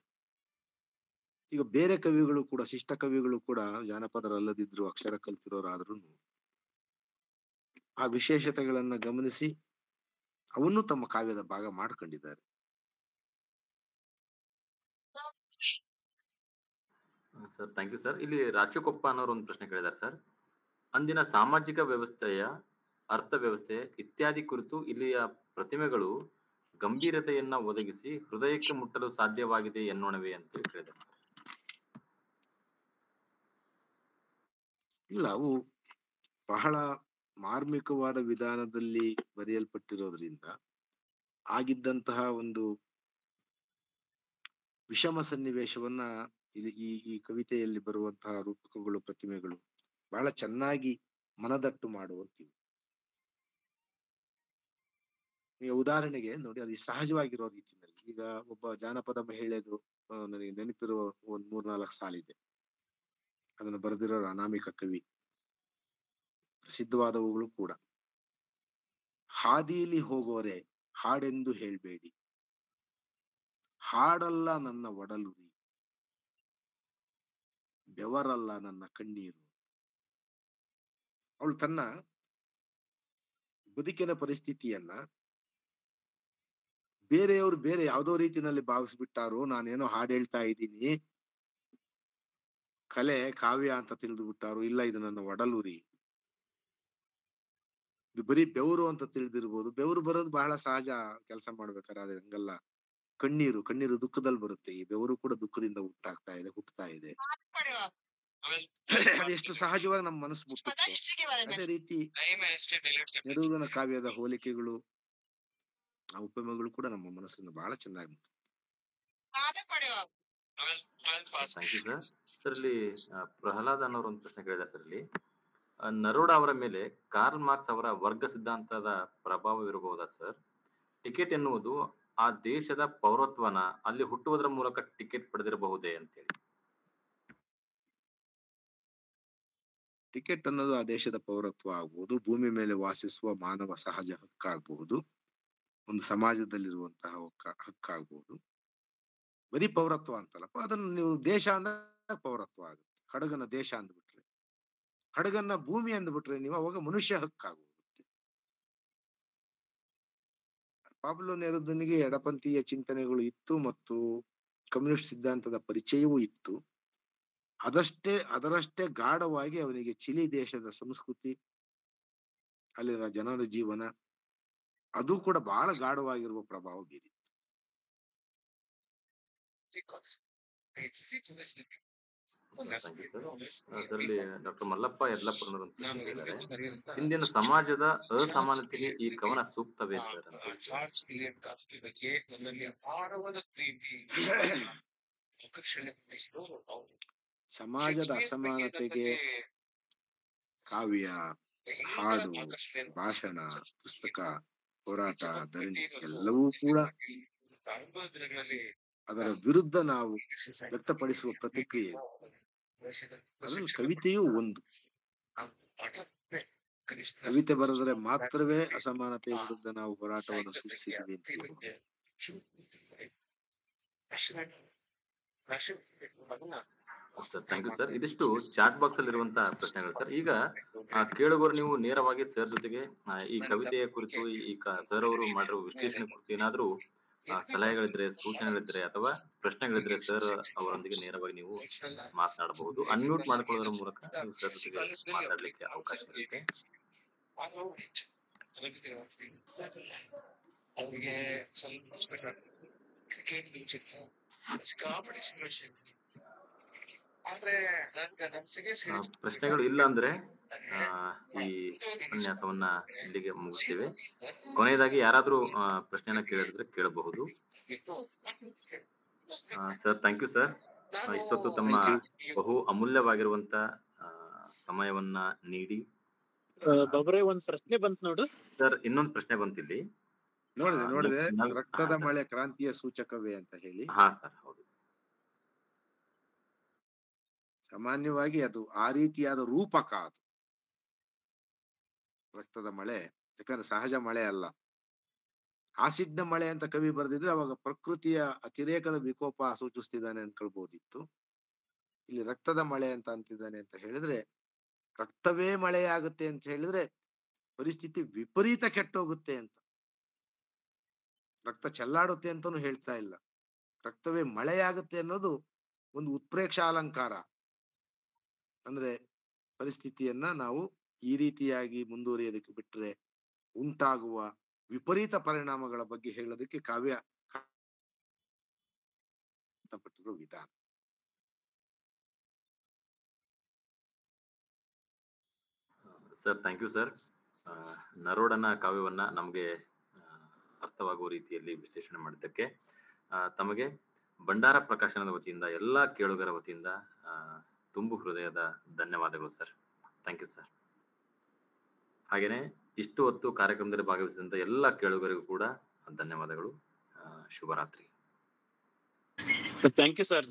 ಈಗ ಬೇರೆ ಕವಿಗಳು ಕೂಡ, ಶಿಷ್ಟ ಕವಿಗಳು ಕೂಡ ಜಾನಪದರಲ್ಲದಿದ್ರು ಅಕ್ಷರ ಕಲ್ತಿರೋರಾದ್ರೂ ಆ ವಿಶೇಷತೆಗಳನ್ನ ಗಮನಿಸಿ ಅವನ್ನು ತಮ್ಮ ಕಾವ್ಯದ ಭಾಗ ಮಾಡ್ಕೊಂಡಿದ್ದಾರೆ. Sir thank you sir. ಇಲ್ಲಿ ರಾಚಕೊಪ್ಪ ಅನ್ನೋರು ಒಂದು ಪ್ರಶ್ನೆ ಕೇಳಿದ್ದಾರೆ ಸರ್. ಅಂದಿನ ಸಾಮಾಜಿಕ ವ್ಯವಸ್ಥೆಯ ಅರ್ಥವ್ಯವಸ್ಥೆ ಇತ್ಯಾದಿ ಕುರಿತು ಇಲ್ಲಿಯ ಪ್ರತಿಮೆಗಳು ಗಂಭೀರತೆಯನ್ನ ಒದಗಿಸಿ ಹೃದಯಕ್ಕೆ ಮುಟ್ಟಲು ಸಾಧ್ಯವಾಗಿದೆ ಎನ್ನೋಣವೇ ಅಂತ ಕೇಳಿದ್ದಾರೆ ಸರ್. ಇಲ್ಲ, ಅವು ಬಹಳ ಮಾರ್ಮಿಕವಾದ ವಿಧಾನದಲ್ಲಿ ಬರೆಯಲ್ಪಟ್ಟಿರೋದ್ರಿಂದ ಆಗಿದ್ದಂತಹ ಒಂದು ವಿಷಮ ಸನ್ನಿವೇಶವನ್ನ ಇಲ್ಲಿ ಈ ಕವಿತೆಯಲ್ಲಿ ಬರುವಂತಹ ರೂಪಕಗಳು, ಪ್ರತಿಮೆಗಳು ಬಹಳ ಚೆನ್ನಾಗಿ ಮನದಟ್ಟು ಮಾಡುವಂತಿವೆ. ಈಗ ಉದಾಹರಣೆಗೆ ನೋಡಿ, ಅದು ಸಹಜವಾಗಿರೋ ರೀತಿಯಲ್ಲಿ ಈಗ ಒಬ್ಬ ಜಾನಪದ ಮಹಿಳೆದು ನನಗೆ ನೆನಪಿರುವ ಒಂದ್ 3-4 ಸಾಲಿದೆ. ಅದನ್ನು ಬರೆದಿರೋ ಅನಾಮಿಕ ಕವಿ, ಪ್ರಸಿದ್ಧವಾದವುಗಳು ಕೂಡ. ಹಾದಿಲಿ ಹೋಗೋರೆ ಹಾಡೆಂದು ಹೇಳ್ಬೇಡಿ, ಹಾಡಲ್ಲ ನನ್ನ ಒಡಲುರಿ, ಬೆವರಲ್ಲ ನನ್ನ ಕಣ್ಣೀರು. ಅವಳು ತನ್ನ ಬದುಕಿನ ಪರಿಸ್ಥಿತಿಯನ್ನ ಬೇರೆಯವರು ಬೇರೆ ಯಾವುದೋ ರೀತಿಯಲ್ಲಿ ಭಾವಿಸ್ಬಿಟ್ಟಾರು, ನಾನೇನೋ ಹಾಡು ಹೇಳ್ತಾ ಇದ್ದೀನಿ, ಕಲೆ ಕಾವ್ಯ ಅಂತ ತಿಳಿದು ಬಿಟ್ಟಾರು, ಇಲ್ಲ ಇದು ನನ್ನ ಒಡಲುರಿ, ಇದು ಬರೀ ಬೆವರು ಅಂತ ತಿಳಿದಿರ್ಬೋದು. ಬೆವರು ಬರೋದು ಬಹಳ ಸಹಜ ಕೆಲಸ ಮಾಡ್ಬೇಕಾದ್ರೆ, ಅದೇ ಹಂಗಲ್ಲ. ಕಣ್ಣೀರು ದುಃಖದಲ್ಲಿ ಬರುತ್ತೆ. ಈ ಬೆವರು ಕೂಡ ದುಃಖದಿಂದ ಹುಟ್ಟುತ್ತಾ ಇದೆ. ಅದೆಷ್ಟು ಸಹಜವಾಗಿ ನಮ್ಮ ಮನಸ್ಸು ಮುಟ್ಟುತ್ತೆ. ಅದೇ ರೀತಿ ನೆಡುಗನ ಕಾವ್ಯದ ಹೋಲಿಕೆಗಳು, ಆ ಉಪಮೆಗಳು ಕೂಡ ನಮ್ಮ ಮನಸ್ಸನ್ನು ಬಹಳ ಚೆನ್ನಾಗಿ ಥ್ಯಾಂಕ್ ಯು ಸರ್. ಸರ್ ಇಲ್ಲಿ ಪ್ರಹ್ಲಾದ್ ಅನ್ನೋರು ಒಂದು ಪ್ರಶ್ನೆ ಕೇಳಿದ್ದಾರೆ ಸರ್. ಇಲ್ಲಿ ನರೋಡ ಅವರ ಮೇಲೆ ಕಾರ್ಲ್ ಮಾರ್ಕ್ಸ್ ಅವರ ವರ್ಗ ಸಿದ್ಧಾಂತದ ಪ್ರಭಾವವಿರಬಹುದಾ ಸರ್? ಟಿಕೆಟ್ ಎನ್ನುವುದು ಆ ದೇಶದ ಪೌರತ್ವನ ಅಲ್ಲಿ ಹುಟ್ಟುವುದರ ಮೂಲಕ ಟಿಕೆಟ್ ಪಡೆದಿರಬಹುದೇ ಅಂತೇಳಿ. ಟಿಕೆಟ್ ಅನ್ನೋದು ಆ ದೇಶದ ಪೌರತ್ವ ಆಗ್ಬಹುದು, ಭೂಮಿ ಮೇಲೆ ವಾಸಿಸುವ ಮಾನವ ಸಹಜ ಹಕ್ಕಾಗಬಹುದು, ಒಂದು ಸಮಾಜದಲ್ಲಿರುವಂತಹ ಹಕ್ಕಾಗಬಹುದು. ಬರೀ ಪೌರತ್ವ ಅಂತಲ್ಲಪ್ಪ, ಅದನ್ನು ನೀವು ದೇಶ ಅಂದಾಗ ಪೌರತ್ವ ಆಗುತ್ತೆ. ಹಡಗನ ದೇಶ ಅಂದ್ಬಿಟ್ರೆ, ಹಡಗನ್ನ ಭೂಮಿ ಅಂದ್ಬಿಟ್ರೆ ನೀವು ಅವಾಗ ಮನುಷ್ಯ ಹಕ್ಕಾಗುತ್ತೆ. ಪಾಬ್ಲೋ ನೆರುದನಿಗೆ ಎಡಪಂಥೀಯ ಚಿಂತನೆಗಳು ಇತ್ತು ಮತ್ತು ಕಮ್ಯುನಿಸ್ಟ್ ಸಿದ್ಧಾಂತದ ಪರಿಚಯವೂ ಇತ್ತು. ಅದರಷ್ಟೇ ಗಾಢವಾಗಿ ಅವನಿಗೆ ಚಿಲಿ ದೇಶದ ಸಂಸ್ಕೃತಿ, ಅಲ್ಲಿನ ಜನರ ಜೀವನ, ಅದು ಕೂಡ ಬಹಳ ಗಾಢವಾಗಿರುವ ಪ್ರಭಾವ ಬೀರಿತ್ತು. ಅದರಲ್ಲಿ ಡಾಕ್ಟರ್ ಮಲ್ಲಪ್ಪ ಯರ್ಲಪ್ಪನವರು ಅಂತ ಹೇಳಿದ್ದಾರೆ, ಇಂದಿನ ಸಮಾಜದ ಅಸಮಾನತೆಗೆ ಈ ಕವನ ಸೂಕ್ತವೇ ಸರ್ ಅಂತ. ಸಮಾಜದ ಅಸಮಾನತೆಗೆ ಕಾವ್ಯ, ಹಾಡು, ಭಾಷಣ, ಪುಸ್ತಕ, ಹೋರಾಟ, ಧರಣಿ ಎಲ್ಲವೂ ಕೂಡ ಅದರ ವಿರುದ್ಧ ನಾವು ವ್ಯಕ್ತಪಡಿಸುವ ಪ್ರತಿಕ್ರಿಯೆ. ಅದರಲ್ಲಿ ಕವಿತೆಯೂ ಒಂದು. ಕವಿತೆ ಬರೆದರೆ ಮಾತ್ರವೇ ಅಸಮಾನತೆಯ ವಿರುದ್ಧ ನಾವು ಹೋರಾಟವನ್ನು ಸೂಚಿಸಿದ್ವಿ ಅಂತ. Sir thank you sir. ಇದಿಷ್ಟು ಚಾಟ್ ಬಾಕ್ಸ್ ಅಲ್ಲಿ ಇರುವಂತಹ ಪ್ರಶ್ನೆಗಳು ಸರ್. ಈಗ ಕೇಳುಗರು ನೀವು ನೇರವಾಗಿ ಸರ್ ಜೊತೆಗೆ ಈ ಕವಿತೆಯ ಕುರಿತು ಈ ಸರ್ ಅವರು ಮಾಡಿರುವ ವಿಶ್ಲೇಷಣೆ ಕುರಿತು ಏನಾದ್ರೂ ಸಲಹೆಗಳಿದ್ರೆ, ಸೂಚನೆಗಳಿದ್ರೆ ಅಥವಾ ಪ್ರಶ್ನೆಗಳಿದ್ರೆ ಸರ್ ಅವರೊಂದಿಗೆ ನೇರವಾಗಿ ನೀವು ಮಾತನಾಡಬಹುದು. ಅನ್ಮ್ಯೂಟ್ ಮಾಡ್ಕೊಳ್ಳೋದ್ರ ಮೂಲಕ ನೀವು ಸರ್ ಜೊತೆಗೆ ಮಾತಾಡ್ಲಿಕ್ಕೆ ಅವಕಾಶ ಇರುತ್ತೆ. ಪ್ರಶ್ನೆಗಳು ಇಲ್ಲ ಅಂದ್ರೆ ಈ ಉಪನ್ಯಾಸವನ್ನ ಇಲ್ಲಿಗೆ ಮುಗಿಸ್ತೇವೆ. ಕೊನೆಯದಾಗಿ ಯಾರಾದ್ರೂ ಪ್ರಶ್ನೆನ ಕೇಳಿದ್ರೆ ಕೇಳಬಹುದು. Sir thank you sir. ಇಷ್ಟೊತ್ತು ತಮ್ಮ ಬಹು ಅಮೂಲ್ಯವಾಗಿರುವಂತ ಸಮಯವನ್ನ ನೀಡಿ. ಒಂದ್ ಪ್ರಶ್ನೆ ಬಂತು ನೋಡು ಸರ್. ಇನ್ನೊಂದು ಪ್ರಶ್ನೆ ಬಂತಿಲ್ಲಿ, ನೋಡಿದೆ ರಕ್ತದ ಮಳೆ ಕ್ರಾಂತಿಯ ಸೂಚಕವೇ ಅಂತ ಹೇಳಿ. ಹಾ ಸರ್, ಹೌದು. ಸಾಮಾನ್ಯವಾಗಿ ಅದು ಆ ರೀತಿಯಾದ ರೂಪಕ. ಅದು ರಕ್ತದ ಮಳೆ, ಯಾಕಂದ್ರೆ ಸಹಜ ಮಳೆ ಅಲ್ಲ, ಆಸಿಡ್ನ ಮಳೆ ಅಂತ ಕವಿ ಬರೆದಿದ್ರೆ ಅವಾಗ ಪ್ರಕೃತಿಯ ಅತಿರೇಕದ ವಿಕೋಪ ಸೂಚಿಸ್ತಿದ್ದಾನೆ ಅನ್ಕೊಳ್ಬಹುದಿತ್ತು. ಇಲ್ಲಿ ರಕ್ತದ ಮಳೆ ಅಂತ ಅಂತಿದ್ದಾನೆ ಅಂತ ಹೇಳಿದ್ರೆ, ರಕ್ತವೇ ಮಳೆಯಾಗುತ್ತೆ ಅಂತ ಹೇಳಿದ್ರೆ ಪರಿಸ್ಥಿತಿ ವಿಪರೀತ ಕೆಟ್ಟೋಗುತ್ತೆ ಅಂತ. ರಕ್ತ ಚೆಲ್ಲಾಡುತ್ತೆ ಅಂತಾನು ಹೇಳ್ತಾ ಇಲ್ಲ. ರಕ್ತವೇ ಮಳೆಯಾಗುತ್ತೆ ಅನ್ನೋದು ಒಂದು ಉತ್ಪ್ರೇಕ್ಷ ಅಲಂಕಾರ. ಅಂದ್ರೆ ಪರಿಸ್ಥಿತಿಯನ್ನ ನಾವು ಈ ರೀತಿಯಾಗಿ ಮುಂದುವರಿಯೋದಕ್ಕೆ ಬಿಟ್ರೆ ಉಂಟಾಗುವ ವಿಪರೀತ ಪರಿಣಾಮಗಳ ಬಗ್ಗೆ ಹೇಳೋದಕ್ಕೆ ಕಾವ್ಯ ಪಟ್ಟಿರುವ ವಿಧಾನ. Sir, thank you sir. ನರೋಡನ ಕಾವ್ಯವನ್ನ ನಮಗೆ ಅರ್ಥವಾಗುವ ರೀತಿಯಲ್ಲಿ ವಿಶ್ಲೇಷಣೆ ಮಾಡಿದ್ದಕ್ಕೆ ತಮಗೆ ಭಂಡಾರ ಪ್ರಕಾಶನದ ವತಿಯಿಂದ, ಎಲ್ಲಾ ಕೇಳುಗರ ವತಿಯಿಂದ ತುಂಬು ಹೃದಯದ ಧನ್ಯವಾದಗಳು ಸರ್. Thank you sir. ಹಾಗೇನೆ ಇಷ್ಟು ಹೊತ್ತು ಕಾರ್ಯಕ್ರಮದಲ್ಲಿ ಭಾಗವಹಿಸಿದಂತ ಎಲ್ಲ ಕೇಳುಗರಿಗೂ ಕೂಡ ಧನ್ಯವಾದಗಳು. ಶುಭರಾತ್ರಿ ಸರ್. Thank you sir.